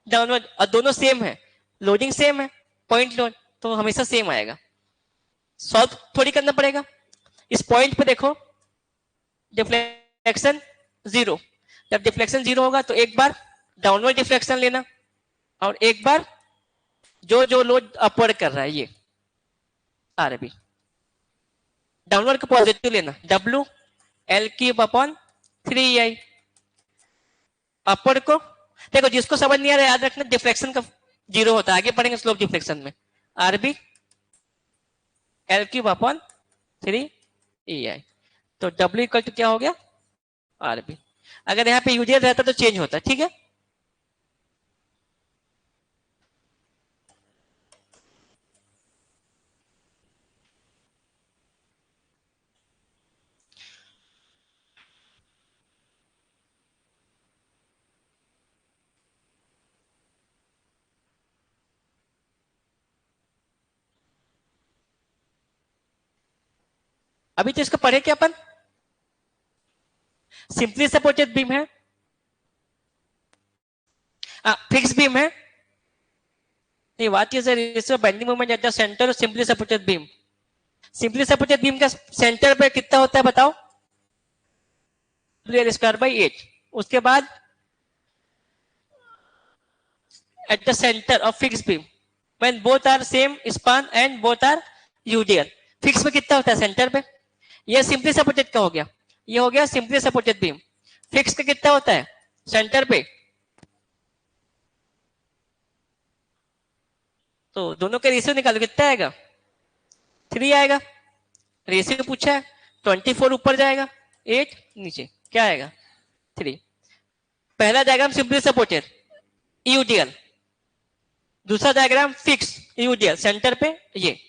downward, और दोनों सेम है, लोडिंग सेम है, पॉइंट लोड, तो हमेशा सेम आएगा। सॉल्व थोड़ी करना पड़ेगा। इस पॉइंट पे देखो डिफ्लेक्शन 0, जब डिफ्लेक्शन 0 होगा तो एक बार डाउनवर्ड डिफ्लेक्शन लेना, और एक बार जो जो लोड अपवर्ड कर रहा है ये आरबी, डाउनवर्ड को पॉजिटिव लेना, W L cube upon 3I। Upward को देखो, जिसको समझ नहीं आ रहा याद रखना, डिफ्लेक्शन का 0 होता है, आगे पढ़ेंगे स्लोप डिफ्लेक्शन में। RB L cube upon 3EI, तो W इक्वल टू क्या हो गया? आरबी। अगर यहाँ पे यूडियल रहता तो चेंज होता, ठीक है। अभी तो इसको पढ़े क्या अपन? सिंपली सपोर्टेड बीम है, फिक्स बीम है। What is the ratio bending moment at the centre of simply supported beam? Simply supported beam का सेंटर पे कितना होता है बताओ? Square by 8। उसके बाद at the centre of fixed beam when both are same span and both are UDL. फिक्स में कितना होता है? सेंटर पे। ये सिंपली सपोर्टेड का हो गया, ये हो गया सिंपली सपोर्टेड बीम। फिक्स का कितना होता है? सेंटर पे। तो दोनों का रेशियो निकालो, कितना आएगा? 3 आएगा। रेशियो पूछा है, 24 ऊपर जाएगा, 8 नीचे, क्या आएगा? 3। पहला डायग्राम सिंपली सपोर्टेड यूडियल, दूसरा डायग्राम फिक्स यूडियल, सेंटर पे ये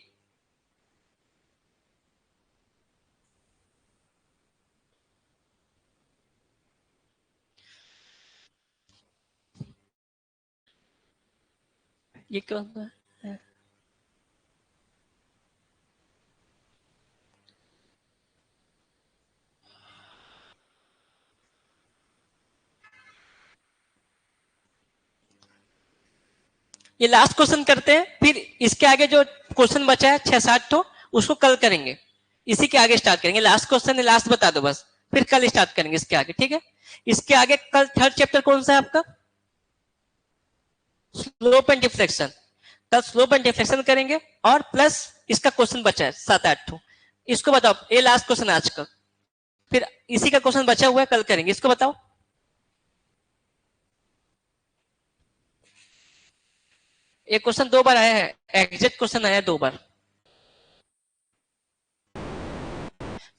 क्या होगा? ये लास्ट क्वेश्चन करते हैं, फिर इसके आगे जो क्वेश्चन बचा है 6-7 तो उसको कल करेंगे, इसी के आगे स्टार्ट करेंगे। लास्ट क्वेश्चन है, लास्ट बता दो बस, फिर कल स्टार्ट करेंगे इसके आगे, ठीक है। इसके आगे कल थर्ड चैप्टर कौन सा है आपका? Slope and deflection. कल स्लोप एंड डिफ्लेक्शन करेंगे, और प्लस इसका क्वेश्चन बचा है 7-8 तो इसको बताओ। ये लास्ट क्वेश्चन आज का। फिर इसी का क्वेश्चन बचा हुआ है, कल करेंगे। इसको बताओ। ये क्वेश्चन 2 बार आया है, एग्जैक्ट क्वेश्चन आया 2 बार।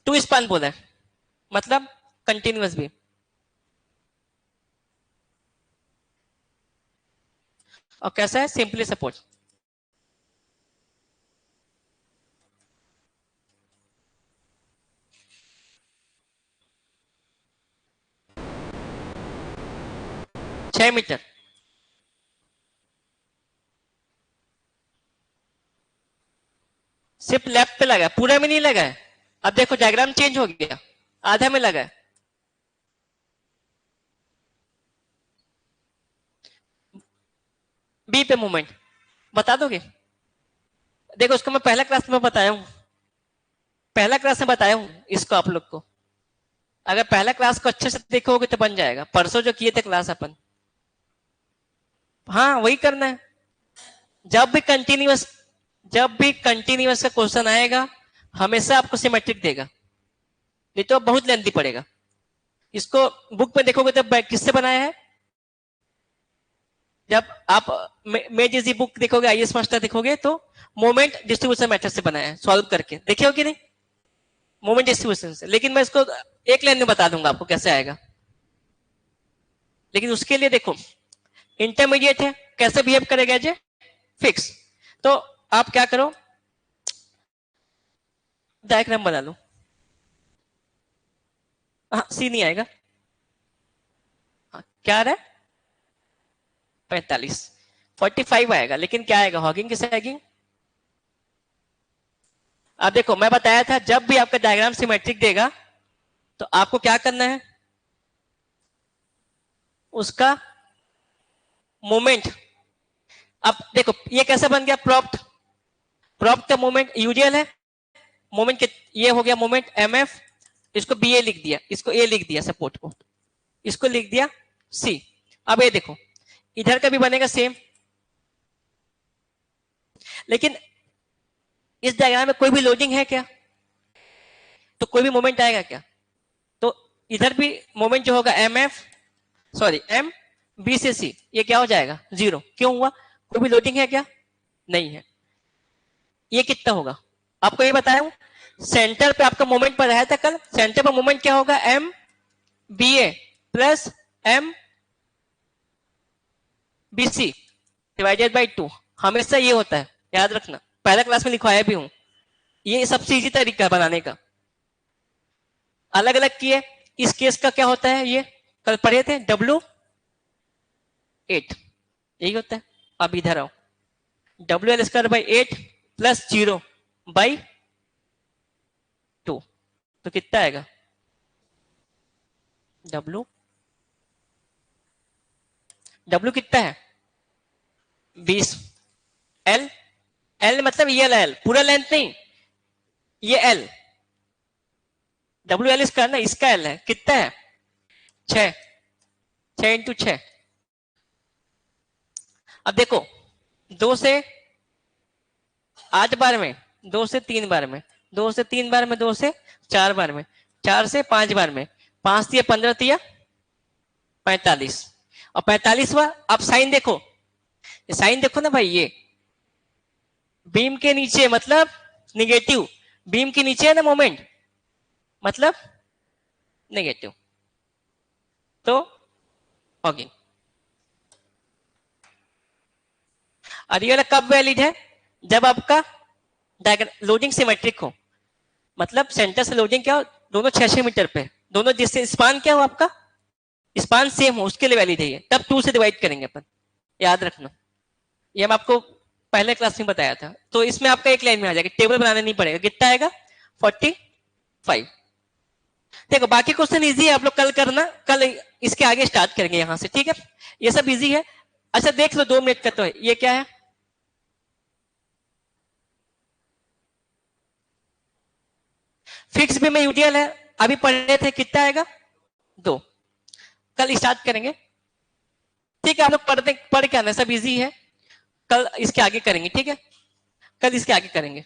टू स्पान बोला है, मतलब कंटिन्यूअस भी। और कैसा है? Simply support. छह मीटर। सिर्फ लेफ्ट पे लगा है, पूरा में नहीं लगा है। अब देखो डायग्राम चेंज हो गया, आधा में लगा है। बी पे मूवमेंट बता दोगे? देखो उसको मैं पहला क्लास में बताया हूं, पहला क्लास में बताया हूं इसको आप लोग को। अगर पहला क्लास को अच्छे से देखोगे तो बन जाएगा। परसों जो किए थे क्लास अपन, हाँ वही करना है। जब भी कंटिन्यूअस का क्वेश्चन आएगा, हमेशा आपको सिमेट्रिक देगा, नहीं तो बहुत लेंथी पड़ेगा। इसको बुक में देखोगे तो किससे बनाया है? जब आप मैं जैसी बुक देखोगे, आईएएस मास्टर देखोगे, तो मोमेंट डिस्ट्रीब्यूशन मेथड से बनाया है, सॉल्व करके देखे हो कि नहीं? मोमेंट डिस्ट्रीब्यूशन से। लेकिन मैं इसको एक लाइन में बता दूंगा आपको कैसे आएगा। लेकिन उसके लिए देखो, इंटरमीडिएट है, कैसे बिहेव करेगा जे फिक्स। तो आप क्या करो, डायग्राम बना लो। हाँ, सी नहीं आएगा। हाँ, क्या आ रहा है? 45, 45 आएगा। लेकिन क्या आएगा? हॉगिंग किसे आएगी? अब देखो मैं बताया था, जब भी आपका डायग्राम सिमेट्रिक देगा तो आपको क्या करना है, उसका मोमेंट। अब देखो ये कैसे बन गया? प्रॉप्ट का मोमेंट यूडियल है। मोमेंट ये हो गया मोमेंट एम एफ। इसको बी ए लिख दिया, इसको ए लिख दिया, सपोर्ट को इसको लिख दिया सी। अब ये देखो इधर का भी बनेगा सेम। लेकिन इस डायग्राम में कोई भी लोडिंग है क्या? तो कोई भी मोमेंट आएगा क्या? तो इधर भी मोमेंट जो होगा M F, sorry M B से सी, ये क्या हो जाएगा? 0। क्यों हुआ? कोई भी लोडिंग है क्या? नहीं है। ये कितना होगा? आपको ये बताया हूं, सेंटर पे आपका मोमेंट पर आया था कल। सेंटर पर मोमेंट क्या होगा? M B A plus M B C divided by 2। हमेशा ये होता है, याद रखना। पहला क्लास में लिखवाया भी हूं। ये सबसे इजी तरीका है बनाने का। अलग अलग किए। इस केस का क्या होता है? ये कल पढ़े थे, W8 यही होता है। अब इधर आओ, WL²/8 प्लस 0/2, तो कितना आएगा? W कितना है? 20। L, L मतलब ये L, पूरा लेंथ नहीं, ये L। WL इसका ना, इसका L है। कितना है? 6, 6 इंटू 6। अब देखो 2 से 8 बार में, 2 से 3 बार में, 2 से 3 बार में, 2 से 4 बार में, 4 से 5 बार में, 5 तिया 15 तिया 45। और 45वां, अब साइन देखो, साइन देखो ना भाई, ये बीम के नीचे मतलब निगेटिव, बीम के नीचे है ना मोमेंट, मतलब नेगेटिव, तो हॉगिंग। और ये वाला कब वैलिड है? जब आपका लोडिंग सिमेट्रिक हो, मतलब सेंटर से लोडिंग क्या हो, दोनों 6-6 मीटर पे, दोनों जिससे स्पान क्या हो, आपका स्पान सेम हो, उसके लिए वैलिड है ये। तब 2 से डिवाइड करेंगे अपन, याद रखना। ये हम आपको पहले क्लास में बताया था। तो इसमें आपका एक लाइन में आ जाएगा, टेबल बनाना नहीं पड़ेगा। कितना आएगा? 45। देखो बाकी क्वेश्चन इजी है, आप लोग कल करना। कल इसके आगे स्टार्ट करेंगे यहां से, ठीक है? ये सब इजी है। अच्छा देख लो 2 मिनट का, तो है ये क्या है? फिक्स भी में यूटीएल है, अभी पढ़े थे। कितना आएगा? 2। कल स्टार्ट करेंगे, ठीक है? आप लोग पढ़ के आना, सब इजी है। कल इसके आगे करेंगे, ठीक है? कल इसके आगे करेंगे।